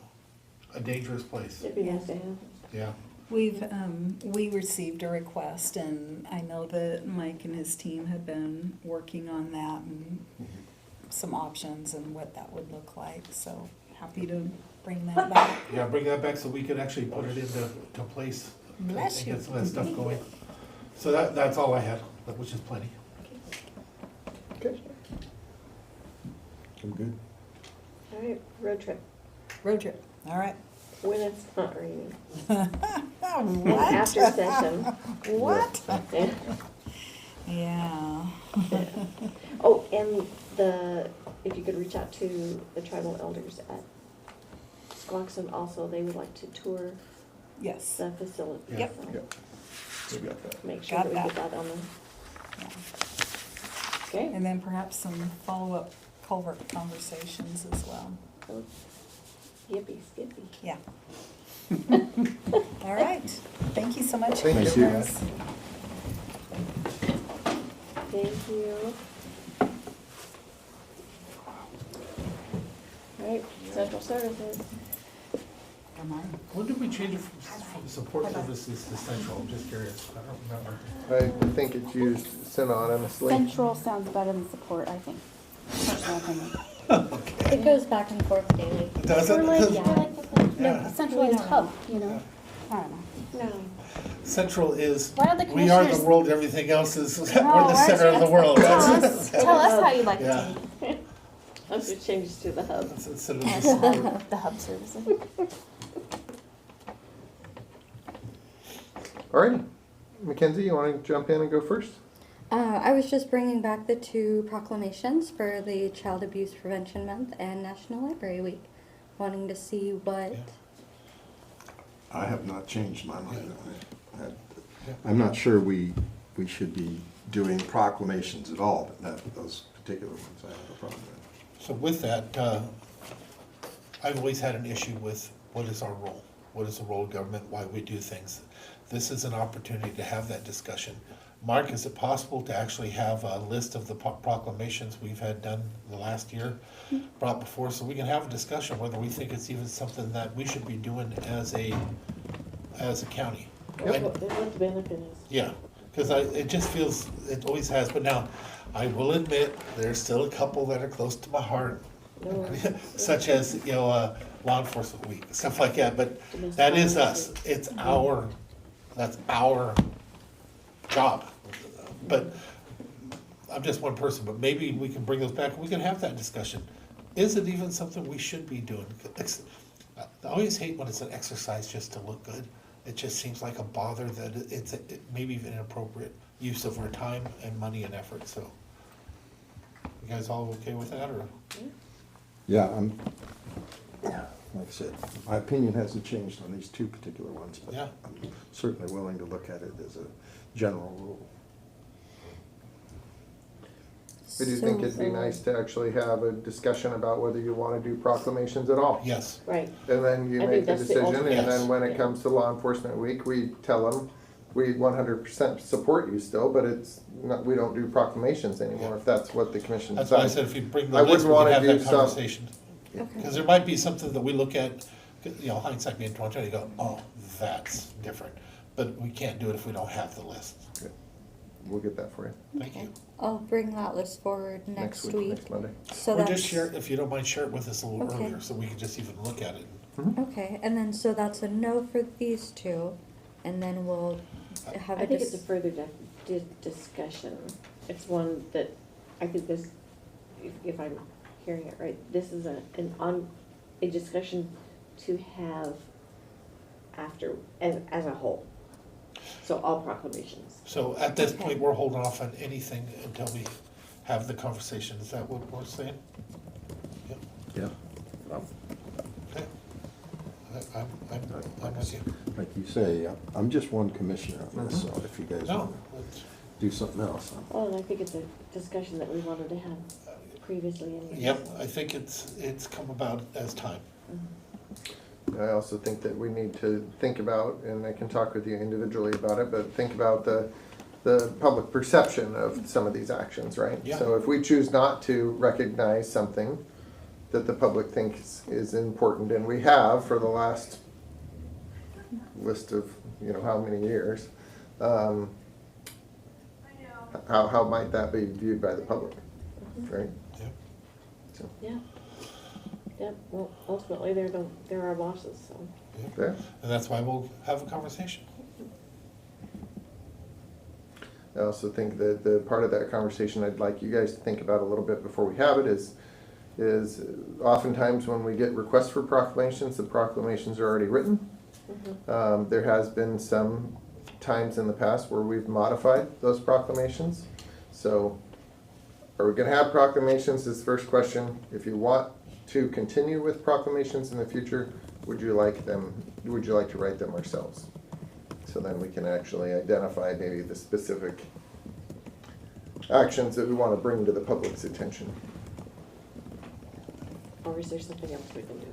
Speaker 4: dangerous place,
Speaker 1: It'd be nice to have.
Speaker 4: yeah.
Speaker 11: We received a request, and I know that Mike and his team have been working on that and some options and what that would look like, so happy to bring that back.
Speaker 4: Yeah, bring that back so we could actually put it to place.
Speaker 11: Bless
Speaker 4: and
Speaker 11: you.
Speaker 4: get some of that stuff going. So that's all I had, which is plenty.
Speaker 3: Okay.
Speaker 6: I'm good.
Speaker 1: All right, road trip,
Speaker 11: Road trip, all right.
Speaker 1: when it's not raining.
Speaker 11: What?
Speaker 1: After session.
Speaker 11: What?
Speaker 1: Yeah.
Speaker 11: Yeah.
Speaker 1: Oh, and if you could reach out to the tribal elders at Swanson also, they would like to tour
Speaker 11: Yes.
Speaker 1: the facility.
Speaker 4: Yeah.
Speaker 11: Yep.
Speaker 1: So
Speaker 3: Yep. We got that.
Speaker 1: make sure
Speaker 11: Got
Speaker 1: that we
Speaker 11: that.
Speaker 1: get that on
Speaker 11: Yeah.
Speaker 1: Okay.
Speaker 11: And then perhaps some follow-up culvert conversations as well.
Speaker 1: Oh, Yippee, skippy.
Speaker 11: Yeah. All right. Thank you so much.
Speaker 3: Thank
Speaker 11: for
Speaker 3: you.
Speaker 11: this.
Speaker 1: Thank you. All right, central services.
Speaker 4: When did we change it from support services to central? I'm just curious. I don't remember.
Speaker 3: I think it's used synonymously.
Speaker 15: Central sounds better than support, I think. Personal opinion.
Speaker 5: It goes back and forth daily.
Speaker 4: Does it?
Speaker 15: We're like,
Speaker 4: Because-
Speaker 15: we're like the
Speaker 4: Yeah.
Speaker 15: centralized hub, you know? I don't know.
Speaker 1: No.
Speaker 4: Central is,
Speaker 15: Why don't the
Speaker 4: we are the
Speaker 15: commissioners-
Speaker 4: world, everything else is, we're the
Speaker 15: why don't
Speaker 4: center of the world.
Speaker 15: Tell
Speaker 4: That's-
Speaker 15: us, tell us how you'd like
Speaker 4: Yeah.
Speaker 15: it to be.
Speaker 1: Let's just change it to the hub.
Speaker 4: That's instead of the support.
Speaker 15: The hub services.
Speaker 3: Alrighty. Mackenzie, you want to jump in and go first?
Speaker 16: I was just bringing back the 2 proclamations for the Child Abuse Prevention Month and National Library Week. Wanting to see what...
Speaker 7: I have not changed my mind on it. I'm not sure we should be doing proclamations at all, but those particular ones I have a problem with.
Speaker 4: So with that, I've always had an issue with what is our role? What is the role of government? Why we do things? This is an opportunity to have that discussion. Mark, is it possible to actually have a list of the proclamations we've had done the last year brought before, so we can have a discussion whether we think it's even something that we should be doing as a county?
Speaker 1: What the benefit is.
Speaker 4: Yeah, because it just feels, it always has, but now, I will admit, there's still a couple that are close to my heart,
Speaker 1: No.
Speaker 4: such as, Law Enforcement Week, stuff like that, but that is us. It's that's our job. But I'm just one person, but maybe we can bring those back, we can have that discussion. Is it even something we should be doing? I always hate when it's an exercise just to look good. It just seems like a bother that it's maybe even inappropriate use of our time and money and effort, so. You guys all okay with that, or?
Speaker 7: Yeah, like I said, my opinion hasn't changed on these 2 particular ones, but
Speaker 4: Yeah.
Speaker 7: I'm certainly willing to look at it as a general rule.
Speaker 3: I do think it'd be nice to actually have a discussion about whether you want to do proclamations at all.
Speaker 4: Yes.
Speaker 1: Right.
Speaker 3: And then you
Speaker 1: I
Speaker 3: make
Speaker 1: think
Speaker 3: the
Speaker 1: that's the
Speaker 3: decision,
Speaker 1: ultimate-
Speaker 3: and then when it
Speaker 1: Yes.
Speaker 3: comes to Law Enforcement Week, we tell them, we 100% support you still, but it's not, we don't do proclamations anymore, if that's what the commission
Speaker 4: That's why I
Speaker 3: decides.
Speaker 4: said if you bring the
Speaker 3: I
Speaker 4: list,
Speaker 3: wouldn't
Speaker 4: we
Speaker 3: wanna
Speaker 4: can have
Speaker 3: do
Speaker 4: that
Speaker 3: some-
Speaker 4: conversation. Because there might be something that we look at, hindsight being 2020, you go, oh, that's different. But we can't do it if we don't have the list.
Speaker 3: We'll get that for you.
Speaker 4: Thank you.
Speaker 16: I'll bring that list forward next week.
Speaker 3: Next Monday.
Speaker 16: So
Speaker 4: Or
Speaker 16: that's...
Speaker 4: just share, if you don't mind, share it with us a little
Speaker 16: Okay.
Speaker 4: earlier, so we can just even look at it.
Speaker 16: Okay, and then so that's a no for these 2, and then we'll have
Speaker 1: I
Speaker 16: a
Speaker 1: think it's a further discussion. It's one that, I think this, if I'm hearing it right, this is a discussion to have after, as a whole. So all proclamations.
Speaker 4: So at this point, we're holding off on anything until we have the conversation. Is that what we're saying? Yep.
Speaker 7: Yeah.
Speaker 4: Okay. I'm with you.
Speaker 7: Like you say, I'm just one commissioner on this, so if you guys
Speaker 4: No,
Speaker 7: want to do something else.
Speaker 1: Well, and I think it's a discussion that we wanted to have previously anyway.
Speaker 4: Yep, I think it's come about as time.
Speaker 3: I also think that we need to think about, and I can talk with you individually about it, but think about the public perception of some of these actions, right?
Speaker 4: Yeah.
Speaker 3: So if we choose not to recognize something that the public thinks is important, and we have for the last list of, how many years, how might that be viewed by the public, right?
Speaker 10: Yeah.
Speaker 3: So,
Speaker 1: Yeah. Yep, well, ultimately, they're our bosses, so.
Speaker 3: yeah.
Speaker 10: And that's why we'll have a conversation.
Speaker 3: I also think that the part of that conversation I'd like you guys to think about a little bit before we have it is oftentimes when we get requests for proclamations, the proclamations are already written. There has been some times in the past where we've modified those proclamations. So are we gonna have proclamations is the first question. If you want to continue with proclamations in the future, would you like to write them ourselves? So then we can actually identify maybe the specific actions that we want to bring to the public's attention.
Speaker 1: Or is there something else we can do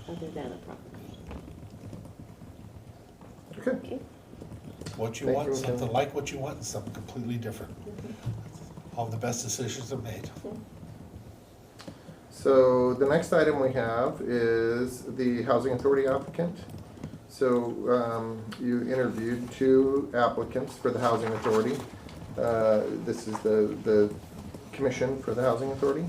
Speaker 1: other than a proclamation?
Speaker 3: Okay.
Speaker 10: What you
Speaker 3: Thank
Speaker 10: want,
Speaker 3: you.
Speaker 10: something like what you want, and something completely different. All the best decisions are made.
Speaker 3: So the next item we have is the Housing Authority applicant. So you interviewed 2 applicants for the Housing Authority. This is the commission for the Housing Authority.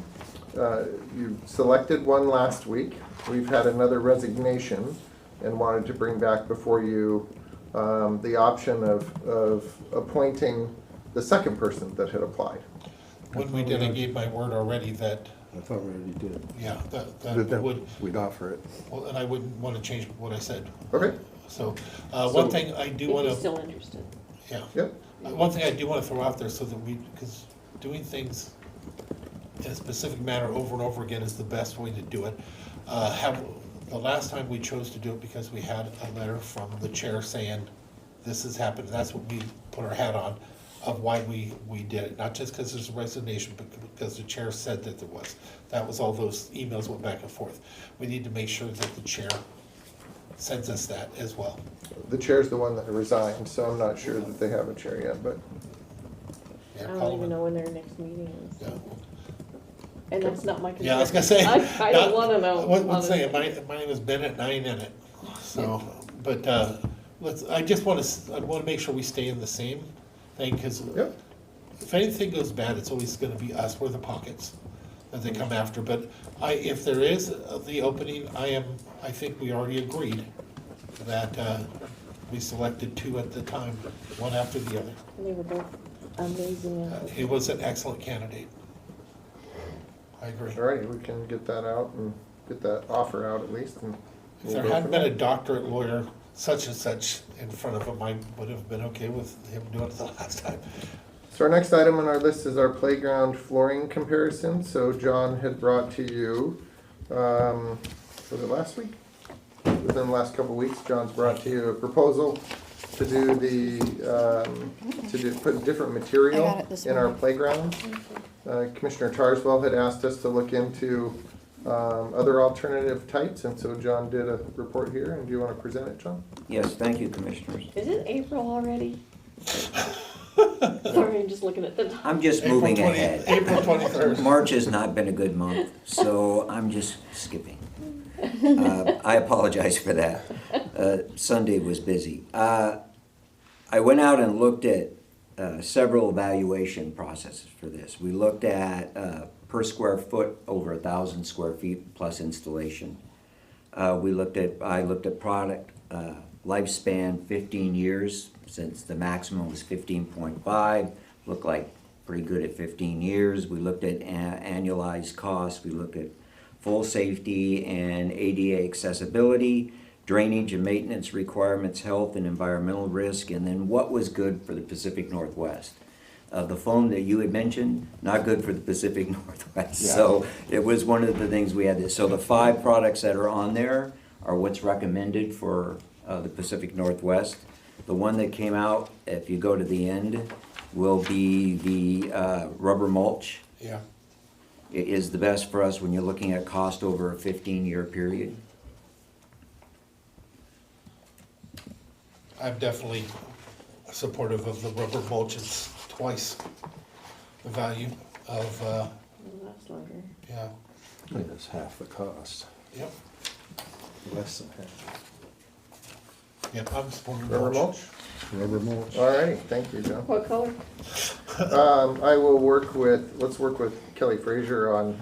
Speaker 3: You selected one last week. We've had another resignation and wanted to bring back before you the option of appointing the second person that had applied.
Speaker 10: When we did, I gave my word already that,
Speaker 7: I thought we already did.
Speaker 10: yeah, that
Speaker 7: That
Speaker 10: would,
Speaker 7: we'd offer it.
Speaker 10: well, and I wouldn't want to change what I said.
Speaker 3: Okay.
Speaker 10: So, one thing I do
Speaker 1: If
Speaker 10: want
Speaker 1: you're
Speaker 10: to,
Speaker 1: still interested.
Speaker 10: yeah.
Speaker 3: Yep.
Speaker 10: One thing I do want to throw out there so that because doing things in a specific manner over and over again is the best way to do it. The last time we chose to do it because we had a letter from the chair saying, this has happened, that's what we put our hat on, of why we did it. Not just because there's a resignation, but because the chair said that there was. That was all those emails went back and forth. We need to make sure that the chair sends us that as well.
Speaker 3: The chair's the one that resigned, so I'm not sure that they have a chair yet, but
Speaker 10: Yeah,
Speaker 1: I
Speaker 10: call
Speaker 1: don't
Speaker 10: them.
Speaker 1: even know when their next meeting is.
Speaker 10: Yeah.
Speaker 1: And that's not my concern.
Speaker 10: Yeah, I was gonna say.
Speaker 1: I don't wanna know.
Speaker 10: Let's say, my name is Bennett and I ain't in it, so, but, I wanna make sure we stay in the same thing, cause
Speaker 3: Yep.
Speaker 10: if anything goes bad, it's always gonna be us, we're the pockets that they come after, but if there is the opening, I think we already agreed that, we selected 2 at the time, one after the other.
Speaker 1: And they were both amazing.
Speaker 10: He was an excellent candidate. I agree.
Speaker 3: alrighty, we can get that out and get that offer out at least. And
Speaker 10: If
Speaker 3: we'll
Speaker 10: there
Speaker 3: go
Speaker 10: hadn't
Speaker 3: from
Speaker 10: been a
Speaker 3: there.
Speaker 10: doctorate lawyer such and such in front of him, I would have been okay with him doing it the last time.
Speaker 3: So our next item on our list is our playground flooring comparison. So John had brought to you, was it last week? Within the last couple of weeks, John's brought to you a proposal to do put different
Speaker 16: I got
Speaker 3: material
Speaker 16: it this
Speaker 3: in our
Speaker 16: morning.
Speaker 3: playground. Commissioner Tarswell had asked us to look into other alternative types, and so John did a report here. And do you want to present it, John?
Speaker 17: Yes, thank you, Commissioners.
Speaker 1: Is it April already? Sorry, I'm just looking at the time.
Speaker 17: I'm just
Speaker 10: April
Speaker 17: moving
Speaker 10: 20
Speaker 17: ahead.
Speaker 10: April 23rd.
Speaker 17: March has not been a good month, so I'm just skipping. I apologize for that. Sunday was busy. I went out and looked at several evaluation processes for this. We looked at per square foot over 1,000 square feet plus installation. I looked at product lifespan 15 years, since the maximum was 15.5. Looked like pretty good at 15 years. We looked at annualized costs. We looked at full safety and ADA accessibility, drainage and maintenance requirements, health and environmental risk, and then what was good for the Pacific Northwest. The foam that you had mentioned, not good for the Pacific Northwest.
Speaker 3: Yeah.
Speaker 17: So it was one of the things we had. So the 5 products that are on there are what's recommended for the Pacific Northwest. The one that came out, if you go to the end, will be the rubber mulch.
Speaker 10: Yeah.
Speaker 17: It is the best for us when you're looking at cost over a 15-year period.
Speaker 10: I'm definitely supportive of the rubber mulch. It's twice the value of,
Speaker 1: Last longer.
Speaker 10: yeah,
Speaker 7: It's half the cost,
Speaker 10: yep.
Speaker 7: less than half.
Speaker 10: Yep, I'm supporting
Speaker 3: Rubber mulch?
Speaker 7: Rubber mulch.
Speaker 3: All right, thank you, John.
Speaker 1: What color?
Speaker 3: I will let's work with Kelly Frazier on,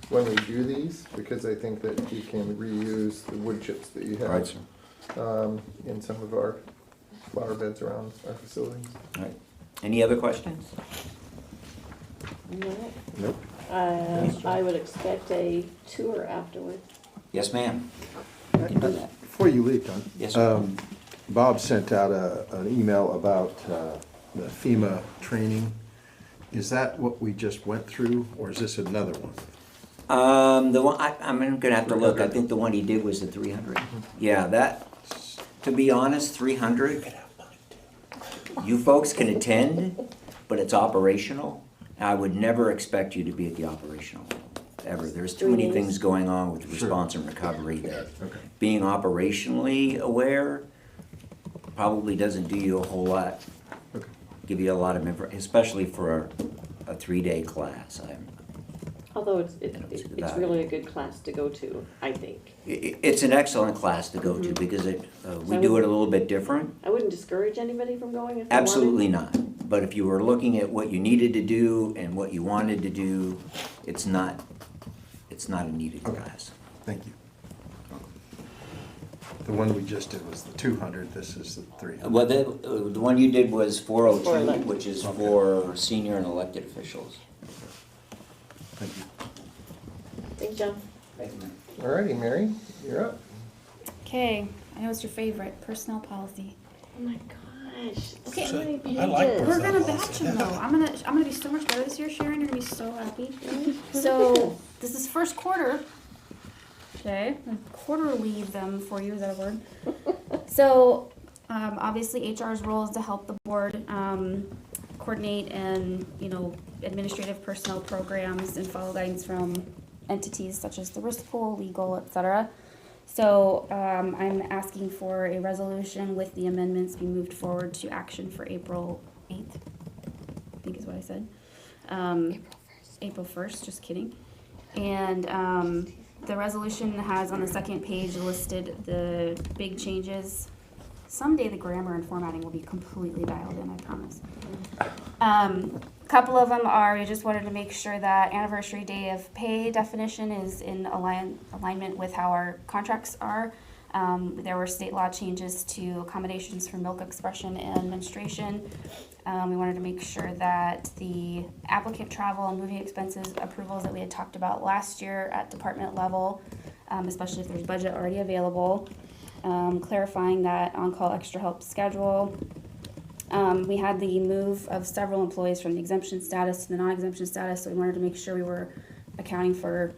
Speaker 3: when we do these, because I think that he can reuse the wood chips that you
Speaker 17: Right,
Speaker 3: have,
Speaker 17: sir.
Speaker 3: in some of our flower beds around our facilities.
Speaker 17: All right. Any other questions?
Speaker 1: No.
Speaker 7: Nope.
Speaker 1: I would expect a tour afterward.
Speaker 17: Yes, ma'am. You can do that.
Speaker 7: Before you leave, John.
Speaker 17: Yes, sir.
Speaker 7: Bob sent out an email about the FEMA training. Is that what we just went through, or is this another one?
Speaker 17: The one, I'm gonna have to look, I think the one he did was the 300. Yeah, that, to be honest, 300, you folks can attend, but it's operational. I would never expect you to be at the operational level, ever. There's too many things going on with response and recovery that being operationally aware probably doesn't do you a whole lot, give you a lot of information, especially for a 3-day class.
Speaker 1: Although it's really a good class to go to, I think.
Speaker 17: It's an excellent class to go to because we do it a little bit different.
Speaker 1: I wouldn't discourage anybody from going if they wanted.
Speaker 17: Absolutely not. But if you were looking at what you needed to do and what you wanted to do, it's not a needed class.
Speaker 7: Thank you. The one we just did was the 200, this is the 300.
Speaker 17: Well, the one you did was 402, which is for senior and elected officials.
Speaker 7: Thank you.
Speaker 1: Thanks, John.
Speaker 3: All righty, Mary, you're up.
Speaker 15: Okay, I know it's your favorite, personnel policy.
Speaker 1: Oh my gosh.
Speaker 15: Okay,
Speaker 1: So many pages.
Speaker 10: I like
Speaker 15: We're
Speaker 10: personnel
Speaker 15: gonna
Speaker 10: policy.
Speaker 15: batch them though. I'm gonna be so much better this year, Sharon. You're gonna be so happy. So this is first quarter. Okay, I'm quarter lead them for you. Is that a word? So obviously HR's role is to help the board coordinate and administrative personnel programs and follow guidance from entities such as the risk pool, legal, etc. So I'm asking for a resolution with the amendments be moved forward to action for April 8th, I think is what I said. April 1st, just kidding. And the resolution has on the second page listed the big changes. Someday the grammar and formatting will be completely dialed in, I promise. Couple of them are, we just wanted to make sure that anniversary day of pay definition is in alignment with how our contracts are. There were state law changes to accommodations for milk expression and menstruation. We wanted to make sure that the applicant travel and moving expenses approvals that we had talked about last year at department level, especially if there's budget already available, clarifying that on-call extra help schedule. We had the move of several employees from the exemption status to the non-exemption status, so we wanted to make sure we were accounting for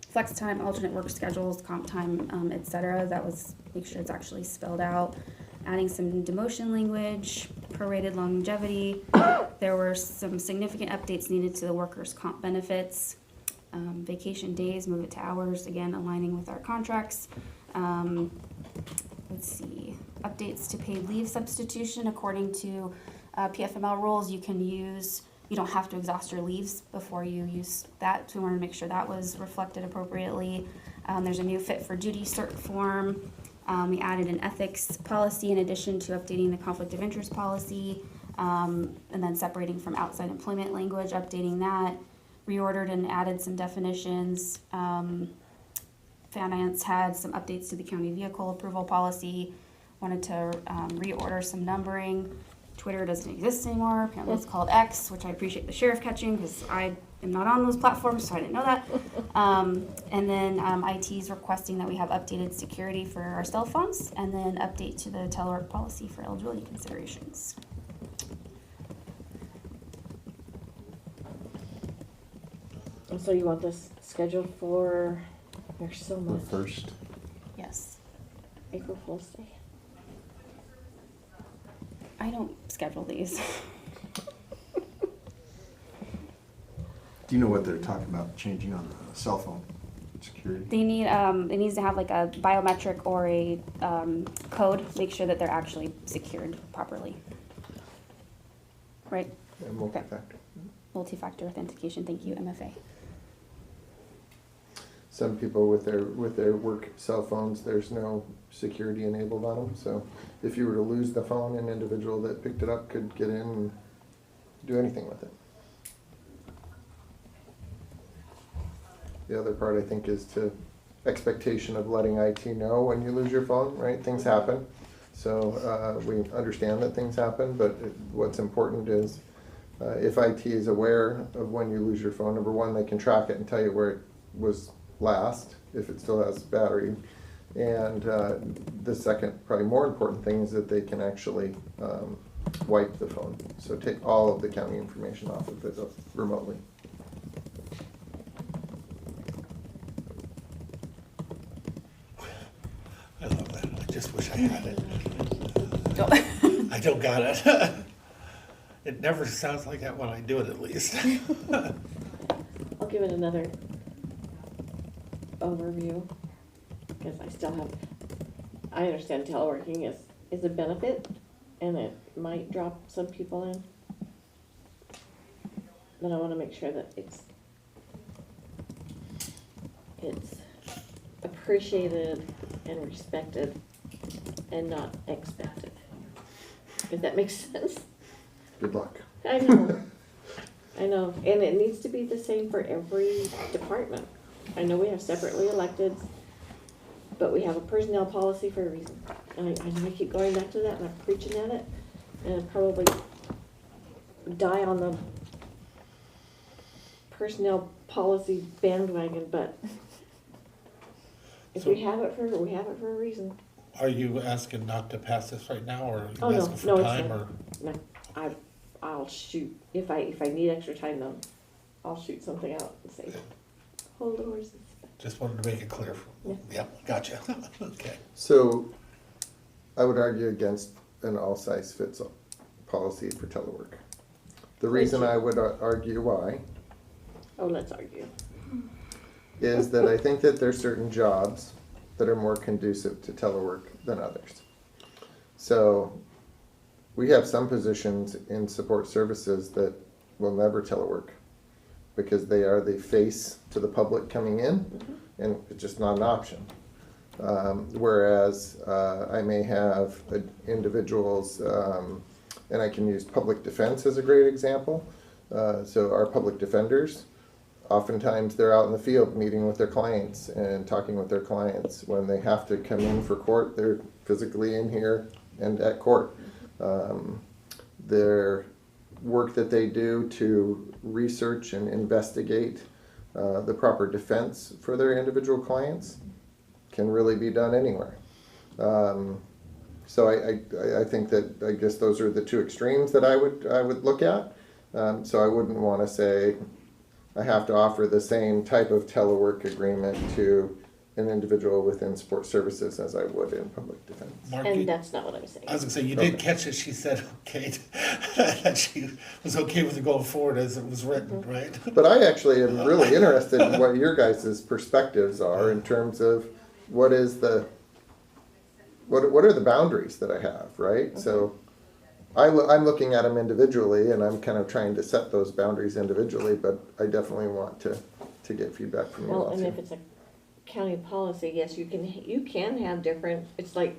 Speaker 15: flex time, alternate work schedules, comp time, etc. That was, make sure it's actually spelled out. Adding some demotion language, prorated longevity. There were some significant updates needed to the workers' comp benefits. Vacation days, move it to hours, again, aligning with our contracts. Let's see, updates to paid leave substitution. According to PFML rules, you don't have to exhaust your leaves before you use that. So we wanted to make sure that was reflected appropriately. There's a new fit for duty cert form. We added an ethics policy in addition to updating the conflict of interest policy, and then separating from outside employment language, updating that. Reordered and added some definitions. Finance had some updates to the county vehicle approval policy. Wanted to reorder some numbering. Twitter doesn't exist anymore. Apparently it's called X, which I appreciate the sheriff catching because I am not on those platforms, so I didn't know that. And then IT's requesting that we have updated security for our cell phones, and then update to the telework policy for eligibility considerations.
Speaker 1: And so you want this scheduled for, there's so much.
Speaker 7: The first.
Speaker 15: Yes.
Speaker 1: April Fool's Day.
Speaker 15: I don't schedule these.
Speaker 7: Do you know what they're talking about changing on the cell phone security?
Speaker 15: They need, it needs to have like a biometric or a code, make sure that they're actually secured properly. Right?
Speaker 3: Yeah, multi-factor.
Speaker 15: Multi-factor authentication, thank you, MFA.
Speaker 3: some people with their work cell phones, there's no security enabled on them. So if you were to lose the phone, an individual that picked it up could get in and do anything with it. The other part, I think, is to expectation of letting IT know when you lose your phone, right? Things happen. So we understand that things happen, but what's important is if IT is aware of when you lose your phone, number one, they can track it and tell you where it was last, if it still has battery. And the second, probably more important thing, is that they can actually wipe the phone. So take all of the county information off of it remotely.
Speaker 10: I love that. I just wish I had it. I don't got it. It never sounds like that when I do it, at least.
Speaker 1: I'll give it another overview, because I understand teleworking is a benefit, and it might drop some people in. But I want to make sure that it's appreciated and respected and not expected. If that makes sense.
Speaker 3: Good luck.
Speaker 1: I know. I know. And it needs to be the same for every department. I know we have separately electeds, but we have a personnel policy for a reason. And I know I keep going back to that, and I'm preaching at it, and I'll probably die on the personnel policy bandwagon, but if we have it for a reason.
Speaker 10: Are you asking not to pass this right now, or are you
Speaker 1: Oh, no,
Speaker 10: asking for
Speaker 1: no, it's
Speaker 10: time,
Speaker 1: not.
Speaker 10: or?
Speaker 1: No, I'll shoot, if I need extra time though, I'll shoot something out and say, hold the horses.
Speaker 10: Just wanted to make it clear. Yeah, gotcha. Okay.
Speaker 3: So I would argue against an all-size-fits-all policy for telework. The reason I would argue why
Speaker 1: Oh, let's argue.
Speaker 3: is that I think that there's certain jobs that are more conducive to telework than others. So we have some positions in support services that will never telework because they are the face to the public coming in, and it's just not an option. Whereas I may have individuals, and I can use public defense as a great example. So our public defenders, oftentimes they're out in the field meeting with their clients and talking with their clients. When they have to come in for court, they're physically in here and at court. Their work that they do to research and investigate the proper defense for their individual clients can really be done anywhere. So I think that, I guess those are the two extremes that I would look at. So I wouldn't want to say I have to offer the same type of telework agreement to an individual within support services as I would in public defense.
Speaker 10: Mark,
Speaker 1: And that's not what I'm saying.
Speaker 10: I was gonna say, you did catch it, she said, okay, that she was okay with it going forward as it was written, right?
Speaker 3: But I actually am really interested in what your guys' perspectives are in terms of what are the boundaries that I have, right? So I'm looking at them individually, and I'm kind of trying to set those boundaries individually, but I definitely want to get feedback from you all
Speaker 1: Well, and
Speaker 3: too.
Speaker 1: if it's a county policy, yes, you can have different, it's like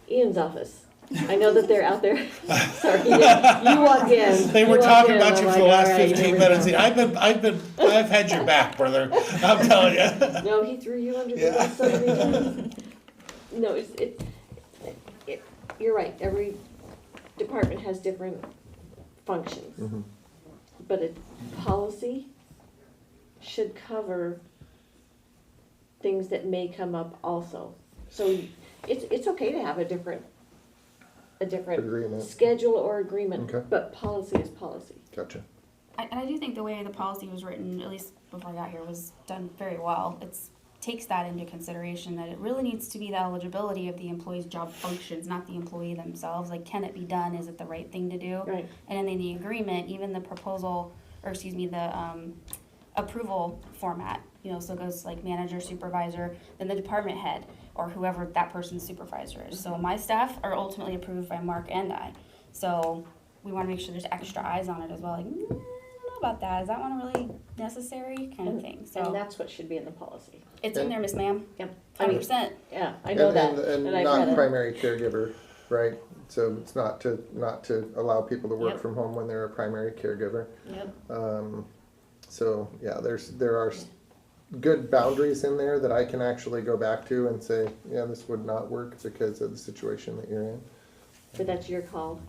Speaker 1: Ian's office. I know that they're out there. Sorry, Ian, you walk in.
Speaker 10: They were talking about you
Speaker 1: I'm
Speaker 10: for the
Speaker 1: like,
Speaker 10: last
Speaker 1: all right,
Speaker 10: 15
Speaker 1: here we
Speaker 10: minutes.
Speaker 1: go.
Speaker 10: I've had your back, brother. I'm telling you.
Speaker 1: No, he threw you under the bus so many times. No, you're right, every department has different functions.
Speaker 3: Mhm.
Speaker 1: But a policy should cover things that may come up also. So it's okay to have a different
Speaker 3: Agreement.
Speaker 1: schedule or agreement,
Speaker 3: Okay.
Speaker 1: but policy is policy.
Speaker 3: Gotcha.
Speaker 15: And I do think the way the policy was written, at least before I got here, was done very well. Takes that into consideration, that it really needs to be the eligibility of the employee's job functions, not the employee themselves. Like, can it be done? Is it the right thing to do?
Speaker 1: Right.
Speaker 15: And then in the agreement, even the proposal, the approval format, so it goes like manager, supervisor, then the department head, or whoever that person's supervisor is. So my staff are ultimately approved by Mark and I. So we want to make sure there's extra eyes on it as well. Like, I don't know about that. Is that one really necessary kind of thing?
Speaker 1: And
Speaker 15: So
Speaker 1: that's what should be in the policy.
Speaker 15: it's in there, Miss Ma'am.
Speaker 1: Yep. I mean,
Speaker 15: 100%.
Speaker 1: yeah, I know that.
Speaker 3: And
Speaker 1: I've read
Speaker 3: not
Speaker 1: it.
Speaker 3: primary caregiver, right? So it's not to allow people to work
Speaker 1: Yep.
Speaker 3: from home when they're a primary caregiver.
Speaker 1: Yep.
Speaker 3: So yeah, there are good boundaries in there that I can actually go back to and say, yeah, this would not work because of the situation that you're in.
Speaker 1: But that's your call.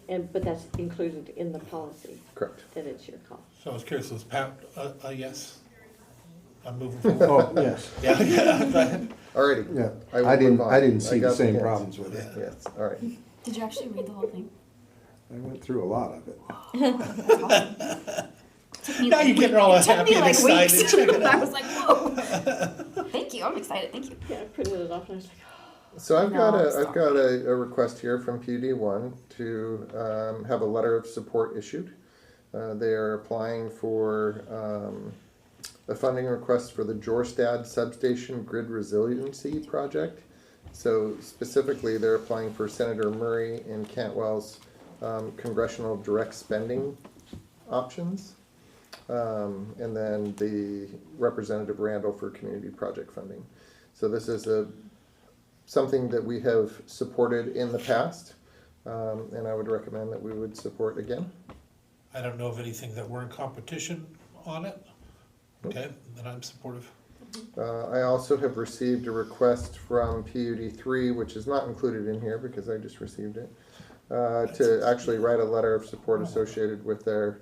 Speaker 1: But that's included in the policy.
Speaker 3: Correct.
Speaker 1: That it's your call.
Speaker 10: So I was curious, was Pat, yes? I'm moving forward.
Speaker 7: Oh, yes.
Speaker 10: Yeah, yeah, go ahead.
Speaker 3: Alrighty.
Speaker 7: Yeah,
Speaker 3: will
Speaker 7: I didn't,
Speaker 3: move on.
Speaker 7: I didn't see
Speaker 3: got
Speaker 7: the same
Speaker 3: yes.
Speaker 7: problems with it.
Speaker 3: Yes, alright.
Speaker 15: Did you actually read the whole thing?
Speaker 7: I went through a lot of it.
Speaker 10: Now you're getting all happy and excited.
Speaker 15: Weeks.
Speaker 10: Check it
Speaker 15: I
Speaker 10: out.
Speaker 15: was like, whoa. Thank you. I'm excited. Thank you.
Speaker 1: Yeah, I printed it off and I was like,
Speaker 3: So I've
Speaker 15: No,
Speaker 3: got a request here from PUD1 to have a letter of support issued. They are applying for a funding request for the Jorstad Substation Grid Resiliency Project. So specifically, they're applying for Senator Murray and Cantwell's congressional direct spending options. And then the Representative Randall for community project funding. So this is something that we have supported in the past, and I would recommend that we would support again.
Speaker 10: I don't know of anything that we're in competition on it. Okay, then I'm supportive.
Speaker 3: I also have received a request from PUD3, which is not included in here because I just received it, to actually write a letter of support associated with their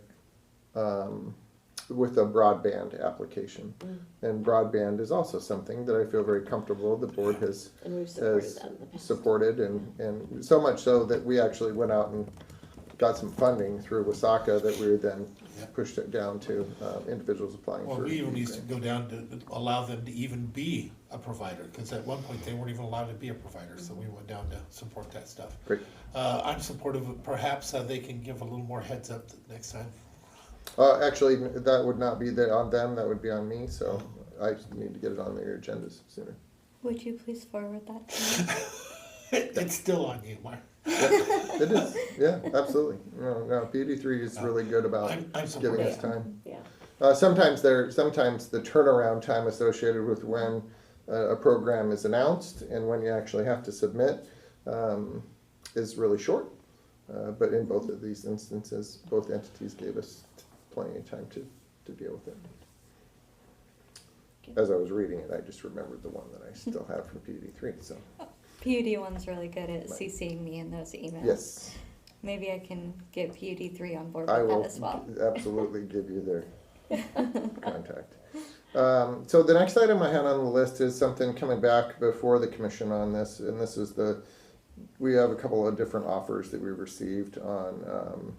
Speaker 3: with a broadband application. And broadband is also something that I feel very comfortable the board has
Speaker 1: and we've supported that in the past.
Speaker 3: supported, and so much so that we actually went out and got some funding through Wasaka that we then pushed it down to individuals applying
Speaker 10: Well,
Speaker 3: for.
Speaker 10: we even used to go down to allow them to even be a provider, because at one point they weren't even allowed to be a provider, so we went down to support that stuff.
Speaker 3: Great.
Speaker 10: I'm supportive of perhaps they can give a little more heads up next time.
Speaker 3: Actually, that would not be on them, that would be on me, so I just need to get it on their agendas sooner.
Speaker 16: Would you please forward that to me?
Speaker 10: It's still on you, Mark.
Speaker 3: Yeah, it is, yeah, absolutely. No, PUD3 is really good about
Speaker 10: I'm
Speaker 3: giving
Speaker 10: supportive.
Speaker 3: us time.
Speaker 1: Yeah.
Speaker 3: Sometimes the turnaround time associated with when a program is announced and when you actually have to submit is really short. But in both of these instances, both entities gave us plenty of time to deal with it. As I was reading it, I just remembered the one that I still have from PUD3, so.
Speaker 16: PUD1's really good at CCing me in those emails.
Speaker 3: Yes,
Speaker 16: Maybe I can get PUD3 on board
Speaker 3: I
Speaker 16: with
Speaker 3: will
Speaker 16: that as well.
Speaker 3: absolutely give you their contact. So the next item I had on the list is something coming back before the commission on this, and this is we have a couple of different offers that we received on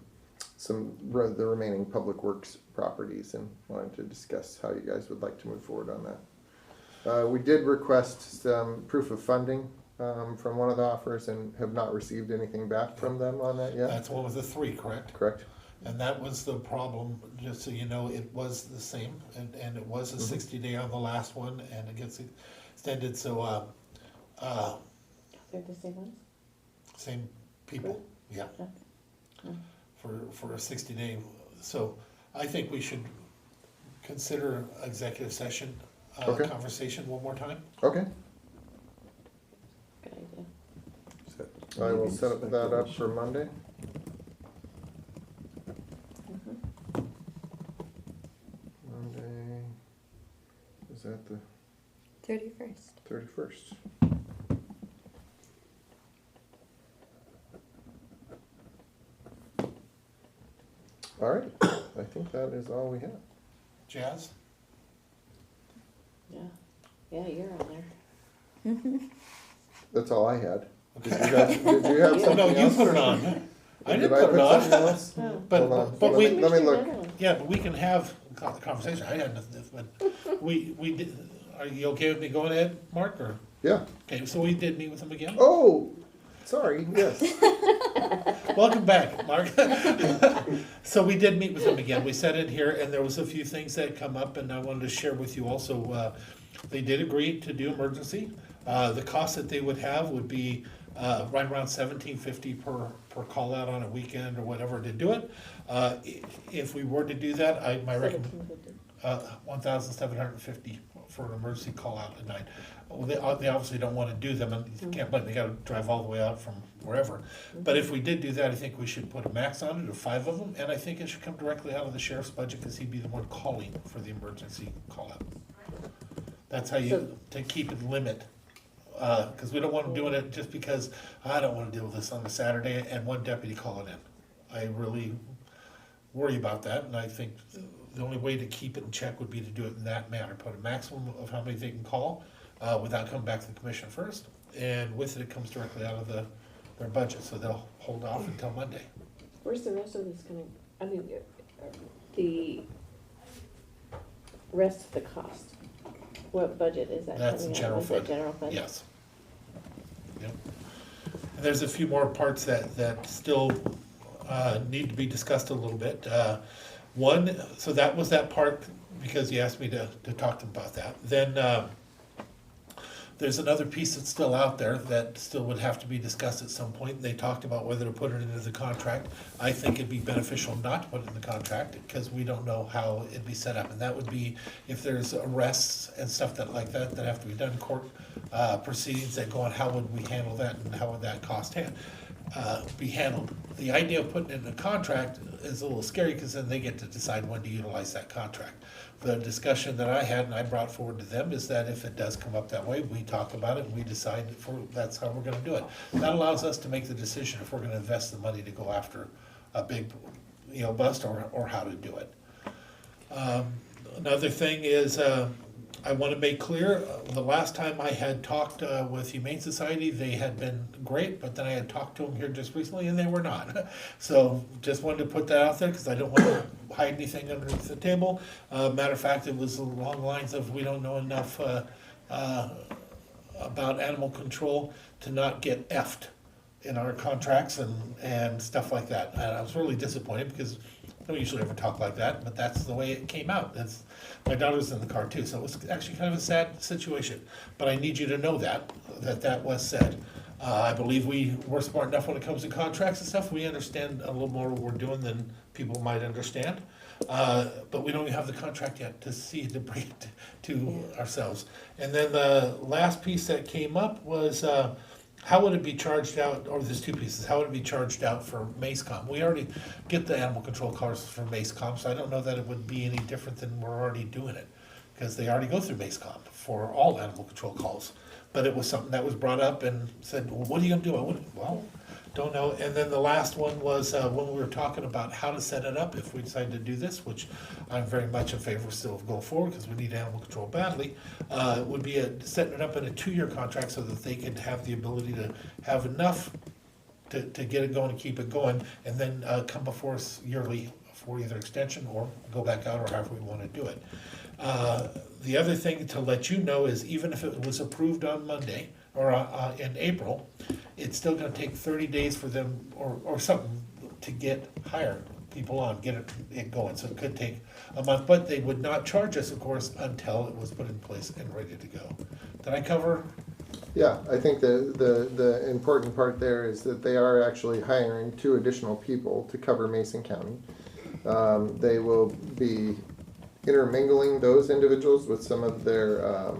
Speaker 3: the remaining public works properties, and wanted to discuss how you guys would like to move forward on that. We did request some proof of funding from one of the offers and have not received anything back from them on that yet.
Speaker 10: That's one with the 3, correct?
Speaker 3: Correct.
Speaker 10: And that was the problem, just so you know, it was the same, and it was a 60-day on the last one, and it gets extended, so,
Speaker 1: They're the same ones?
Speaker 10: same people, yeah. For a 60-day, so I think we should consider executive session
Speaker 3: Okay.
Speaker 10: conversation one more time.
Speaker 3: Okay,
Speaker 1: Good idea.
Speaker 3: I will set that up for Monday. Monday, is that the
Speaker 16: 31st.
Speaker 3: 31st? All right, I think that is all we have.
Speaker 10: Jazz?
Speaker 1: Yeah. Yeah, you're on there.
Speaker 3: That's all I had. Did you have
Speaker 10: Oh,
Speaker 3: something
Speaker 10: no, you
Speaker 3: else?
Speaker 10: put it on. I
Speaker 3: Did
Speaker 10: didn't
Speaker 3: I
Speaker 10: put it
Speaker 3: put
Speaker 10: on.
Speaker 3: something else?
Speaker 1: Oh.
Speaker 3: Hold on,
Speaker 10: But
Speaker 3: let me look.
Speaker 10: Yeah, but we can have a conversation. I had nothing, but we did, are you okay with me going ahead, Mark, or?
Speaker 3: Yeah.
Speaker 10: Okay, so we did meet with them again?
Speaker 3: Oh, sorry, yes.
Speaker 10: Welcome back, Mark. So we did meet with them again. We sat in here and there was a few things that come up and I wanted to share with you also. They did agree to do emergency. The cost that they would have would be right around $17.50 per call out on a weekend or whatever to do it. If we were to do that, my recommendation, 1,750 for an emergency call out at night. Well, they obviously don't want to do them, and you can't, but they gotta drive all the way out from wherever. But if we did do that, I think we should put a max on it of 5 of them, and I think it should come directly out of the sheriff's budget, because he'd be the one calling for the emergency call out. That's how you, to keep it limit. Because we don't want them doing it just because I don't want to deal with this on a Saturday and one deputy calling in. I really worry about that, and I think the only way to keep it in check would be to do it in that manner. Put a maximum of how many they can call without coming back to the commission first, and with it, it comes directly out of their budget, so they'll hold off until Monday.
Speaker 1: Where's the rest of this coming, I mean, the rest of the cost? What budget is that coming out of?
Speaker 10: That's the general
Speaker 1: Is that
Speaker 10: fund.
Speaker 1: general fund?
Speaker 10: Yes. Yep. And there's a few more parts that still need to be discussed a little bit. One, so that was that part, because you asked me to talk to them about that. Then there's another piece that's still out there that still would have to be discussed at some point. They talked about whether to put it into the contract. I think it'd be beneficial not to put it in the contract, because we don't know how it'd be set up. And that would be if there's arrests and stuff like that have to be done, court proceedings that go on, how would we handle that, and how would that cost be handled? The idea of putting it in a contract is a little scary, because then they get to decide when to utilize that contract. The discussion that I had and I brought forward to them is that if it does come up that way, we talk about it and we decide that's how we're gonna do it. That allows us to make the decision if we're gonna invest the money to go after a big, bust, or how to do it. Another thing is, I want to make clear, the last time I had talked with Humane Society, they had been great, but then I had talked to them here just recently and they were not. So just wanted to put that out there, because I don't want to hide anything underneath the table. Matter of fact, it was along the lines of, we don't know enough about animal control to not get effed in our contracts and stuff like that. And I was really disappointed, because I don't usually ever talk like that, but that's the way it came out. My daughter's in the car too, so it was actually kind of a sad situation. But I need you to know that was said. I believe we're smart enough when it comes to contracts and stuff. We understand a little more what we're doing than people might understand. But we don't even have the contract yet to bring it to ourselves. And then the last piece that came up was, how would it be charged out, or there's two pieces, how would it be charged out for MACECOM? We already get the animal control cars for MACECOM, so I don't know that it would be any different than we're already doing it, because they already go through MACECOM for all animal control calls. But it was something that was brought up and said, well, what are you gonna do? Well, don't know. And then the last one was when we were talking about how to set it up if we decide to do this, which I'm very much in favor still of going forward, because we need animal control badly, would be setting it up in a 2-year contract, so that they could have the ability to have enough to get it going and keep it going, and then come before us yearly for either extension or go back out, or however we want to do it. The other thing to let you know is, even if it was approved on Monday, or in April, it's still gonna take 30 days for them, or something, to hire people on, get it going. So it could take a month, but they would not charge us, of course, until it was put in place and ready to go. Did I cover?
Speaker 3: Yeah, I think the important part there is that they are actually hiring 2 additional people to cover Mason County. They will be intermingling those individuals with some of their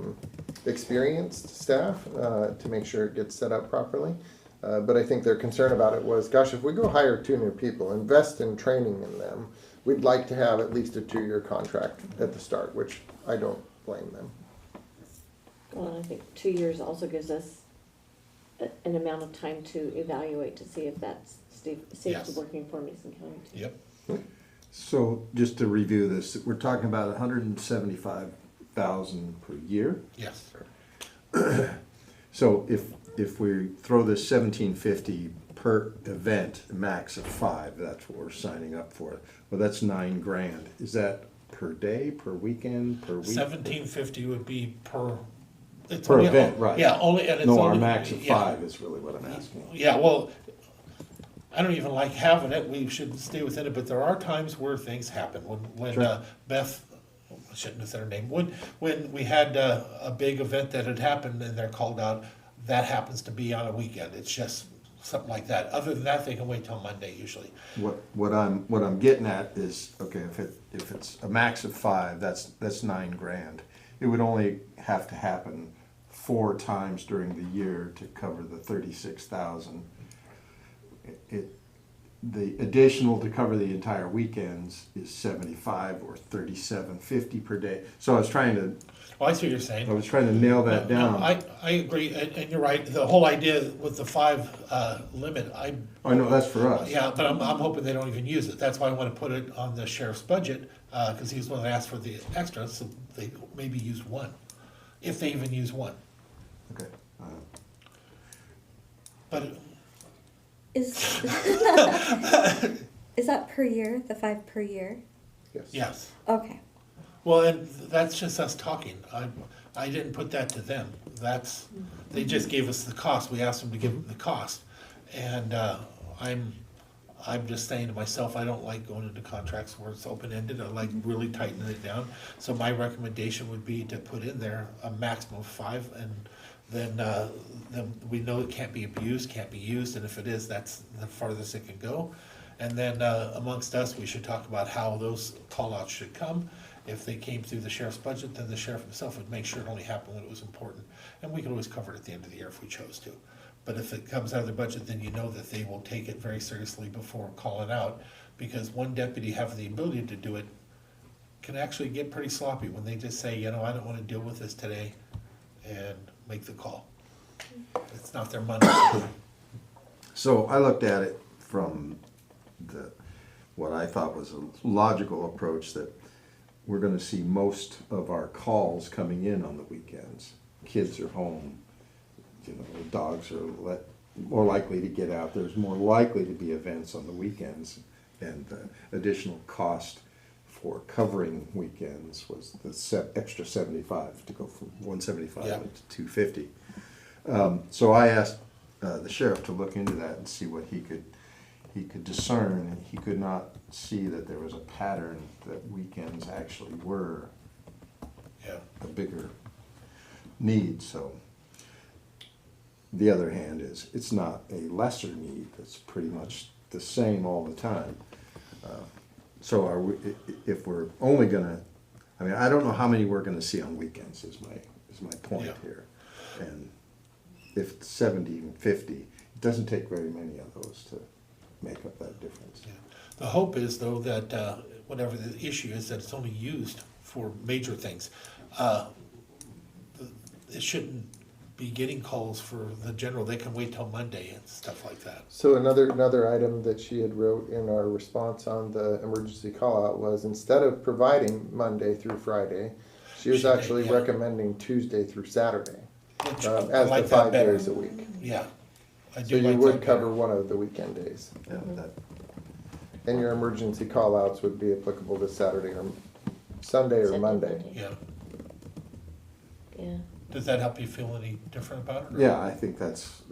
Speaker 3: experienced staff to make sure it gets set up properly. But I think their concern about it was, gosh, if we go hire 2 new people, invest in training in them, we'd like to have at least a 2-year contract at the start, which I don't blame them.
Speaker 1: Well, and I think 2 years also gives us an amount of time to evaluate to see if that's safety working for Mason County.
Speaker 10: Yep.
Speaker 7: So just to review this, we're talking about $175,000 per year.
Speaker 10: Yes.
Speaker 7: So if we throw this $1,750 per event, a max of 5, that's what we're signing up for. Well, that's $9,000. Is that per day, per weekend, per week?
Speaker 10: $1,750 would be per. It's
Speaker 7: Per
Speaker 10: only,
Speaker 7: event, right.
Speaker 10: Yeah, only, and it's
Speaker 7: no,
Speaker 10: only.
Speaker 7: our max of 5 is really what I'm asking.
Speaker 10: Yeah, well, I don't even like having it, we should stay within it, but there are times where things happen. When
Speaker 7: Sure.
Speaker 10: Beth, I shouldn't have said her name, when we had a big event that had happened and they're called out, that happens to be on a weekend. It's just something like that. Other than that, they can wait till Monday usually.
Speaker 7: What I'm getting at is, okay, if it's a max of 5, that's $9,000. It would only have to happen 4 times during the year to cover the 36,000. The additional to cover the entire weekends is 75 or 37.50 per day. So I was trying to.
Speaker 10: Well, I see what you're saying.
Speaker 7: I was trying to nail that down.
Speaker 10: No, I agree, and you're right. The whole idea with the 5 limit,
Speaker 7: I know that's for us.
Speaker 10: Yeah, but I'm hoping they don't even use it. That's why I want to put it on the sheriff's budget, because he's the one that asked for the extra, so they maybe use 1, if they even use 1.
Speaker 7: Okay.
Speaker 10: But
Speaker 16: Is that per year, the 5 per year?
Speaker 10: yes.
Speaker 16: Okay.
Speaker 10: Well, and that's just us talking. I didn't put that to them. They just gave us the cost. We asked them to give them the cost. And I'm just saying to myself, I don't like going into contracts where it's open-ended. I like really tightening it down. So my recommendation would be to put in there a maximum of 5, and then we know it can't be abused, can't be used, and if it is, that's the farthest it can go. And then amongst us, we should talk about how those call-outs should come. If they came through the sheriff's budget, then the sheriff himself would make sure it only happened when it was important. And we could always cover it at the end of the year if we chose to. But if it comes out of their budget, then you know that they will take it very seriously before calling out, because one deputy having the ability to do it can actually get pretty sloppy when they just say, I don't want to deal with this today, and make the call. It's not their money.
Speaker 7: So I looked at it from what I thought was a logical approach, that we're going to see most of our calls coming in on the weekends. Kids are home, the dogs are more likely to get out. There's more likely to be events on the weekends, and the additional cost for covering weekends was the extra 75 to go from 175 to 250. So I asked the sheriff to look into that and see what he could discern, and he could not see that there was a pattern that weekends actually were a bigger need. So the other hand is, it's not a lesser need, it's pretty much the same all the time. So are we, if we're only gonna, I don't know how many we're gonna see on weekends is my point here. And if it's 70 and 50, it doesn't take very many of those to make up that difference.
Speaker 10: Yeah. The hope is, though, that whatever the issue is, that it's only used for major things. It shouldn't be getting calls for the general. They can wait till Monday and stuff like that.
Speaker 3: So another item that she had wrote in our response on the emergency call out was, instead of providing Monday through Friday, she was actually recommending Tuesday through Saturday as
Speaker 10: like
Speaker 3: the 5
Speaker 10: better.
Speaker 3: days a week.
Speaker 10: Yeah. I
Speaker 3: So
Speaker 10: do
Speaker 3: you
Speaker 10: like
Speaker 3: would
Speaker 10: that
Speaker 3: cover
Speaker 10: better.
Speaker 3: one of the weekend days. And your emergency call outs would be applicable to Saturday or Sunday or Monday.
Speaker 10: Yeah.
Speaker 1: Yeah.
Speaker 10: Does that help you feel any different about it? Or?
Speaker 7: Yeah, I think that's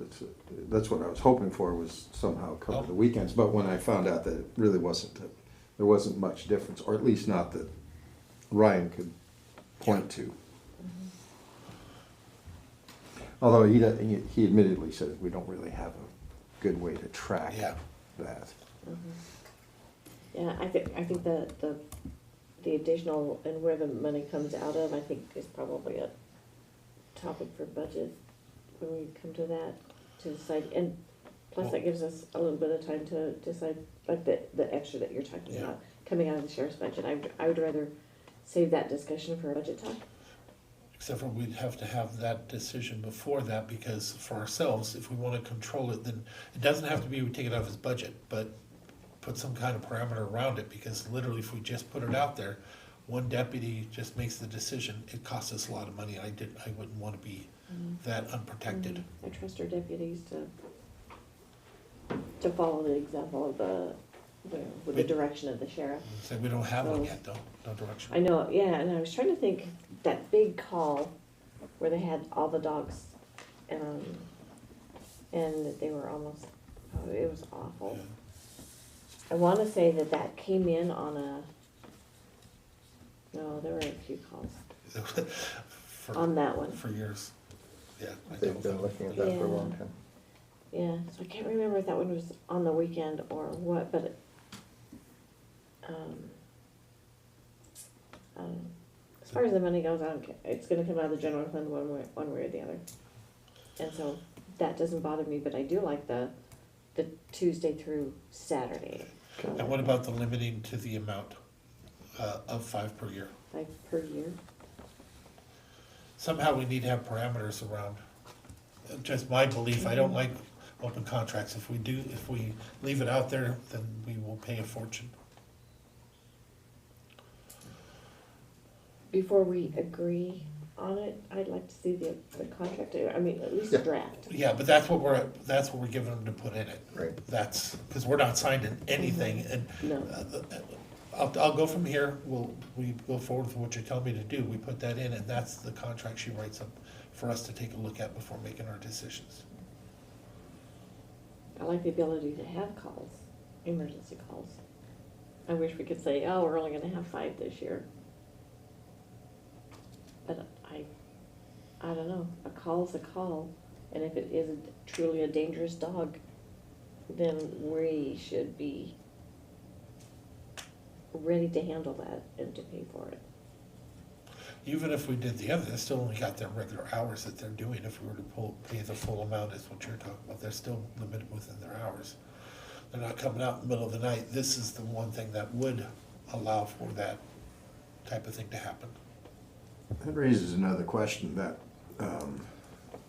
Speaker 7: what I was hoping for, was somehow cover the weekends. But when I found out that it really there wasn't much difference, or at least not that Ryan could point to. Although he admittedly said we don't really have a good way to track that.
Speaker 1: Yeah, I think the additional and where the money comes out of, I think, is probably a topic for budget when we come to that, to decide. And plus that gives us a little bit of time to decide, like the extra that you're talking about coming out of the sheriff's budget. I would rather save that discussion for a budget talk.
Speaker 10: Except for we'd have to have that decision before that, because for ourselves, if we want to control it, then it doesn't have to be we take it out of his budget, but put some kind of parameter around it, because literally if we just put it out there, one deputy just makes the decision, it costs us a lot of money. I wouldn't want to be that unprotected.
Speaker 1: I trust our deputies to follow the example of the direction of the sheriff.
Speaker 10: So we don't have one yet, though, no direction.
Speaker 1: I know, yeah, and I was trying to think, that big call where they had all the dogs, and they were almost, it was awful.
Speaker 10: Yeah.
Speaker 1: I wanna say that came in on no, there were a few calls
Speaker 10: For,
Speaker 1: on that one.
Speaker 10: for years. Yeah. I
Speaker 3: They've
Speaker 10: don't
Speaker 3: been
Speaker 10: know.
Speaker 3: looking at that for a long time.
Speaker 1: Yeah, so I can't remember if that one was on the weekend or what, but, as far as the money goes, I don't care. It's gonna come out of the general fund one way or the other. And so that doesn't bother me, but I do like the Tuesday through Saturday.
Speaker 10: And what about the limiting to the amount of 5 per year?
Speaker 1: Like per year?
Speaker 10: Somehow we need to have parameters around. Just my belief, I don't like open contracts. If we leave it out there, then we will pay a fortune.
Speaker 1: Before we agree on it, I'd like to see the contract, I mean, at least a draft.
Speaker 10: Yeah, but that's what we're giving them to put in it.
Speaker 3: Right.
Speaker 10: That's, because we're not signing anything, and
Speaker 1: No.
Speaker 10: I'll go from here, we go forward with what you tell me to do, we put that in, and that's the contract she writes up for us to take a look at before making our decisions.
Speaker 1: I like the ability to have calls, emergency calls. I wish we could say, oh, we're only gonna have 5 this year. But I don't know, a call's a call, and if it is truly a dangerous dog, then we should be ready to handle that and to pay for it.
Speaker 10: Even if we did the other, they still only got their regular hours that they're doing. If we were to pay the full amount, is what you're talking about, they're still limited within their hours. They're not coming out in the middle of the night. This is the one thing that would allow for that type of thing to happen.
Speaker 7: That raises another question, that,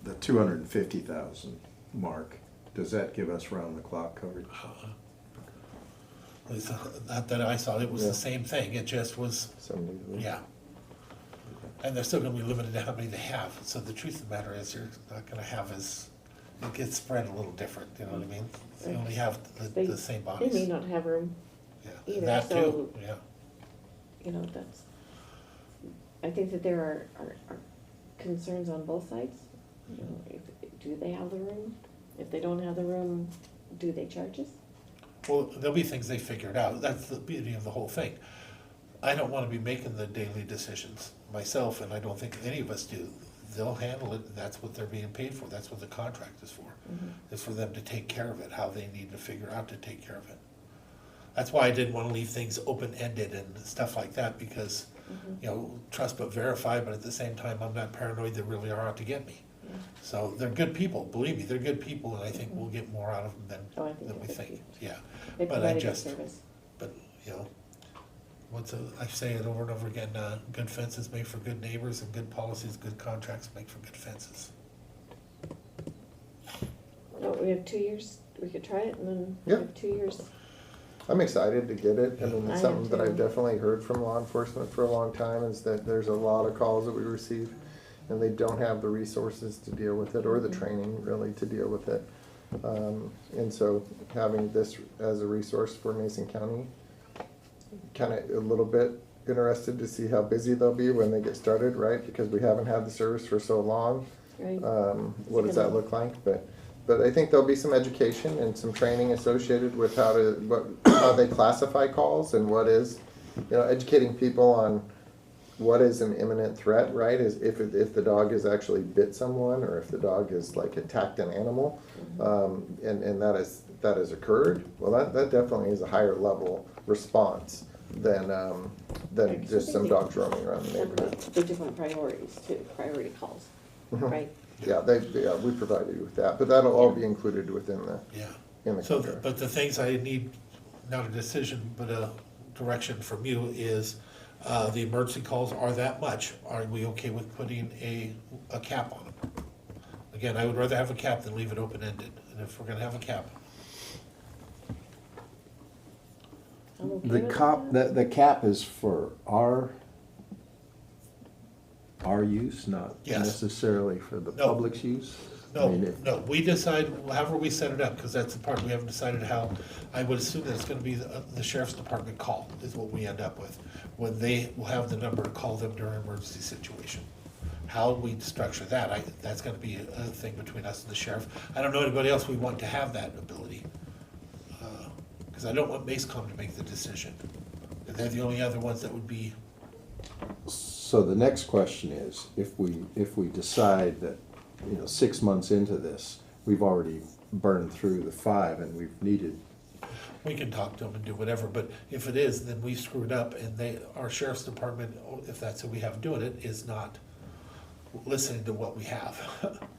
Speaker 7: the 250,000 mark, does that give us round-the-clock coverage?
Speaker 10: At least not that I saw, it was the same thing, it just was,
Speaker 3: 7 days a week.
Speaker 10: yeah. And they're still gonna be limited to how many they have, so the truth of the matter is, you're not gonna have it gets spread a little different, you know what I mean? You only have the same
Speaker 1: They
Speaker 10: bodies.
Speaker 1: may not have room
Speaker 10: Yeah,
Speaker 1: either,
Speaker 10: that
Speaker 1: so,
Speaker 10: too, yeah.
Speaker 1: you know, that's, I think that there are concerns on both sides. You know, do they have the room? If they don't have the room, do they charge us?
Speaker 10: Well, there'll be things they figured out, that's the beauty of the whole thing. I don't wanna be making the daily decisions myself, and I don't think any of us do. They'll handle it, that's what they're being paid for, that's what the contract is for. Is for them to take care of it, how they need to figure out to take care of it. That's why I didn't wanna leave things open-ended and stuff like that, because, you know, trust but verify, but at the same time, I'm not paranoid they really are out to get me. So they're good people, believe me, they're good people, and I think we'll get more out of them than we think, yeah.
Speaker 1: They
Speaker 10: But
Speaker 1: provide
Speaker 10: I
Speaker 1: a good
Speaker 10: just,
Speaker 1: service.
Speaker 10: but, you know, I say it over and over again, good fences make for good neighbors, and good policies, good contracts make for good fences.
Speaker 1: No, we have 2 years, we could try it, and then we
Speaker 3: Yeah.
Speaker 1: have 2 years.
Speaker 3: I'm excited to get it. I mean,
Speaker 1: I
Speaker 3: it's
Speaker 1: am
Speaker 3: something that I've
Speaker 1: too.
Speaker 3: definitely heard from law enforcement for a long time, is that there's a lot of calls that we receive, and they don't have the resources to deal with it, or the training really to deal with it. And so having this as a resource for Mason County, kind of a little bit interested to see how busy they'll be when they get started, right? Because we haven't had the service for so long.
Speaker 1: Right.
Speaker 3: What does that look like? But I think there'll be some education and some training associated with how they classify calls, and what is, you know, educating people on what is an imminent threat, right? Is if the dog has actually bit someone, or if the dog has like attacked an animal, and that has occurred. Well, that definitely is a higher level response than just some dogs roaming around the neighborhood.
Speaker 1: The different priorities too, priority calls, right?
Speaker 3: Yeah, we provide you with that, but that'll all be included within in the
Speaker 10: So,
Speaker 3: contract.
Speaker 10: but the things I need, not a decision, but a direction from you is, the emergency calls are that much. Are we okay with putting a cap on them? Again, I would rather have a cap than leave it open-ended, and if we're gonna have a cap,
Speaker 1: I'm okay
Speaker 7: The
Speaker 1: with
Speaker 7: the cap is for our use, not
Speaker 10: Yes.
Speaker 7: necessarily for the
Speaker 10: No.
Speaker 7: public's use? I
Speaker 10: no,
Speaker 7: mean, if-
Speaker 10: no, we decide, however we set it up, because that's the part, we haven't decided how. I would assume that it's gonna be the sheriff's department call, is what we end up with, when they will have the number to call them during an emergency situation. How we structure that, that's gonna be a thing between us and the sheriff. I don't know anybody else we want to have that ability. Because I don't want MACECOM to make the decision. They're the only other ones that would be,
Speaker 7: So the next question is, if we decide that 6 months into this, we've already burned through the 5 and we've needed.
Speaker 10: We can talk to them and do whatever, but if it is, then we screwed up and our sheriff's department, if that's who we have doing it, is not listening to what we have.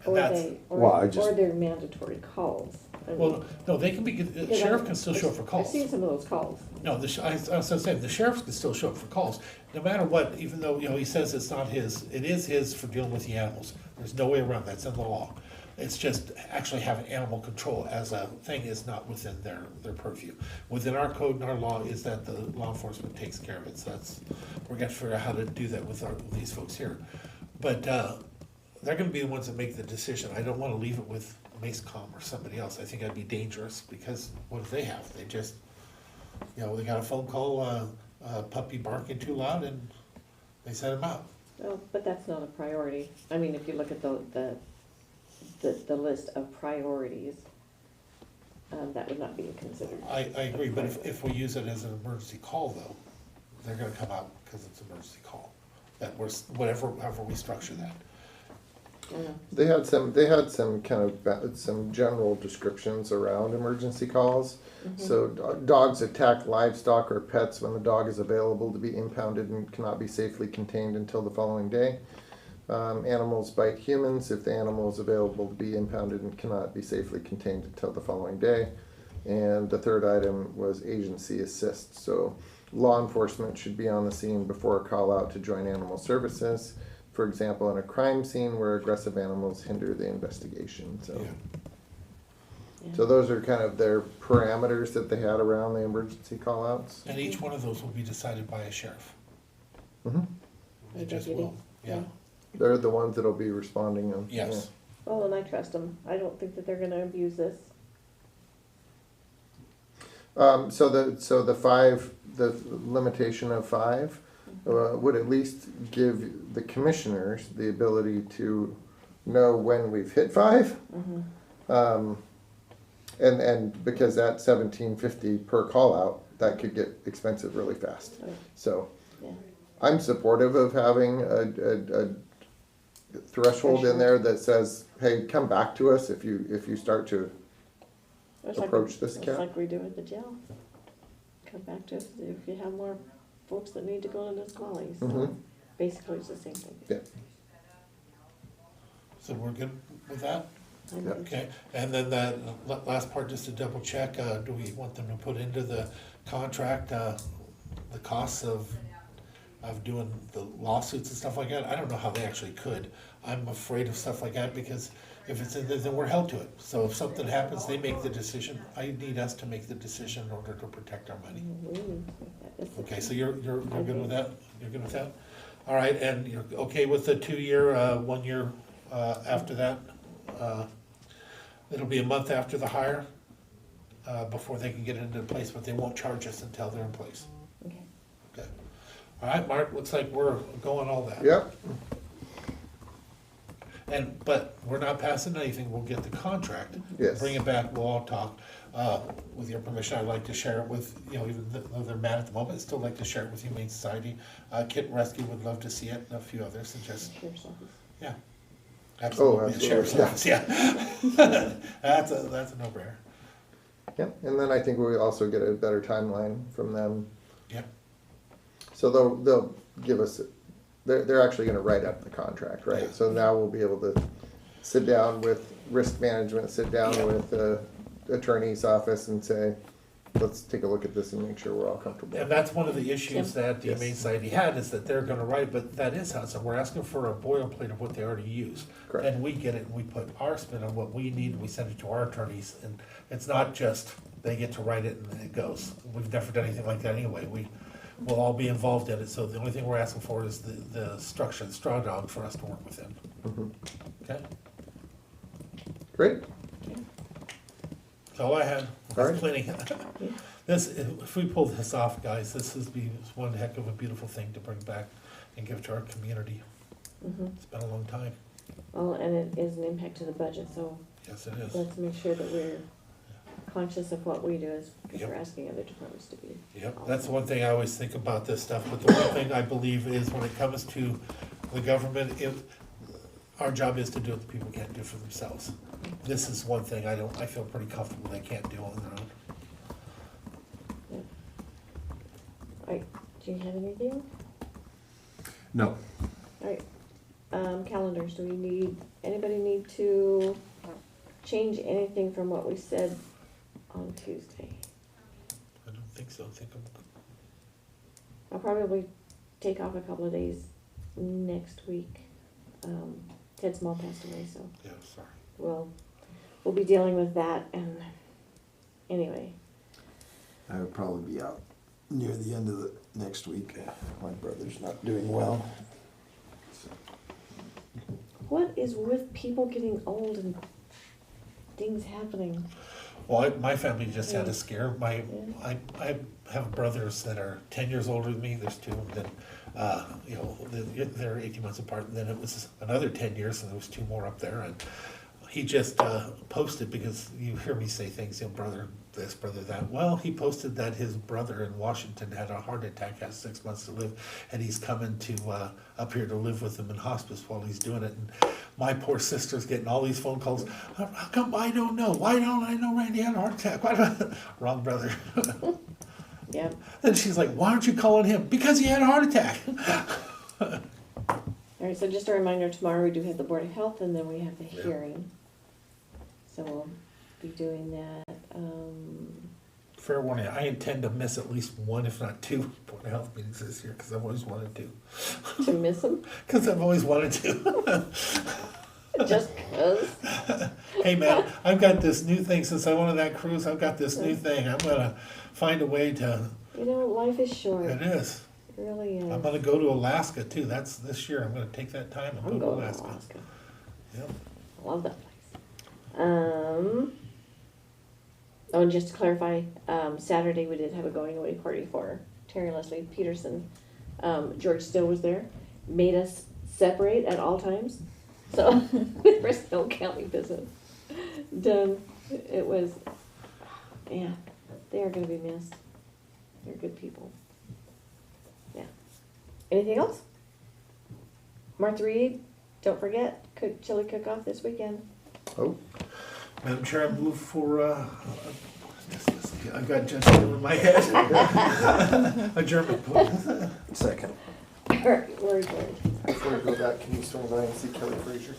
Speaker 10: And that's,
Speaker 1: Or their mandatory calls. I mean,
Speaker 10: well, no, they can be, the sheriff can still show up for
Speaker 1: I've
Speaker 10: calls.
Speaker 1: seen some of those calls.
Speaker 10: No, I was saying, the sheriff can still show up for calls, no matter what, even though, he says it's not his, it is his for dealing with the animals. There's no way around that, it's in the law. It's just actually having animal control as a thing is not within their purview. Within our code and our law is that the law enforcement takes care of it, so we're gonna figure out how to do that with these folks here. But, they're gonna be the ones that make the decision. I don't wanna leave it with MaceCom or somebody else. I think that'd be dangerous, because what do they have? They just, they got a phone call, puppy barking too loud, and they set him out.
Speaker 1: Well, but that's not a priority. I mean, if you look at the list of priorities, that would not be considered.
Speaker 10: I agree, but if we use it as an emergency call, though, they're gonna come out because it's an emergency call. That was, however we structure that.
Speaker 3: They had some kind of, some general descriptions around emergency calls. So dogs attack livestock or pets when the dog is available to be impounded and cannot be safely contained until the following day. Animals bite humans if the animal is available to be impounded and cannot be safely contained until the following day. And the third item was agency assist. So law enforcement should be on the scene before a call out to join animal services. For example, in a crime scene where aggressive animals hinder the investigation. So those are kind of their parameters that they had around the emergency call outs.
Speaker 10: And each one of those will be decided by a sheriff.
Speaker 1: They
Speaker 10: just will, yeah.
Speaker 3: They're the ones that'll be responding.
Speaker 10: Yes.
Speaker 1: Oh, and I trust them. I don't think that they're gonna abuse this.
Speaker 3: So the limitation of 5 would at least give the commissioners the ability to know when we've hit 5. And because that $17.50 per call out, that could get expensive really fast.
Speaker 1: Right.
Speaker 3: So
Speaker 1: Yeah.
Speaker 3: I'm supportive of having a threshold in there that says, hey, come back to us if you start to approach this cap.
Speaker 1: It's like we do at the jail. Come back to us if you have more folks that need to go into squallies. So basically, it's the same thing.
Speaker 3: Yeah.
Speaker 10: So we're good with that?
Speaker 1: I'm good.
Speaker 10: Okay, and then that last part, just to double check, do we want them to put into the contract, the costs of doing the lawsuits and stuff like that? I don't know how they actually could. I'm afraid of stuff like that, because if it's in there, then we're held to it. So if something happens, they make the decision. I need us to make the decision in order to protect our money. Okay, so you're good with that? You're good with that? All right, and you're okay with the 2-year, 1 year after that? It'll be a month after the hire, before they can get into place, but they won't charge us until they're in place.
Speaker 1: Okay.
Speaker 10: Okay. All right, Mark, looks like we're going all that.
Speaker 3: Yep.
Speaker 10: But we're not passing anything, we'll get the contract.
Speaker 3: Yes.
Speaker 10: Bring it back, we'll all talk. With your permission, I'd like to share it with, even though they're mad at the moment, I'd still like to share it with Humane Society. Kitten Rescue would love to see it, and a few others, and just, yeah. Absolutely, the sheriff's office, yeah. That's a no-brainer.
Speaker 3: Yep, and then I think we also get a better timeline from them.
Speaker 10: Yep.
Speaker 3: So they'll give us, they're actually gonna write up the contract, right?
Speaker 10: Yeah.
Speaker 3: So now we'll be able to sit down with risk management, sit down with the attorney's office and say, let's take a look at this and make sure we're all comfortable.
Speaker 10: And that's one of the issues that the Humane Society had, is that they're gonna write, but that is how, so we're asking for a boilerplate of what they already use.
Speaker 3: Correct.
Speaker 10: And we get it, and we put our spin on what we need, and we send it to our attorneys, and it's not just, they get to write it and it goes. We've never done anything like that anyway, we'll all be involved in it, so the only thing we're asking for is the structure, the straw dog for us to work within. Okay?
Speaker 3: Great.
Speaker 10: That's all I had.
Speaker 3: All
Speaker 10: That's
Speaker 3: right.
Speaker 10: plenty. This, if we pull this off, guys, this is one heck of a beautiful thing to bring back and give to our community. It's been a long time.
Speaker 1: Well, and it is an impact to the budget, so
Speaker 10: Yes, it is.
Speaker 1: let's make sure that we're conscious of what we do, as
Speaker 10: Yep.
Speaker 1: we're asking other departments to be.
Speaker 10: Yep, that's one thing I always think about this stuff, but the one thing I believe is when it comes to the government, our job is to do what the people can't do for themselves. This is one thing I feel pretty comfortable they can't do on their own.
Speaker 1: Alright, do you have anything?
Speaker 7: No.
Speaker 1: Alright, calendars, anybody need to change anything from what we said on Tuesday?
Speaker 10: I don't think so.
Speaker 1: I'll probably take off a couple of days next week. Ted Small passed away, so
Speaker 10: Yeah, sorry.
Speaker 1: we'll be dealing with that, and anyway.
Speaker 7: I would probably be out near the end of the next week. My brother's not doing well.
Speaker 1: What is with people getting old and things happening?
Speaker 10: Well, my family just had a scare. I have brothers that are 10 years older than me. There's two of them. They're 18 months apart. And then it was another 10 years, and there was two more up there. And he just posted, because you hear me say things, brother this, brother that. Well, he posted that his brother in Washington had a heart attack, has 6 months to live, and he's coming to up here to live with him in hospice while he's doing it. And my poor sister's getting all these phone calls. How come I don't know? Why don't I know Randy had a heart attack? Wrong brother.
Speaker 1: Yep.
Speaker 10: And she's like, why aren't you calling him? Because he had a heart attack.
Speaker 1: Alright, so just a reminder, tomorrow we do have the Board of Health, and then we have the hearing. So we'll be doing that.
Speaker 10: Fair warning, I intend to miss at least one, if not two, Board of Health meetings this year, because I've always wanted to.
Speaker 1: To miss them?
Speaker 10: Because I've always wanted to.
Speaker 1: Just because?
Speaker 10: Hey man, I've got this new thing, since I went on that cruise, I've got this new thing. I'm gonna find a way to.
Speaker 1: Life is short.
Speaker 10: It is.
Speaker 1: It really is.
Speaker 10: I'm gonna go to Alaska too. That's this year. I'm gonna take that time and
Speaker 1: I'm
Speaker 10: go to
Speaker 1: going
Speaker 10: Alaska.
Speaker 1: to Alaska.
Speaker 10: Yep.
Speaker 1: I love that place. And just to clarify, Saturday we did have a going away party for Terry Leslie Peterson. George Still was there, made us separate at all times. So, there's no county business done. It was, yeah, they are gonna be missed. They're good people. Yeah. Anything else? Martha Reed, don't forget, chili cook-off this weekend.
Speaker 3: Oh,
Speaker 10: Madam Chair, I move for, I've got judgment over my head. Adjournment, please.
Speaker 7: Second.
Speaker 1: Alright, we're adjourned.
Speaker 3: before we go back, can you swing by and see Kelly Frazier?